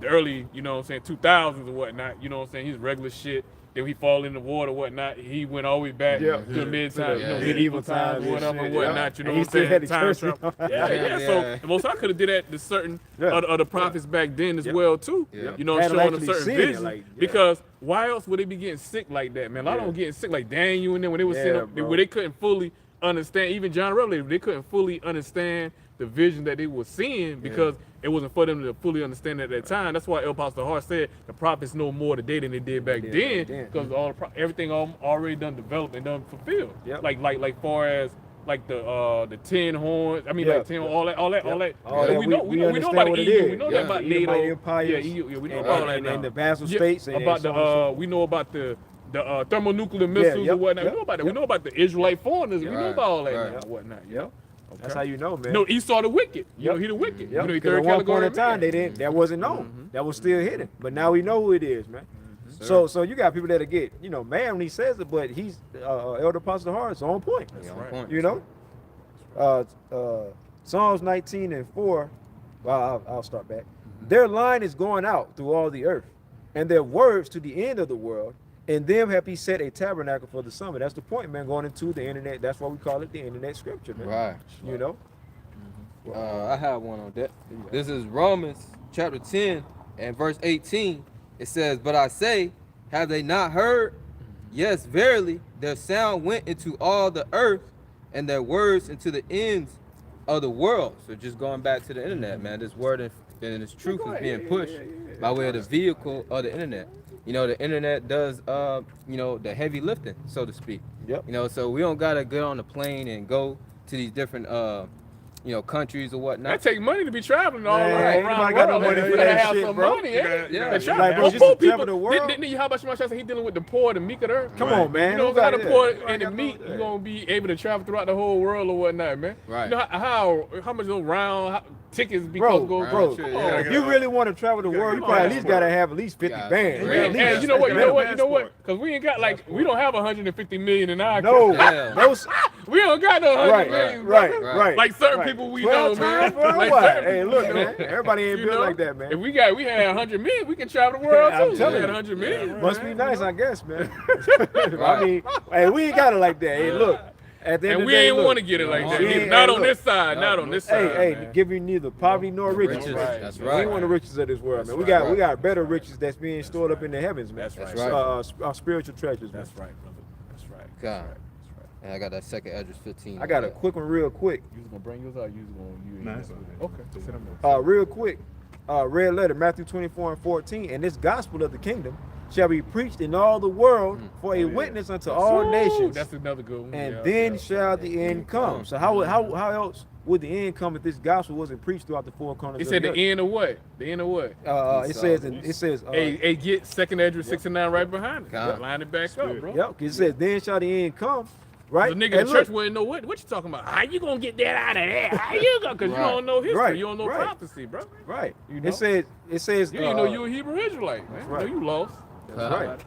the early, you know what I'm saying, 2000s or whatnot. You know what I'm saying? He's regular shit. Then he fall in the water, whatnot. He went all the way back Yeah. to the mid time, Yeah, medieval times, or whatever, shit, whatnot. yeah. You know And he what I'm still saying? had the Time church, travel. you know? Yeah. Yeah. So the Most High could have did that to certain of the prophets back then as well too. Yeah. You know, Had 'em showing them actually certain seeing it, visions. like, yeah. Because why else would they be getting sick like that, man? A lot of Yeah. them getting sick like Daniel and them when they was Yeah, sitting up, bro. where they couldn't fully understand. Even John the Revelator, they couldn't fully understand the vision that they were seeing because it wasn't for them to fully understand at that time. That's why El Pastor Hart said the prophets know more today than they did back then because everything already done developed and done fulfilled. Yep. Like far as like the 10 horns. I mean, Yeah. like 10 all that. All Yeah, that we know understand about what the it EU. is. We know Yeah. that about The Edomite NATO. empires Yeah, EU, we know and, all that and, now. and the vassal Yeah, states. And, about and so on and so we know about the thermonuclear missiles yep, or whatnot. yep, We know about that. yep. We know about the Israelite foreigners. We know Right, about all that right. now and whatnot. Yep. Okay. That's how you know, man. No, Esau the wicked. You Yep. know, he the wicked. Yep. You know, he Because third at one point category in time, man. that wasn't known. That was still hidden. But now we know who it is, man. So you got people that'll get, mad when he says it, but he's Elder Apostle Hart's on point. Yeah, on right. point. You know? Psalms 19:4, well, I'll start back. Their line is going out through all the earth, and their words to the end of the world, and them have he set a tabernacle for the summer. That's the point, man, going into the internet. That's why we call it the internet scripture, man. Right. You know? I have one on that. This is Romans chapter 10 and verse 18. It says, "But I say, have they not heard? Yes, verily, their sound went into all the earth, and their words into the ends of the world." So just going back to the internet, man, this word and this truth is being pushed by way of the vehicle of the internet. You know, the internet does, the heavy lifting, so to speak. Yep. You know, so we don't gotta get on the plane and go to these different, countries or whatnot. That take money to be traveling all Man, around ain't the nobody got no world. money You for gotta that have shit, some bro. money, You eh? gotta- you Yeah. gotta- Travel. Like, bro, Well, just to poor travel people. the world. Didn't you how much I said he dealing with the poor, the meek of the earth? Come Right. on, man. You know, Who if you got got the that? poor I and the got no- meek, you're gonna be able to travel throughout the whole world or whatnot, man. Right. You know how much those round tickets be Bro, go bro, Come yeah, on, if you really want to travel the world, you get probably a at least got to passport. have at least 50 Yeah. bands. Yeah. man, at And least. you know what? passport. Because we ain't got we don't have 150 million in our No, Yeah. those, We don't got no 100 right, million, right, brother. right. Like certain right. people we 12 know, man. times, bro, Like what? certain Hey, people look, we know. man. Everybody ain't You built know? like that, man. If we had 100 million, we can travel the world I'm too. telling We had you. 100 million. Must be man, nice, you know? I guess, man. I mean, hey, we ain't got it like that. Hey, look. At the end And of we the day, ain't look, want to get it like that. we Neither. ain't- Not hey, on look. this side. No, Not on this Hey, side. hey, man. give you neither poverty nor riches. Right. That's We right. ain't want the riches of this world, That's man. We right. got we got better riches that's being stored up in the heavens, man. That's right. right. Our spiritual treasures, man. That's right, brother. That's right. God. That's right. That's right. And I got that second address 15. I got a quick one, real quick. You was gonna bring yours out. You was gonna Nah, it's Okay. Sit them Real quick, red letter, Matthew 24:14, and this gospel of the kingdom shall be preached in all the world for a witness unto all nations, That's another good one. and Yeah, then yeah. shall the end come. So how else would the end come if this gospel wasn't preached throughout the four corners? He of said the the end of what? The end of what? earth? It says Hey, get second address 69 right behind it. God. Line it back up, bro. yep, it says then shall the end come, right? The nigga in And the church look, wouldn't know what you talking about. How you gonna get that out of there? How you gonna? Because you Right. don't know history. Right. You don't know Right. prophecy, bro. right. You know? It says You didn't know you a Hebrew Israelite, man. right. You know you lost. That's right.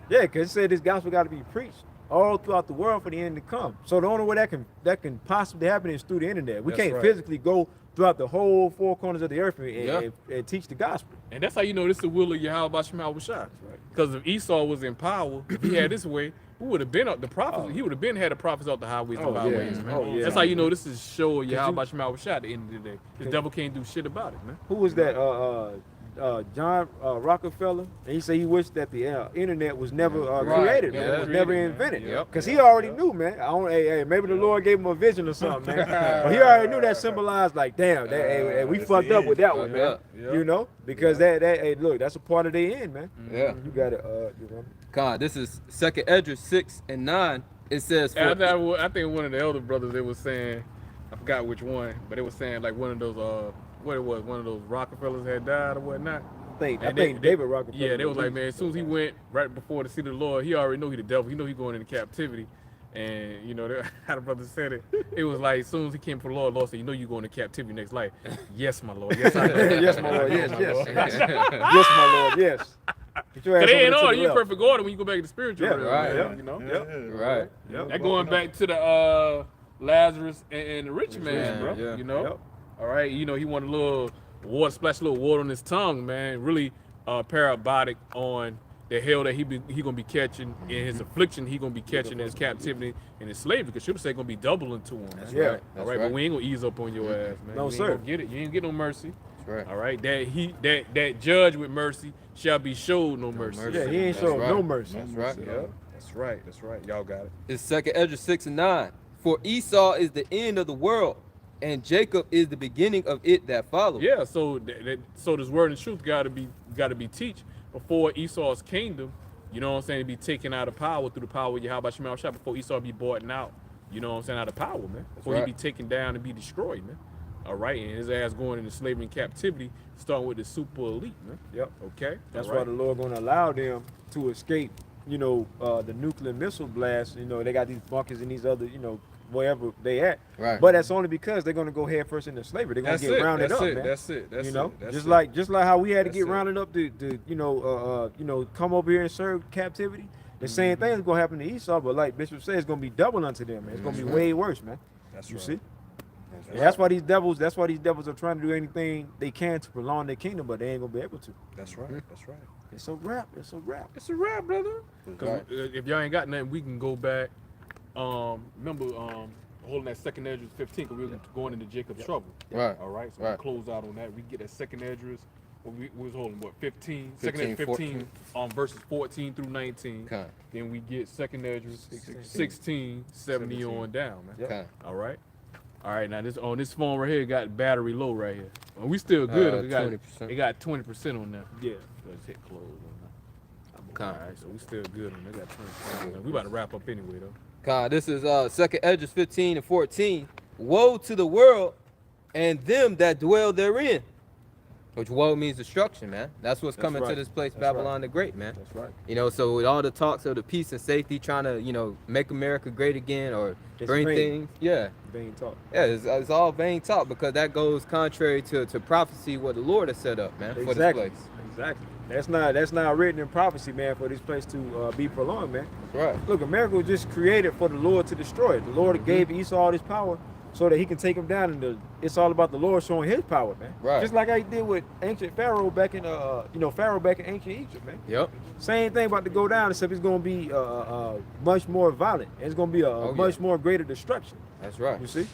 Yeah, because it said this gospel got to be preached all throughout the world for the end to come. So the only way that can possibly happen is through the internet. We That's can't right. physically go throughout the whole four corners of the earth and, Yeah. and teach the gospel. And that's how you know this is the will of Yahweh Shema Shah. Because if Esau was in power, if he had this way, who would have been up the prophets? He would have been had the prophets off the highways and Oh, yeah. byways, man. Oh, yeah. That's how you know this is show of you- Yahweh Shema Shah at the end of the day. The devil can't do shit about it, man. Who was that? John Rockefeller. And he said he wished that the internet was never Right. created, Yeah. man. It was never Created, man. invented. Yep. Because he already knew, man. Hey, maybe the Lord gave him a vision or something, man. But he already knew that symbolized, like, damn, hey, we that's fucked the up with that one, Yeah. man. Yeah. You know? Because hey, look, that's a part of the end, man. Yeah. You got it, you know. God, this is second address 6 and 9. It says, And I think one of the elder brothers, they was saying, I forgot which one, but they was saying like one of those, what it was, one of those Rockefellers had died or whatnot. I And think David Rockefeller. Yeah, they was like, man, as soon as he went right before the seat of the Lord, he already knew he the devil. He knew he going into captivity. And, you know, how the brother said it, it was like, as soon as he came for the Lord said, you know you going to captivity next life. Yes, my Lord. Yes, I know. Yes, my Lord. Yes, my yes. Lord. Yes, my Lord. Yes. Get your ass Cause they over ain't to order. the You in left. perfect order when you go back to the spiritual Yeah, realm, right, man, yeah. you know? Right. Yep. That going back to the Lazarus and the rich man, man, bro. yeah. You know? Yep. All right, you know, he wanted a little water, splash a little water on his tongue, man. Really parabolic on the hell that he gonna be catching in his affliction. He gonna be catching in his captivity and his slavery. Because Scripture say gonna be doubling to him. That's Yeah. right. All right, but we ain't gonna ease up on your ass, man. No, You ain't sir. gonna get it. You ain't get no mercy. That's right. All right, that judge with mercy shall be showed no mercy. mercy. Yeah, he ain't That's showing right. no mercy. That's right. Yeah, that's right. That's right. Y'all got it. It's 2nd Ezra 6:9. For Esau is the end of the world, and Jacob is the beginning of it that follows. Yeah, so so this word and truth gotta be teach before Esau's kingdom. You know what I'm saying? To be taken out of power through the power of Yahweh Shema Shah before Esau be bought out. You know what I'm saying? Out of power, man. Before right. he be taken down and be destroyed, man. All right, and his ass going into slavery and captivity, starting with the super elite, man. Yep. Okay, That's all why right. the Lord gonna allow them to escape, the nuclear missile blast. They got these bunkers and these other, wherever they at. Right. But that's only because they're gonna go head first into slavery. They're gonna That's get it. rounded That's up, it. man. That's it. That's it. That's just it. like how we had to That's get it. rounded up to come over here and serve captivity. The same thing is gonna happen to Esau, but like Bishop said, it's gonna be double unto them, man. It's gonna be way worse, man. That's You right. see? And that's why these devils are trying to do anything they can to prolong their kingdom, but they ain't gonna be able to. That's right. That's right. It's a wrap. It's a wrap. It's a wrap, brother. 'Cause, Right. if y'all ain't got nothing, we can go back. Remember holding that 2nd Ezra 15, because we were going into Jacob's trouble. Right. All right. So Right. we close out on that. We get that 2nd Ezra. We was holding what 15? 15, 2nd Ezra 15 verses 14 through 19. Okay. Then we get 2nd Ezra 16, 70 on down, man. Yep. Okay. All right. All right. Now this phone right here got battery low right here. Well, we still good. It got 20%. It got 20% on there. Yeah. Let's hit close on that. Okay. All right, so we still good on that. Got 20%. We about to wrap up anyway though. God, this is 2nd Ezra 15 and 14. Woe to the world and them that dwell therein. Which woe means destruction, man. That's what's That's coming to right. this place, That's Babylon the Great, man. That's right. So with all the talks of the peace and safety, trying to, make America great again or It's bring vain. things. Yeah. Vain talk. Yeah, it's all vain talk because that goes contrary to prophecy what the Lord has set up, man, for this Exactly. place. Exactly. That's not written in prophecy, man, for this place to be prolonged, man. That's right. Look, America was just created for the Lord to destroy it. The Lord gave Esau all this power so that he can take him down, and it's all about the Lord showing his power, man. Right. Just like how he did with ancient Pharaoh back in Pharaoh back in ancient Egypt, man. Yep. Same thing about to go down, except it's gonna be much more violent. It's gonna be a much more greater destruction. That's right. You see?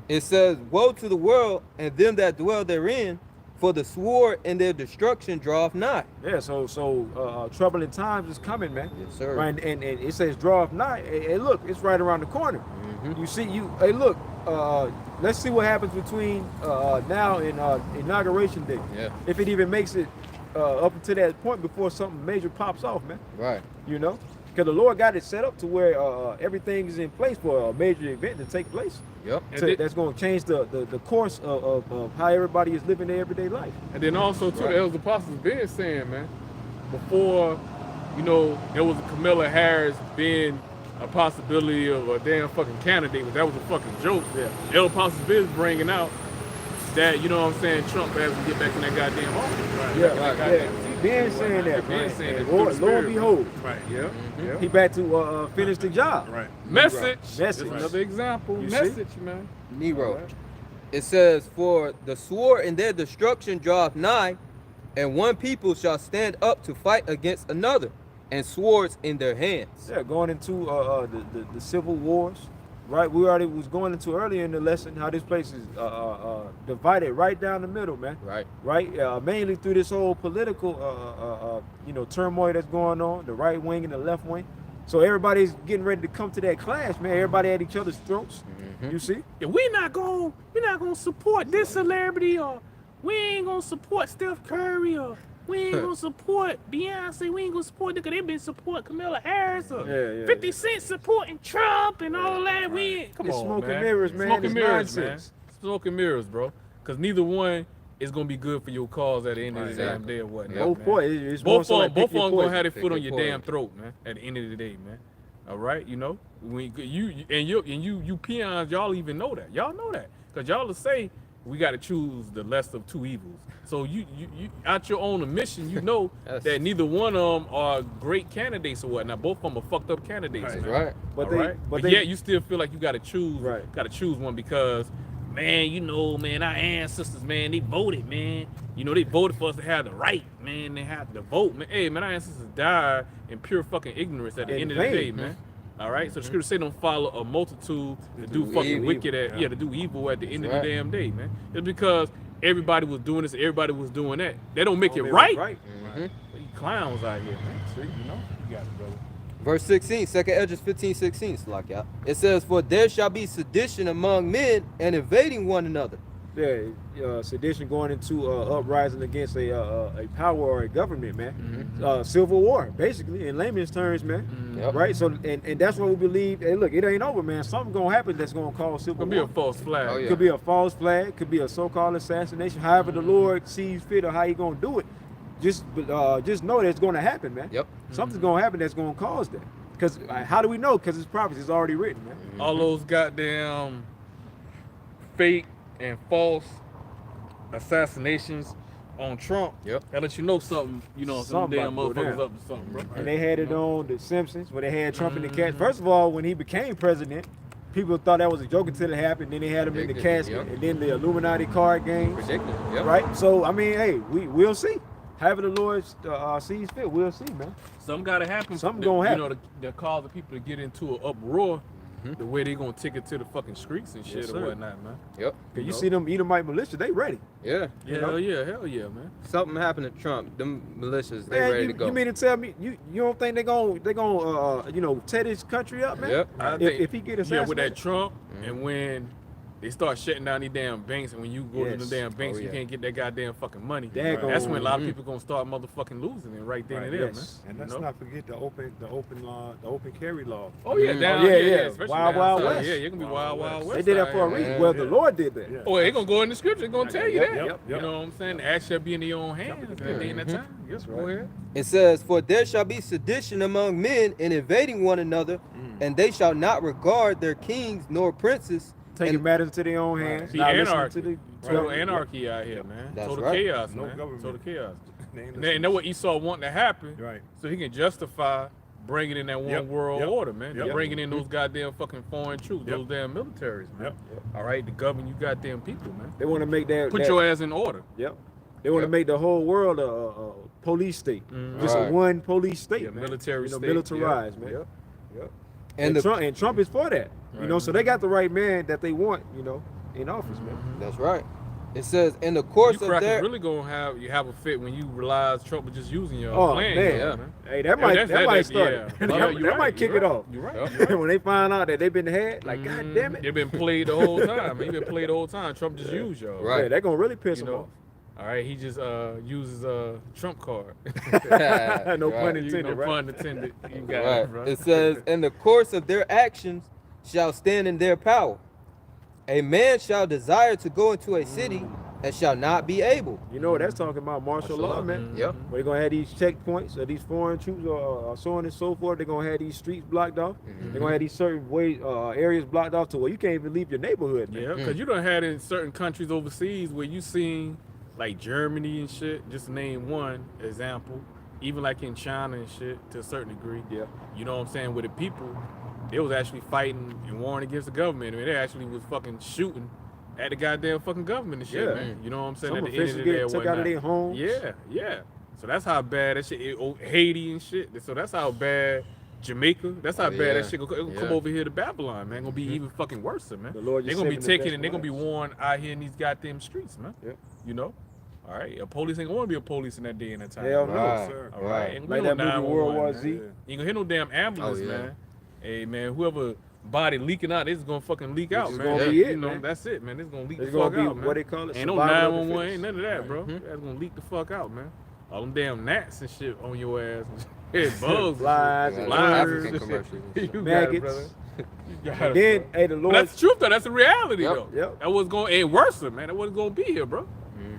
It says, woe to the world and them that dwell therein, for the sword and their destruction draweth nigh. Yeah. So troubling times is coming, man. Yes, sir. Right, and it says draweth nigh. Hey, look, it's right around the corner. You see, hey, look. Let's see what happens between now and inauguration day. Yeah. If it even makes it up until that point before something major pops off, man. Right. Because the Lord got it set up to where everything is in place for a major event to take place. Yep. That's going to change the course of how everybody is living their everyday life. And then also too, Right. the elders apostles been saying, man, before, there was a Kamala Harris being a possibility of a damn fucking candidate, but that was a fucking joke. Yeah. Elder apostles been bringing out that, Trump has to get back in that goddamn office. Right? Yeah, That yeah. goddamn- He been saying that, Been man. saying And that Lord, through the lo and spirit, behold, Right. Yeah. Yeah. he back to finish the job. Right. Message. Message. That's another example. You see? Message, man. Nero. Alright. It says, for the sword and their destruction draweth nigh, and one people shall stand up to fight against another, and swords in their hands. Yeah, going into the civil wars, right? We already was going into earlier in the lesson how this place is divided right down the middle, man. Right. Right, mainly through this whole political, turmoil that's going on, the right wing and the left wing. So everybody's getting ready to come to that clash, man. Everybody at each other's throats. You see? Yeah, we're not gonna support this celebrity, or we ain't gonna support Steph Curry, or we ain't gonna support Beyonce. We ain't gonna support because they been supporting Kamala Harris, or Yeah, yeah, 50 Cent supporting Trump and all that. We ain't, come It's on, smoke and man. mirrors, man. Smoke and It's mirrors, nonsense. man. Smoke and mirrors, bro. Because neither one is gonna be good for your cause at the end of the damn Exactly. day or whatnot. Both man. boys, it's more Both so of like them, pick your gonna poison. have their Pick foot on your your damn poison. throat, man. At the end of the day, man. All right, when you peons, y'all even know that. Y'all know that, cause y'all will say we got to choose the less of two evils. So you out your own admission, Yes. that neither one of them are great candidates or whatnot. Both of them are fucked up candidates, Right. man. Right. But All they, right? but But they, yet you still feel like you got to choose, Right. got to choose one because, man, you know, man, our ancestors, man, they voted, man. You know, they voted for us to have the right, man. They have to vote, man. Hey, man, our ancestors died in pure fucking ignorance at the end of the day, man. All right, so the scripture say don't follow a multitude to do fucking evil. wicked to do evil at the end of the damn day, man. It's because everybody was doing this, everybody was doing that. They don't make it right. You clowns out here, man. See, you know, you got it, brother. Verse 16, 2nd Esdras 15:16, Slack out. It says, "For there shall be sedition among men and invading one another." Yeah, sedition going into uprising against a power or a government, man. Civil war, basically, in layman's terms, man. Yep. Right. So, and that's what we believe. Hey, look, it ain't over, man. Something gonna happen that's gonna cause civil Could be war. a false flag. Oh, yeah. Could be a false flag. Could be a so-called assassination. However, the Lord sees fit or how He gonna do it. Just know that it's gonna happen, man. Yep. Something's gonna happen that's gonna cause that. Because how do we know? Because it's prophecy. It's already written, man. All those goddamn fake and false assassinations on Trump. Yep. That let you know something, you know, some Something damn about to go motherfuckers down. up to something, bro. And they had it on The Simpsons where they had Trump in the casket. First of all, when he became president, people thought that was a joke until it happened. Then they had him in the Predicted, casket, yep. and then the Illuminati card games. Predicted. Yep. Right. So I mean, hey, we'll see. However the Lord sees fit, we'll see, man. Something gotta happen. Something gonna happen. You know, to cause the people to get into an uproar. The way they gonna take it to the fucking streets and shit Yes, or sir. whatnot, man. Yep. Cause you see them Edomite militia, they ready. Yeah. You know? Hell yeah, man. Something happened to Trump. Them militias, they Man, ready you, to go. you mean to tell me you don't think they gonna tear this country up, man? Yep. I If, think- if he get Yeah, assassinated. with that Trump, and when they start shutting down these damn banks, and when you go to Yes. the damn banks, Oh, you yeah. can't get that goddamn fucking money. Daggone. That's when a lot of people gonna start motherfucking losing it right then Right, and there, yes. And man. let's You know? not forget the open carry law. Oh yeah, down yeah, yeah, yeah. especially Wild, down Wild south. West. Yeah, you're gonna be wild, wild west. They did that out for a here, reason. man. Well, the Lord did that. Yeah. Oh, it gonna go in the scripture. It's gonna tell you Yep, that. yep, You yep. know what I'm saying? The act shall be in your own hands at the end of time. Yes, go ahead. It says, "For there shall be sedition among men and invading one another, and they shall not regard their kings nor princes." Taking And- matters into their own hands. Be not listening anarchy. to the Total government. anarchy out here, man. That's Total right. chaos, No man. government. Total chaos. They ain't And they know what Esau want to happen, Right. so he can justify bringing in that one Yep, world yep, order, man. They're yep. bringing in those goddamn fucking foreign troops, Yep. those damn militaries, man. Yep. All right, to govern you goddamn people, man. They want to make that. Put that- your ass in order. Yep. They want to Yep. make the whole world a police state. Just Right. a one police state, Yeah, man. military you know, state. militarized, man. Yep. Yep. And the, Trump is for that. You know, so they got the right man that they want, you know, in office, man. that's right. It says, "In the course You of crackers their..." really gonna have a fit when you realize Trump was just using your Oh plan. man. you know, Hey, that might start it. Yeah, that you're right, might kick you're it right, off. You're right. When they find out that they've been had, like, God damn it. They've been played the whole time. He been played the whole time. Trump just used y'all. Right. Yeah, they're gonna really piss You them know, off. all right, he just uses Trump card. No Right. pun You intended, no right? pun intended. You got Right. it, bro. It says, "In the course of their actions shall stand in their power. A man shall desire to go into a city and shall not be able." You know, that's talking about martial law, man. Yep. Where they're gonna have these checkpoints, or these foreign troops, or so on and so forth. They're gonna have these streets blocked off. They're gonna have these certain areas blocked off to where you can't even leave your neighborhood, man. Yeah, because you done had in certain countries overseas where you seen like Germany and shit, just to name one example, even like in China and shit to a certain degree. Yeah. You know what I'm saying? With the people, they was actually fighting and warring against the government. I mean, they actually was fucking shooting at the goddamn fucking government and shit, Yeah. man. You know what I'm saying? Some At the end of officials the get day, or took out of whatnot. their homes. Yeah, yeah. So that's how bad that shit. Haiti and shit. So that's how bad Jamaica. That's how bad yeah. that shit gonna come Yeah. over here to Babylon, man. Gonna be even fucking worse, man. The Lord They're just gonna be saving the taking best and they're gonna be lives. worn out here in these goddamn streets, man. Yep. You know. All right, a police ain't gonna be a police in that day and that time. Hell man. no. Right. sir. All right, ain't Like gonna that be no movie World War 911, Z. man. You ain't gonna hear no damn ambulance, Oh, yeah. man. Hey man, whoever body leaking out, it's gonna fucking leak out, is man. gonna be You it, know, man. that's it, man. It's gonna leak It's the gonna fuck be out, man. what they call it, Ain't no survival of the 911, fittest. ain't none of that, bro. That's gonna leak the fuck out, man. All them damn gnats and shit on your ass. Bugs, and shit. Flies and Flies birds. and African shit. commercials. You got it, Maggots. brother. You got And it, then, bro. hey, the But Lord. that's the truth though. That's the reality Yep, though. yep. That was going and worse, man. That wasn't gonna be here, bro.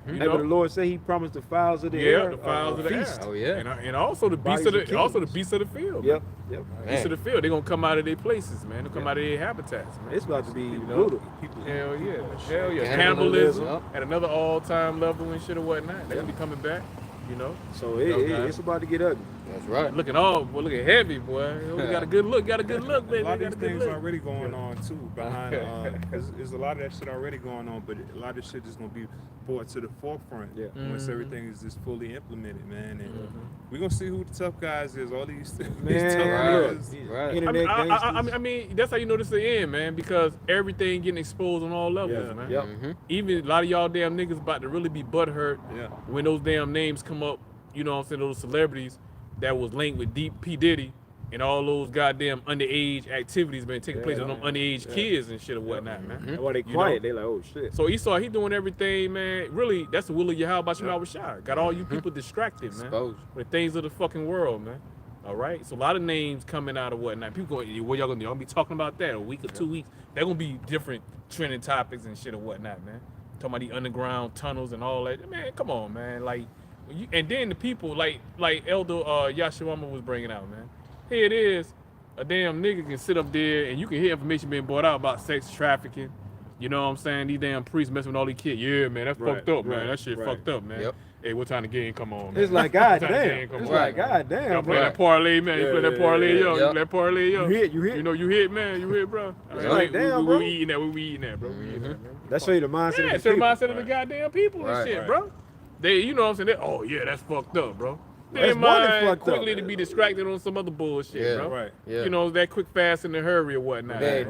You Hey, but the know? Lord said He promised the fowls of the Yeah, air. the fowls of the feast. air. Oh, yeah. And also the beasts of Bodies the of also the kings. beasts of the field. Yep, yep. Beasts of the field. They're gonna come out of their places, man. They'll come out of their habitats, man. It's about to be You know? brutal. Hell yeah. Hell yeah. Cannibalism. Cannibalism at another all-time level and shit or whatnot. They're gonna be coming back, you know. So Okay. it's about to get ugly. That's right. Looking looking heavy, boy. We got a good look, baby. A lot of Got a these good things look. already going on too behind. There's a lot of that shit already going on, but a lot of shit is gonna be brought to the forefront once everything is just fully implemented, man. And we're gonna see who the tough guys is. All these tough guys. Right. Internet gangsters. I mean, that's how you know this is the end, man, because everything getting exposed on all levels, man. Yep. Even a lot of y'all damn niggas about to really be butthurt when those damn names come up, you know what I'm saying, those celebrities that was linked with Deep P. Diddy and all those goddamn underage activities, man, taking place with them underage kids and shit or whatnot, man. That's why they quiet. They like, oh shit. So Esau, he doing everything, man. Really, that's the will of Yahweh Shema Shai. Got all you people distracted, man. Exposed. With things of the fucking world, man. All right. So a lot of names coming out of whatnot. People going, what y'all gonna do? Y'all gonna be talking about that a week or 2 weeks. They're gonna be different trending topics and shit or whatnot, man. Talking about the underground tunnels and all that. Man, come on, man. Like, and then the people like Elder Yashawama was bringing out, man. Here it is. A damn nigga can sit up there and you can hear information being brought out about sex trafficking. You know what I'm saying? These damn priests messing with all these kids. Yeah, man, that's fucked up, man. That shit fucked up, man. Yep. Hey, what time the game come on, man? It's like, God What time the damn. game come It's on? like, God damn. Y'all play bro. that parlay, man. You play that parlay, yo. You play that parlay, yo. You hit. You know, you hit, man. You hit, bro. It's like, damn, we bro. eating that. We eating that, bro. We eating that, man. That show you the mindset Yeah, of it's the the people. mindset of the goddamn people and shit, bro. They, you know what I'm saying? They, oh, yeah, that's fucked up, bro. They That's didn't more than mind fucked up. quickly to be distracted on some other bullshit, bro. Right. Yeah. You know, that quick, fast, in a hurry or whatnot. They at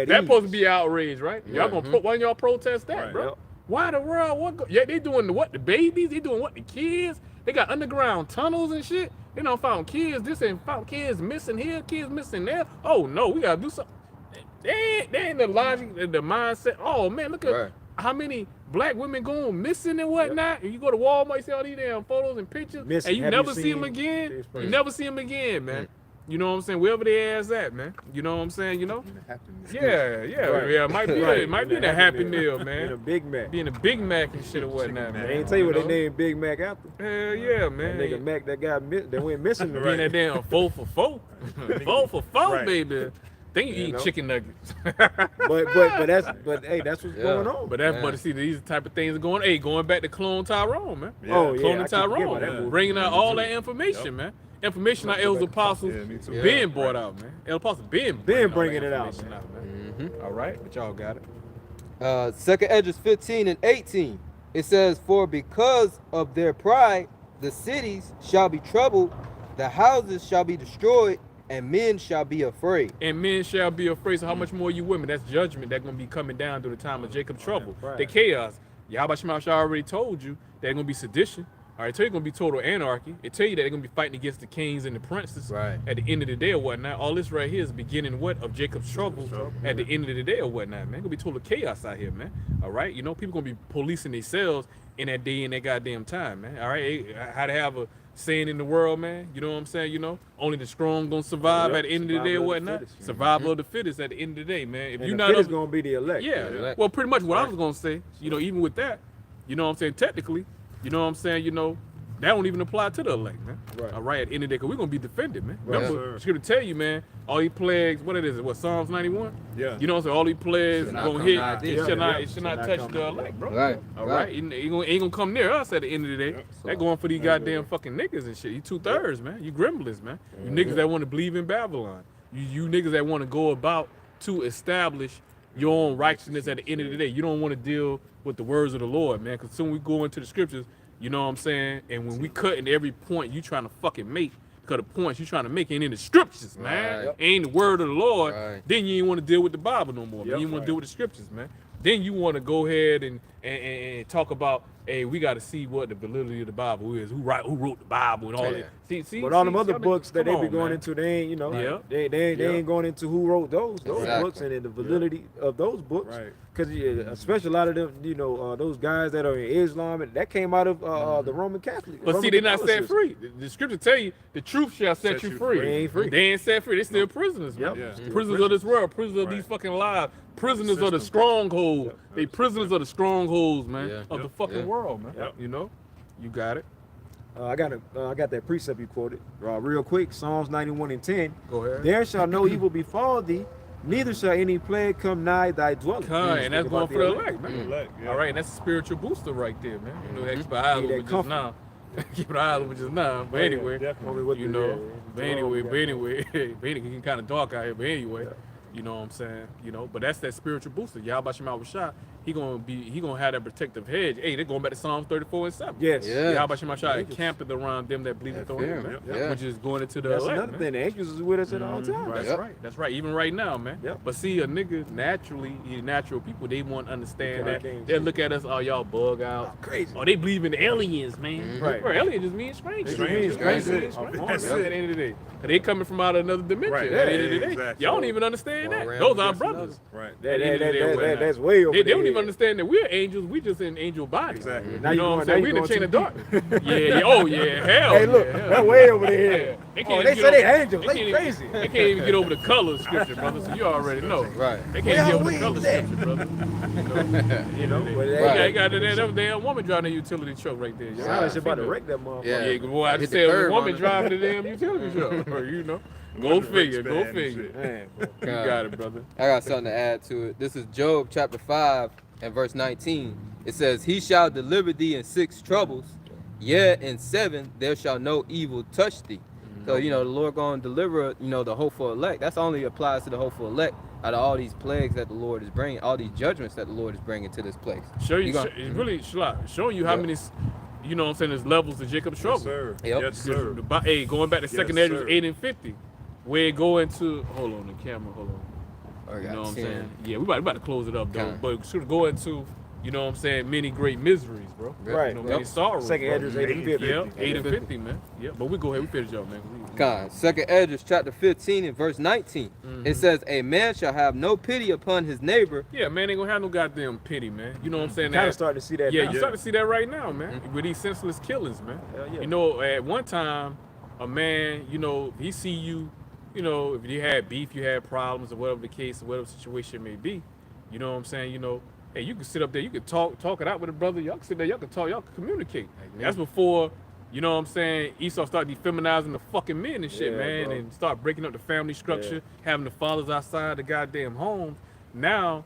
That's ease. supposed to be outrage, right? Y'all gonna why y'all protest that, Right. bro? Yep. Why in the world? Yeah, they doing the babies? They doing what? The kids? They got underground tunnels and shit. They done found kids this and found kids missing here, kids missing there. Oh no, we gotta do something. They ain't the logic, the mindset. Oh man, look at how many black women going missing and whatnot. And you go to Walmart, you see all these damn photos and pictures, Missing. and you Have never you see them seen again. this You person? never see them again, man. You know what I'm saying? Wherever they ass at, man. You know what I'm saying? You know? Yeah, Right. Might be Right. it might be the Happy Meal, In a man. Big Mac. Being a Big Mac and shit or whatnot, man. They ain't tell you what know? they named Big Mac after. Hell yeah, That man. nigga Mac that went missing. Being that damn 4 for 4. 4 for 4, Right. baby. Then you eat know? chicken nuggets. But hey, that's what's going on. But see, these type of things are going. Hey, going back to Clone Tyrone, man. Oh, yeah, I Cloning keep forgetting Tyrone, about that movie. bringing out all that information, man. Information our elders apostles Yeah, me too. being brought out, man. El Apostles been bringing it out, information man. All right, but y'all got it. 2nd Esdras 15 and 18. It says, "For because of their pride, the cities shall be troubled, the houses shall be destroyed, and men shall be afraid." And men shall be afraid. So how much more you women? That's judgment that's gonna be coming down through the time of Jacob's trouble. Right. The chaos. Yahweh Shema Shai already told you there's gonna be sedition. All right, tell you gonna be total anarchy. It tell you that they're gonna be fighting against the kings and the princes at the end of the day or whatnot. All this right here is beginning of Jacob's trouble at the end of the day or whatnot, man. Gonna be total chaos out here, man. All right, you know, people gonna be policing themselves in that day and that goddamn time, man. All right, how to have a saying in the world, man. You know what I'm saying? You know, only the strong gonna survive at the end of the day or Survival of the whatnot. fittest. Survival of the fittest at the end of the day, man. If And you're the not fittest up, gonna be the elect. yeah, well, pretty much what I was gonna say. You know, even with that, you know what I'm saying? Technically, you know what I'm saying? You know, that don't even apply to the elect, man. Right. All right, at the end of the day, because we're gonna be defended, man. Right. Remember, it's gonna tell you, man, all these plagues, what it is, what, Psalms 91? Yeah. You know what I'm saying? All these plagues Should not gonna come hit, nigh it thee. should not, Yeah. it should not Should touch not the come elect, bro. Right. All right, it ain't gonna come near us at the end of the day. They're going for these goddamn fucking niggas and shit. You 2/3, man. You gremlins, man. You niggas that want to believe in Babylon. You niggas that want to go about to establish your own righteousness at the end of the day. You don't want to deal with the words of the Lord, man. Because soon we go into the scriptures, you know what I'm saying? And when we cutting every point you trying to fucking make, because the points you trying to make ain't in the scriptures, man. Right. Ain't the word of the Lord. Right. Then you ain't want to deal with the Bible no more. Man. You want to deal with the scriptures, man. Then you want to go ahead and talk about, hey, we got to see what the validity of the Bible is. Who wrote the Bible and all Yeah. that. See, But all them other y'all niggas- books that come they be on, going man. into, they ain't, you know, Yeah. they ain't going into who wrote those Exactly. books and the validity of those books. Right. Because especially a lot of them, you know, those guys that are in Islam, and that came out of the Roman Catholic. But Roman see, they're not set Catholicism. free. The scripture tell you the truth shall set you free. They ain't free. They ain't set free. They still prisoners, man. Yep. Yeah. Prisoners of this world, prisoners of these fucking lives, prisoners of the stronghold. They prisoners of the strongholds, man, Yeah. of the fucking world, man. Yep. You know, you got it. I got that precept you quoted real quick. Psalms 91 and 10. Go ahead. There shall no evil befall thee, neither shall any plague come nigh thy dwelling. And that's Speak going about for the elect, man. Elect, yeah. All right, and that's a spiritual booster right there, man. You know, extra eyes Need that over just comfort. now. keep an eye on him just now. But anyway, definitely. With you the- know, yeah, but yeah. anyway, Yeah. but it can kind of dark out here. But anyway, Yeah. you know what I'm saying? You know, but that's that spiritual booster. Yahweh Shema Shah, he gonna have that protective hedge. Hey, they're going back to Psalms 34:7. Yes. Yeah. Yahweh Shema Shah Angels. encamped around them that believe That's on fair, him, man. man. Yeah. Which is going into the That's elect, another man. thing. The angels is with us at all Mhm. times. That's Yep. right. That's right. Even right now, man. Yep. But see, a nigga naturally, natural people, they won't understand Okay. that. Games. They'll look at us, oh y'all bug out. Crazy. Oh, they believe in aliens, man. Mhm. Right. Bro, aliens just mean strangers. Strangers. That's it. That's At it. the end of the day, 'cause they coming from out of another dimension. Right. At the end of the Yeah, day, exactly. y'all don't even understand One that. realm Those are our against another. brothers. Right. That's way over They don't their even head. understand that we're angels. We just in angel bodies. Exactly. Now You you know what I'm going- saying? now We you in the chain going of dark. Yeah. Oh yeah. Hell. Hey, look, yeah, hell that's yeah. way over their Yeah. head. They Oh, can't they even say get they over- angels. they They can't even- crazy. They can't even get over the color of scripture, brother. So you already know. Right. They Well, can't get over we the color ain't that. scripture, brother. You know, but Yeah, Right. you got that damn woman driving a utility truck right there. Sound like she about to wreck that motherfucker. Yeah. Yeah, boy, I Hit just the said a curb woman on it. driving the damn utility truck. Or, you know, go One of the figure, rich go band and figure. shit. Man, bro. You got it, brother. I got something to add to it. This is Job chapter 5 and verse 19. It says, he shall deliver thee in 6 troubles, yea, in 7 there shall no evil touch thee. So, you know, the Lord going to deliver, you know, the hopeful elect. That's only applies to the hopeful elect out of all these plagues that the Lord is bringing, all these judgments that the Lord is bringing to this place. Show you, You gonna- it's really showing you how Yep. many, you know what I'm saying, there's levels to Jacob's Yes, trouble. sir. Yep. Yes, sir. Hey, going back to Yes, second Ezra sir. 8 and 50, where it go into, hold on, the camera, hold on. I You got know what I'm 10. saying? Yeah, we about to close it up, though. Kinda. But should go into, you know what I'm saying, many great miseries, bro. Right. You know, Yep. many sorrows. Second bro. Ezra's 8 and 50. Yep, 8 and 50, man. Yeah, but we go ahead, we finish up, man. Second Esdras chapter 15 and verse 19. It says, a man shall have no pity upon his neighbor. Yeah, man, ain't gonna have no goddamn pity, man. You know what I'm saying? Kind That- of starting to see that Yeah, now. you start to see that right now, man, with these senseless killings, man. Hell yeah. You know, at one time, a man, you know, he see you, you know, if you had beef, you had problems, or whatever the case, or whatever situation may be, you know what I'm saying? You know, hey, you can sit up there, you can talk it out with a brother, y'all can sit there, y'all can talk, y'all can communicate. That's before, you know what I'm saying, Esau start defeminizing the fucking men and shit, Yeah, man, bro. and start breaking up the family structure, having the fathers outside the goddamn home. Now,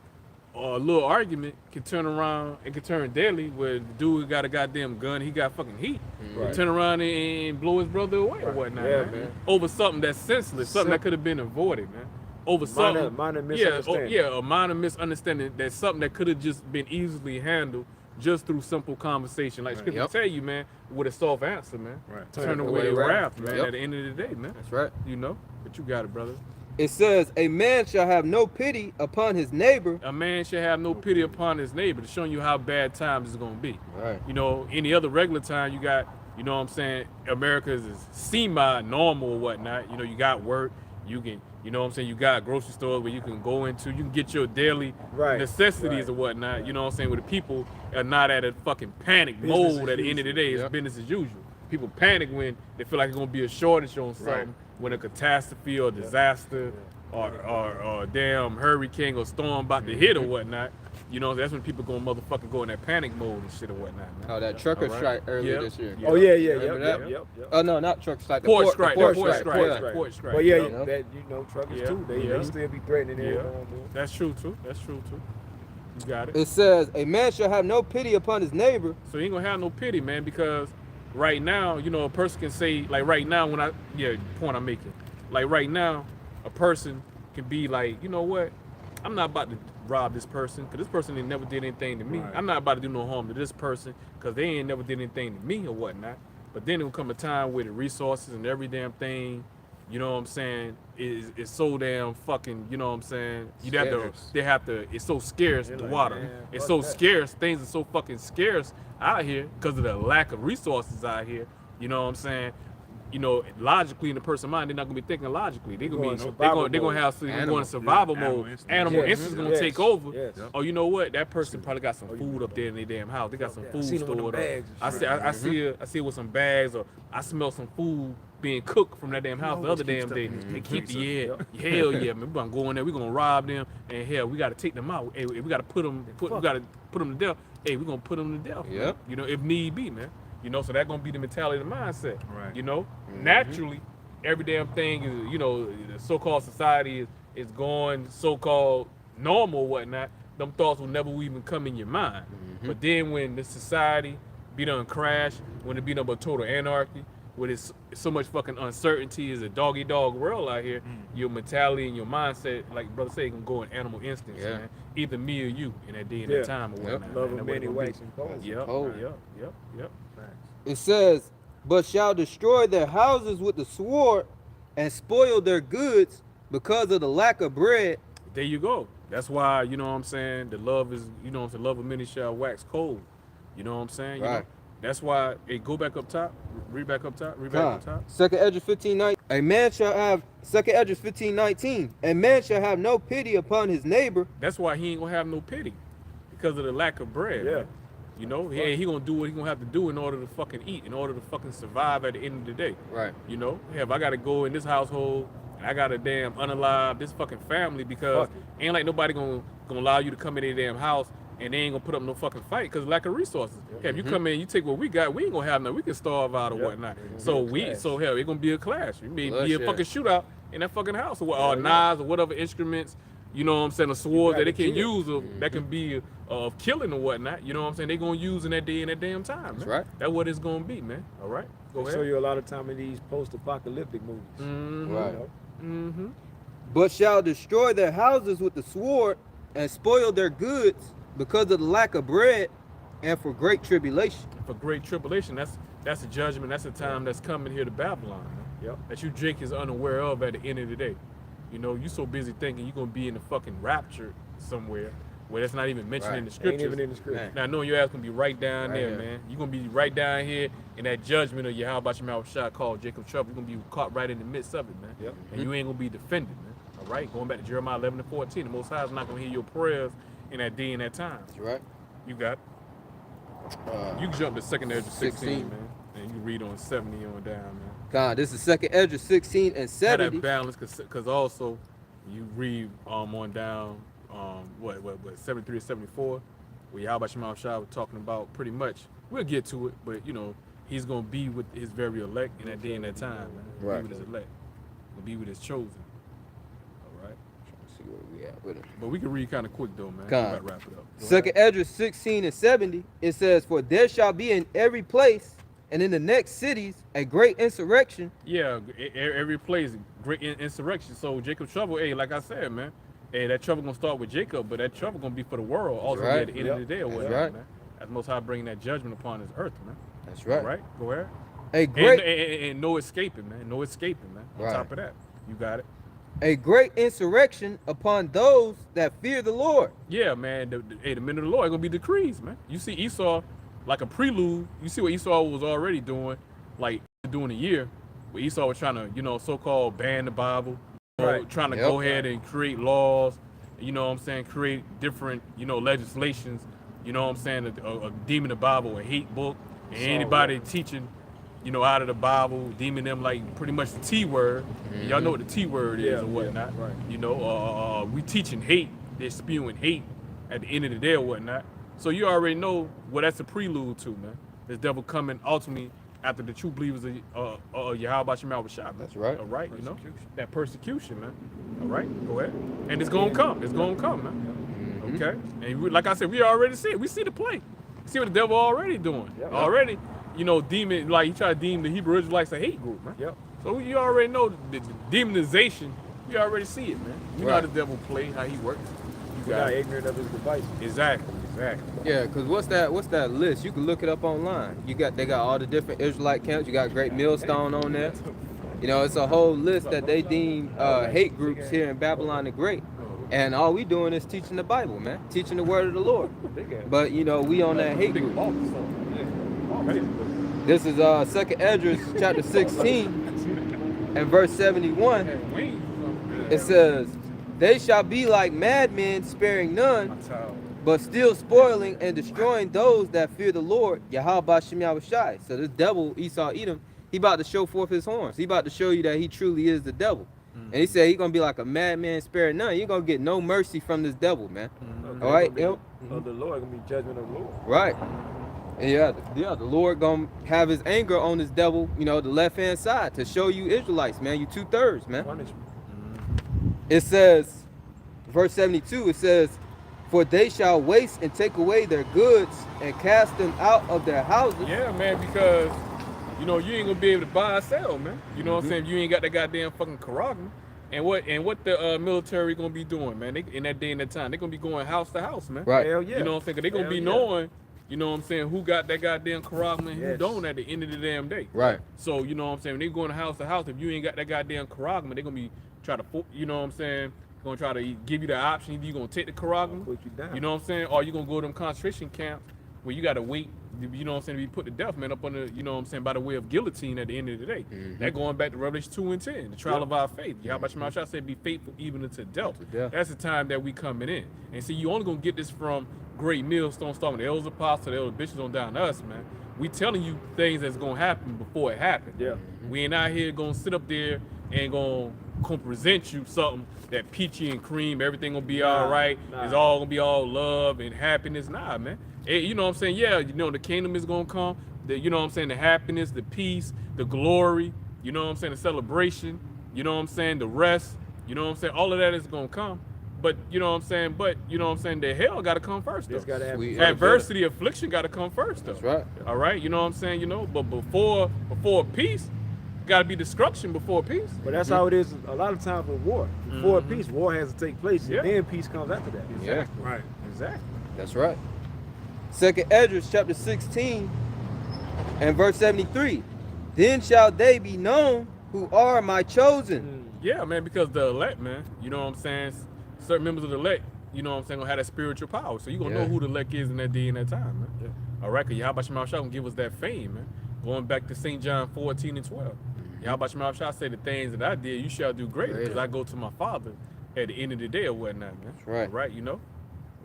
a little argument can turn around and can turn deadly where the dude got a goddamn gun, he got fucking heat. Right. Turn around and blow his brother away or whatnot, Yeah, man. man. Over something that's senseless, something that could have been avoided, man. Over something. Minor Yeah, misunderstanding. yeah, a minor misunderstanding. That's something that could have just been easily handled just through simple conversation. Like scripture Yep. tell you, man, with a soft answer, man. Right. Turn away your wrath, man, Yep. at the end of the day, man. That's right. You know? But you got it, brother. It says, a man shall have no pity upon his neighbor. A man should have no pity upon his neighbor, to showing you how bad times is gonna be. Right. You know, any other regular time you got, you know what I'm saying, America is semi-normal or whatnot. You know, you got work, you can, you know what I'm saying, you got grocery stores where you can go into, you can get your daily Right, necessities right. or whatnot. You know what I'm saying, where the people are not at a fucking panic Business mode as at the end of the day. It's Yep. business as usual. People panic when they feel like it's gonna be a shortage on something, Right. when a catastrophe or disaster or a damn hurricane or storm about to hit or whatnot. You know, that's when people gonna motherfucking go in that panic mode and shit or whatnot, man. Oh, that trucker All right. strike earlier Yeah. this year. Yeah. Oh, yeah, yeah, Remember yep, that? yep. Oh, no, not trucker strike. the Port port- strike, the port port strike, yeah. port strike. Well, yeah, You know? that truckers Yeah, too. They yeah. still be threatening Yeah. everything. dude. That's true too. That's true too. You got it. It says, a man shall have no pity upon his neighbor. So you ain't gonna have no pity, man, because right now, you know, a person can say, like right now, point I'm making, like right now, a person can be like, you know what, I'm not about to rob this person, because this person ain't never did anything to me. Right. I'm not about to do no harm to this person, because they ain't never did anything to me or whatnot. But then it will come a time where the resources and every damn thing, you know what I'm saying, is so damn fucking, you know what I'm saying, it's so scarce, They're the like, water. man, It's fuck so that. scarce, things are so fucking scarce out here because of the lack of resources out here. You know what I'm saying? You know, logically in the person's mind, they're not gonna be thinking logically. They're gonna Going be, survival they're gonna mode. have to go Animal. in survival Yeah, mode. animal instinct. Animal Yes, instinct is gonna yes, take over. yes. Oh, you know what? That person probably got some food up there in their damn house. They got some Yeah, I food seen 'em with them stored up. bags and I shit. see, I see it with some bags, or I smell some food being cooked from that damn house the always other keep damn stuff day. in his They deep keep the freezer. hell yeah, man. We're gonna go in there. We're gonna rob them, and hell, we gotta take them out. Hey, we gotta we gotta put them to death. Hey, we're gonna put them to death. man. Yep. You know, if need be, man. You know, so that's gonna be the mentality, the mindset. Right. You know, naturally, every damn thing is, you know, the so-called society is going so-called normal or whatnot. Them thoughts will never even come in your mind. But then when the society be done crash, when it be nothing but total anarchy, when it's so much fucking uncertainty, is a doggy dog world out here, your mentality and your mindset, like brother say, can go in animal instincts, Yeah. man. Either me or you in that day and Yeah. that time or whatnot. Love man. of That what many it gonna wax be. and cold. Yep, Oh. yep. It says, but shall destroy their houses with the sword and spoil their goods because of the lack of bread. There you go. That's why, you know what I'm saying, the love is, you know what I'm saying, love of many shall wax cold. You know what I'm saying? You Right. know? That's why, hey, go back up top, read back up top, read back up top. Second Esdras 15:19. A man shall have, Second Esdras 15:19. A man shall have no pity upon his neighbor. That's why he ain't gonna have no pity, because of the lack of bread. Yeah. Man. You know, he gonna do what he gonna have to do in order to fucking eat, in order to fucking survive at the end of the day. Right. You know, if I gotta go in this household, and I gotta damn unalive this fucking family because ain't like nobody gonna allow you to come in their damn house and they ain't gonna put up no fucking fight because lack of resources. Yeah, if you come in, you take what we got, we ain't gonna have nothing. We can starve out or whatnot. So so hell, it gonna be a clash. It may be a fucking shootout in that fucking house or knives or whatever instruments. You know what I'm saying? A sword that they can use that can be of killing or whatnot. You know what I'm saying? They gonna use in that day and that damn time. Man. That's right. That's what it's gonna be, man. All right. Go They ahead. show you a lot of time in these post-apocalyptic movies. Right. You know? Mm-hmm. But shall destroy their houses with the sword and spoil their goods because of the lack of bread and for great tribulation. For great tribulation, that's a judgment. That's a time that's coming here to Babylon. Man. Yep. That you Jake is unaware of at the end of the day. You know, you so busy thinking you're gonna be in the fucking rapture somewhere where that's not even mentioned in the Ain't scriptures. even in the script. Now knowing your ass gonna be right down Right there, here. man. You're gonna be right down here in that judgment of your how about your mouth shot called Jacob Trouble. You're gonna be caught right in the midst of it, man. Yep. And you ain't gonna be defended, man. All right, going back to Jeremiah 11:14, the Most High is not gonna hear your prayers in that day and that time. That's right. You got it. You can jump to second Esdras 16, 16. man, and you read on 70 on down, man. God, this is Second Esdras 16 and Have 70. that balance, cause also you read on down what 73 or 74, where Yahweh Shema Shah was talking about pretty much. We'll get to it, but you know he's gonna be with his very elect in that day and that time, man. Right. Be with his elect, gonna be with his chosen. All right, Let's see where we at with it. but we can read kind of quick though, man. Con. We gotta wrap it up. Go Second Esdras 16 and 70, it says, for there shall be in every place and in the next cities a great insurrection. Yeah, every place, great insurrection. So Jacob trouble, hey, like I said, man, hey, that trouble gonna start with Jacob, but that trouble gonna be for the world also right. at the end of the day or That's whatnot, right. man. That's Most High bringing that judgment upon His earth, man. That's right. All right, go ahead. A great And no escaping, man. No escaping, man. On Right. top of that, you got it. a great insurrection upon those that fear the Lord. Yeah, man. The men of the Lord are gonna be decrees, man. You see Esau like a prelude. You see what Esau was already doing, like doing a year, where Esau was trying to, you know, so-called ban the Bible, you know, Right. trying to Yep. go ahead and create laws. You know what I'm saying? Create different, you know, legislations. You know what I'm saying? Deeming the Bible a hate book, and anybody teaching, you know, out of the Bible, deeming them like pretty much the T word. Y'all know what the T word is Yeah, or whatnot. yeah, right. You know, we teaching hate. They're spewing hate at the end of the day or whatnot. So you already know what that's a prelude to, man. This devil coming ultimately after the true believers of Yahweh Shema Shah. That's right. All right, you know that persecution, man. All right, go ahead. And it's gonna come. It's gonna come, man. Okay. And like I said, we already see it. We see the play. See what the devil already doing. Yep. Already, you know, demon like he tried to deem the Hebrew Israelites a hate group, man. Yep. So you already know the demonization. You already see it, man. You know how Right. the devil play, how he works. You We're got not it. ignorant of his devices. Exactly. Yeah, cause what's that list? You can look it up online. They got all the different Israelite camps. You got Great Millstone on there. You know, it's a whole list that they deem hate groups here in Babylon the Great. And all we doing is teaching the Bible, man. Teaching the word of the Lord. But you know, we on that hate group. This is Second Esdras chapter 16 and verse 71. It says, they shall be like madmen, sparing none, but still spoiling and destroying those that fear the Lord, Yahweh Shem Yahushai. So this devil, Esau Edom, he about to show forth his horns. He about to show you that he truly is the devil. And he said he gonna be like a madman, sparing none. You gonna get no mercy from this devil, man. All right, Of the Lord gonna be judgment of the Lord. right. And yeah, the Lord gonna have his anger on this devil, you know, the left hand side to show you Israelites, man. You 2/3, man. Punishment. It says, verse 72, it says, For they shall waste and take away their goods and cast them out of their houses. Yeah, man, because you know you ain't gonna be able to buy or sell, man. You know what I'm saying? You ain't got that goddamn fucking karagma. And what the military gonna be doing, man? They, in that day and that time, they gonna be going house to house, man. Right. Hell yeah. You know what I'm saying? 'Cause they gonna Hell be yeah. knowing, you know what I'm saying, who got that goddamn karagma and who Yes. don't at the end of the damn day. Right. So you know what I'm saying? When they going house to house, if you ain't got that goddamn karagma, they gonna be try to, you know what I'm saying? Gonna try to give you the option. Either you gonna take the karagma, Put you down. you know what I'm saying, or you gonna go to them concentration camps where you gotta wait. You know what I'm saying? To be put to death, man, up on the, you know what I'm saying, by the way of guillotine at the end of the day. That going back to Revelation 2 and 10, the trial of our faith. Yahweh Shemashah said, be faithful even unto death. death. That's the time that we coming in. And see, you only gonna get this from great millstone starting the elders apostles, the elders bishops on down to us, man. We telling you things that's gonna happen before it happens. Yeah. We ain't out here gonna sit up there and gonna present you something that peachy and cream, everything gonna be all right. nah. It's all gonna be all love and happiness. Nah, man. You know what I'm saying? Yeah, you know, the kingdom is gonna come. You know what I'm saying? The happiness, the peace, the glory, you know what I'm saying? The celebration, you know what I'm saying? The rest, you know what I'm saying? All of that is gonna come. But you know what I'm saying? But you know what I'm saying? The hell gotta come first, though. It's gotta have Sweet. Adversity, affliction gotta come first, though. That's right. All right, you know what I'm saying? You know, but before peace, gotta be destruction before peace. But that's how it is a lot of times with war. Before peace, war has to take place, Yeah. and then peace comes after that. Yeah. Right. Exactly. That's right. 2nd Esdras chapter 16 and verse 73. Then shall they be known who are my chosen. Yeah, man, because the elect, man, you know what I'm saying? Certain members of the elect, you know what I'm saying, gonna have that spiritual power. So you gonna know Yeah. who the elect is in that day and that time, man. All right, because Yahweh Shemashah gonna give us that fame, man. Going back to St. John 14 and 12. Yahweh Shemashah said the things that I did, you shall do greater, because Greater. I go to my Father at the end of the day or whatnot, man. That's right. All right, you know?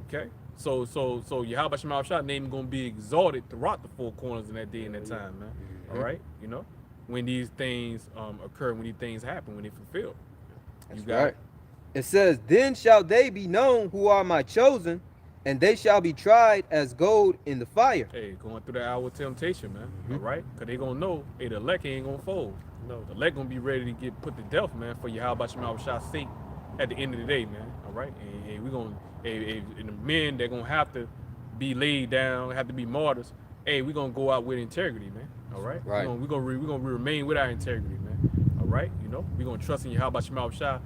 Okay? So Yahweh Shemashah name gonna be exalted throughout the four corners in that day and that time, man. All right, you know? When these things occur, when these things happen, when they fulfill. That's You got right. it. It says, then shall they be known who are my chosen, and they shall be tried as gold in the fire. Hey, going through that hour of temptation, man. All right? Because they going to know, hey, the elect ain't going to fold. No. The elect going to be ready to get put to death, man, for Yahweh Shemashah's sake at the end of the day, man. All right? And we going to, and the men, they're going to have to be laid down, have to be martyrs. Hey, we going to go out with integrity, man. All right? Right. We're going to remain with our integrity, man. All right? You know? We're going to trust in Yahweh Shemashah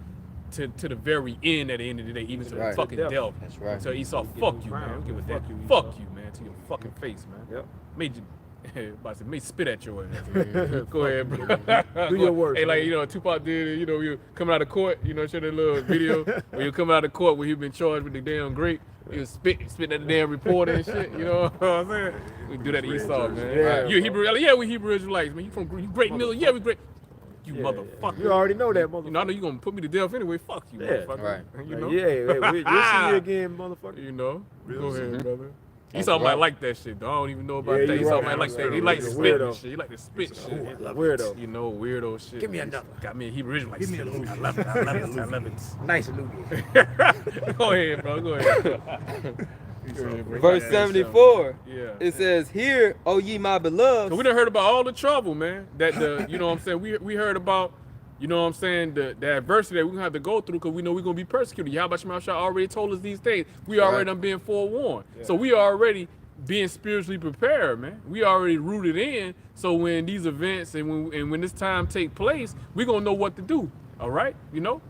to the very end at the end of the day, even to Right. the fucking Death. death. That's right. So Esau, Give fuck him you, crown. man. Give it Fuck that. you, Fuck Esau. you, man, to your fucking face, man. Yep. Made you, about to say, may spit at your ass. Go ahead, bro. Do your worst, Hey, like, man. you know, Tupac did, you know, you coming out of court, you know, show that little video where you come out of court where he been charged with the damn grape. He was spitting at the damn reporter and shit, you know what I'm saying? We do that to Esau, man. Yeah, You Hebrew, yeah, we Hebrew Israelites, man. You from you great Miller, yeah, we great. You motherfucker. You already know that, motherfucker. You know, I know you gonna put me to death anyway. Fuck you, Yeah. motherfucker. Right. You know? Yeah, we'll see you again, motherfucker. You know? Real Go ahead, simple. brother. That's Esau might right. like that shit, though. I don't even know about Yeah, that. you Esau right. might like that. He He's like a to spit weirdo. and shit. He like to spit shit. Weirdo. You know, weirdo shit. Give me another. Got me a Hebrew Israelite. Give me shit. a Louis. I love it. I love it. I love it. Nice Louis. Go ahead, bro. Go ahead. Verse 74. Yeah. It says, hear, O ye my beloved. So we done heard about all the trouble, man. That the, you know what I'm saying? We heard about, you know what I'm saying, the adversity that we're gonna have to go through because we know we're gonna be persecuted. Yahweh Shemashah already told us these things. We already Right. done been forewarned. So we already being spiritually prepared, man. We already rooted in. So when these events and when this time take place, we gonna know what to do. All right, you know.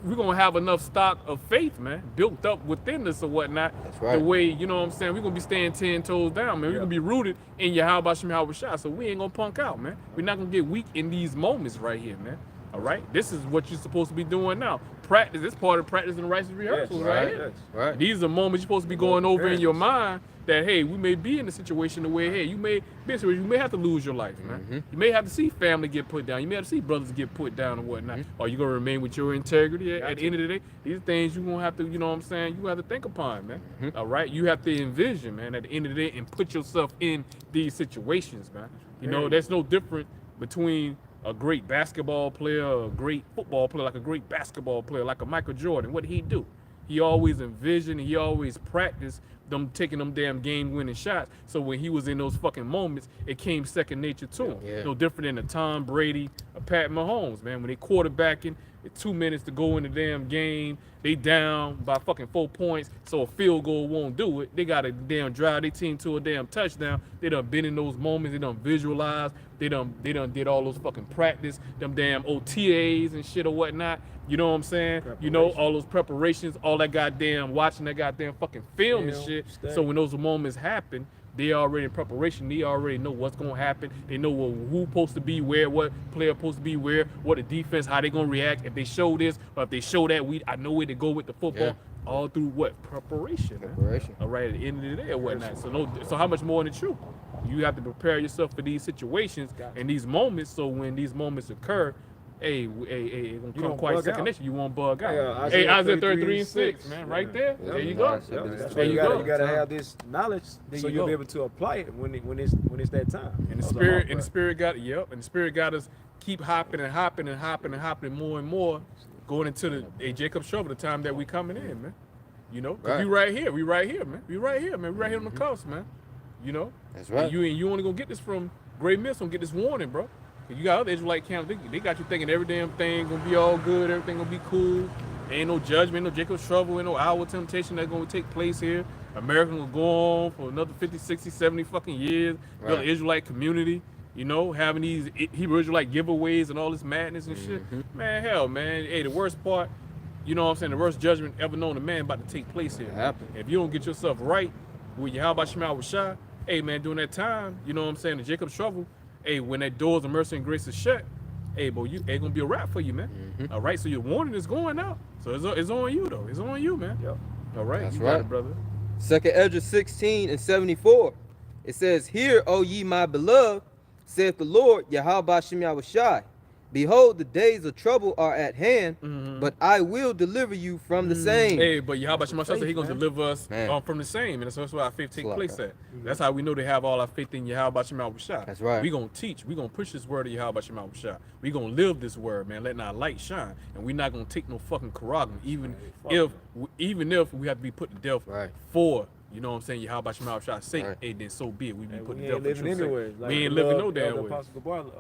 We're gonna have enough stock of faith, man, built up within us or whatnot. That's right. The way, you know what I'm saying, we're gonna be staying 10 toes down, man. We're Yeah. gonna be rooted in Yahweh Shemashah. So we ain't gonna punk out, man. We're not gonna get weak in these moments right here, man. All right, this is what you're supposed to be doing now. Practice. This part of practicing righteous rehearsals right right. here. Right. These are moments you're supposed to be going over in your mind that, hey, we may be in a situation where, hey, you may be in a situation, you may have to lose your life, man. You may have to see family get put down. You may have to see brothers get put down and whatnot. Or you gonna remain with your integrity at the end of the day. These things you gonna have to, you know what I'm saying, you have to think upon, man. All right, you have to envision, man, at the end of the day and put yourself in these situations, man. You know, there's no different between a great basketball player, a great football player, like a great basketball player, like a Michael Jordan. What did he do? He always envisioned, he always practiced them taking them damn game-winning shots. So when he was in those fucking moments, it came second nature to him. Yeah. No different than a Tom Brady, a Pat Mahomes, man. When they quarterbacking, It's 2 minutes to go in the damn game. They down by fucking 4 points, so a field goal won't do it. They got to damn drive their team to a damn touchdown. They done been in those moments. They done visualized. They done did all those fucking practice, them damn OTAs and shit or whatnot. You know what I'm saying? You know, all those preparations, all that goddamn watching that goddamn fucking film and shit. So when those moments happen, they already in preparation. They already know what's gonna happen. They know who's supposed to be where, what player supposed to be where, what the defense, how they gonna react. If they show this or if they show that, I know where to go with the football. Yeah. All through what? Preparation. Preparation. All right, at the end of the day or whatnot. So how much more than true? You have to prepare yourself for these situations and these moments. So when these moments occur, it's gonna come quite second nature. You won't bug out. Hey, Isaiah 33:6, man, right there. There you go. There you go. You gotta have this knowledge so you'll be able to apply it when it's that time. And the spirit got us keep hopping and hopping and hopping and hopping more and more, going into the Jacob's trouble, the time that we coming in, man. You know, 'cause we right here, man. We right here, man. We right here on the coast, man. You know, that's right. And you only gonna get this from Great Miss. Gonna get this warning, bro. You got other Israelite camps, they got you thinking every damn thing gonna be all good, everything gonna be cool. Ain't no judgment, no Jacob's trouble, ain't no hour temptation that's gonna take place here. America gonna go on for another 50, 60, 70 fucking years. Build an Israelite community, you know, having these Hebrew Israelite giveaways and all this madness and shit. Man, hell, man. Hey, the worst part, you know what I'm saying, the worst judgment ever known to man about to take place here. If you don't get yourself right with Yahweh Shema Rashah, hey, man, during that time, you know what I'm saying, the Jacob's trouble, hey, when that doors of mercy and grace is shut, hey, boy, ain't gonna be a wrap for you, man. All right, so your warning is going out. So it's on you, though. It's on you, man. Yep. All right, that's you right, got it, brother. 2nd Ezra 16:74. It says, "Hear, O ye my beloved, saith the Lord, Yahweh Shem Yahushai. Behold, the days of trouble are at hand, but I will deliver you from the same." Hey, but Yahweh Shema said He gonna deliver us from the same, and that's where our faith take place at. That's how we know to have all our faith in Yahweh Shema Rashah. That's right. We gonna teach, we gonna push this word of Yahweh Shema Rashah. We gonna live this word, man. Letting our light shine, and we not gonna take no fucking karagim, even if we have to be put to death for. You know what I'm saying? Yahweh Shema Rashah's sake, hey, then so be it. We be put to death for truth's sake. We ain't living no damn way.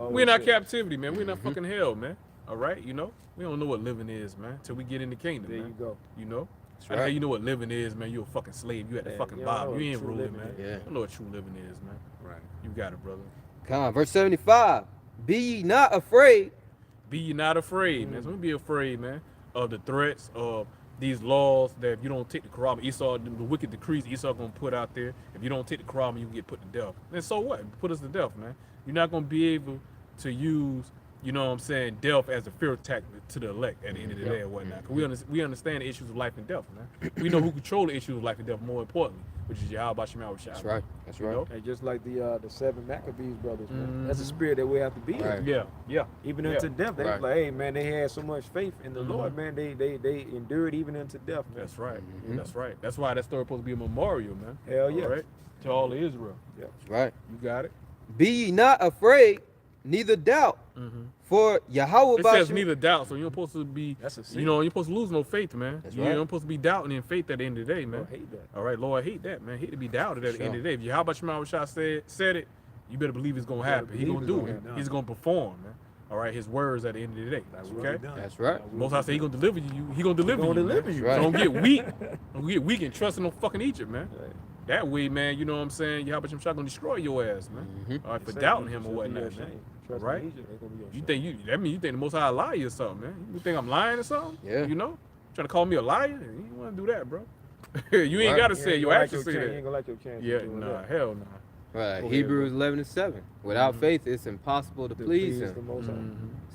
We in our captivity, man. We in our fucking hell, man. All right, you know? We don't know what living is, man, till we get in the kingdom, man. There you go. You know? That's how you know what living is, man. You a fucking slave. You at the fucking bottom. You ain't ruling, man. You don't know what true living is, man. Right. You got it, brother. Come on, verse 75. "Be ye not afraid." Be ye not afraid, man. So don't be afraid, man, of the threats of these laws that if you don't take the Quran, Esau, the wicked decrees Esau gonna put out there. If you don't take the Quran, you can get put to death. And so what? Put us to death, man. You're not gonna be able to use, you know what I'm saying, death as a fear tactic to the elect at the end of the day or whatnot. Cause we understand the issues of life and death, man. We know who control the issues of life and death more importantly, which is Yahweh Shema Rashah. That's right. That's right. You know? And just like the 7 Maccabees brothers, man. That's a spirit that we have to be in. Yeah. Even unto death. They was like, hey, man, they had so much faith in the Lord, man. They endured even unto death, man. That's right. That's right. That's why that story supposed to be a memorial, man. Hell yeah. All right? To all of Israel. Yeah. That's right. You got it. "Be ye not afraid, neither doubt. For Yahweh It says neither doubt, so you're supposed to be, sin. you know, you're supposed to lose no faith, man. That's You're right. not supposed to be doubting in faith at the end of the day, man. I hate that. All right, Lord, I hate that, man. I hate to be doubted at the end of the day. If Yahweh Shema Rashah said it, you better believe it's going to happen. He's going to do it. He's going to perform, man. All right, his words at the end of the day. Okay? That's right. Most I say he going to deliver you. He going to deliver you. Deliver you. Right. So don't get weak. Don't get weak and trust in no fucking Egypt, man. Right. That way, man, you know what I'm saying? Yahweh Shema going to destroy your ass, man. All right, for doubting him or whatnot, man. Right? You think that means you think the Most High a liar or something, man? You think I'm lying or something? Yeah. You know, trying to call me a liar? You don't want to do that, bro. You ain't gotta say it. Your actions say You that. ain't gonna like your chance. Yeah, nah, hell nah. Right. Go ahead, Hebrews 11:7. Without faith, it's impossible to please Him. the Most High.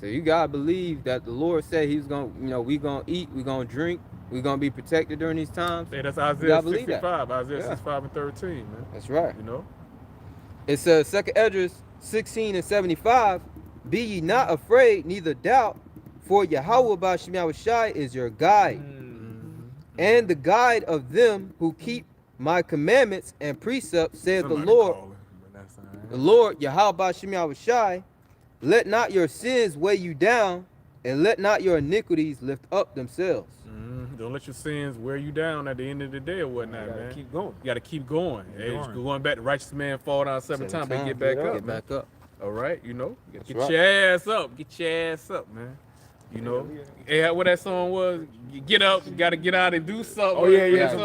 So you gotta believe that the Lord said He's gonna, you know, we gonna eat, we gonna drink, we gonna be protected during these times. Hey, that's You Isaiah gotta believe that. 65, Isaiah 65 and 13, man. That's right. You know. It says 2nd Ezra 16:75. "Be ye not afraid, neither doubt, for Yahweh Ba'ashem Yahushai is your guide, and the guide of them who keep my commandments and precepts, said the Somebody Lord, call him, but that's all right. the Lord Yahweh Ba'ashem Yahushai. Let not your sins weigh you down, and let not your iniquities lift up themselves." Don't let your sins wear you down at the end of the day or whatnot, man. Keep going. You gotta keep going. Hey, just going back, the righteous man fall down 7 times, but get back up. Get back up. All right, you know, That's get right. your ass up. Get your ass up, man. You know, yeah, what that song was? You get up, you gotta get out and do something. Oh, yeah, That yeah, song.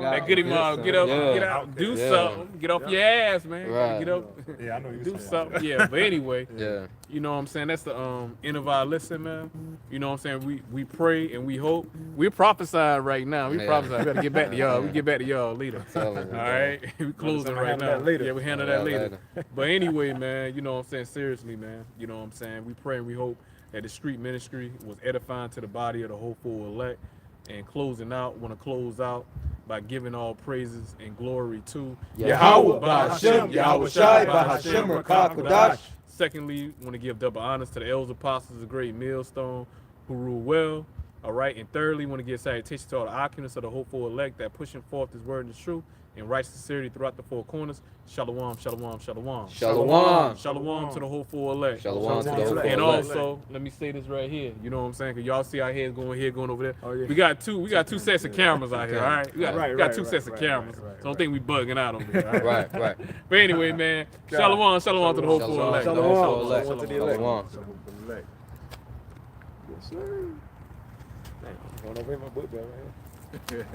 That goody mob, get up, Yeah. get out, do Yeah. something, get off your ass, man. Right. Get up, Yeah, I know you do saying. something. Yeah, but anyway, Yeah. you know what I'm saying? That's the end of our lesson, man. You know what I'm saying? We pray and we hope. We're prophesying right now. We Yeah. prophesying. We gotta get back to y'all. We get back to y'all later. Telling All you, bro. right, we closing right handle now. that later. Yeah, we handle Yeah, that later. later. But anyway, man, you know what I'm saying? Seriously, man. You know what I'm saying? We pray and we hope that the street ministry was edifying to the body of the hopeful elect. And closing out, want to close out by giving all praises and glory to Yahweh, Bahashem, Yahweh Shai, Bahashem, Rakah, Kodash. Secondly, want to give double honors to the elders apostles of Great Millstone who rule well. All right. And thirdly, want to give salutation to all the occupants of the hopeful elect that pushing forth this word and truth in right sincerity throughout the four corners. Shalom, shalom, shalom. Shalom. Shalom to the hopeful elect. Shalom to the Shalom. hopeful And elect. also, let me say this right here. You know what I'm saying? Cause y'all see our heads going here, going over there. Oh, yeah. We got two sets of cameras out here. All right, we got, Right, we got right, two right, sets of right, cameras. right, So don't think we bugging out over there. All right? Right. But anyway, man, shalom to the hopeful Shalom. elect. Shalom. Shalom. Shalom. To the elect. Shalom. Elect. Yes, sir. Damn, I'm going over in my book bag right here.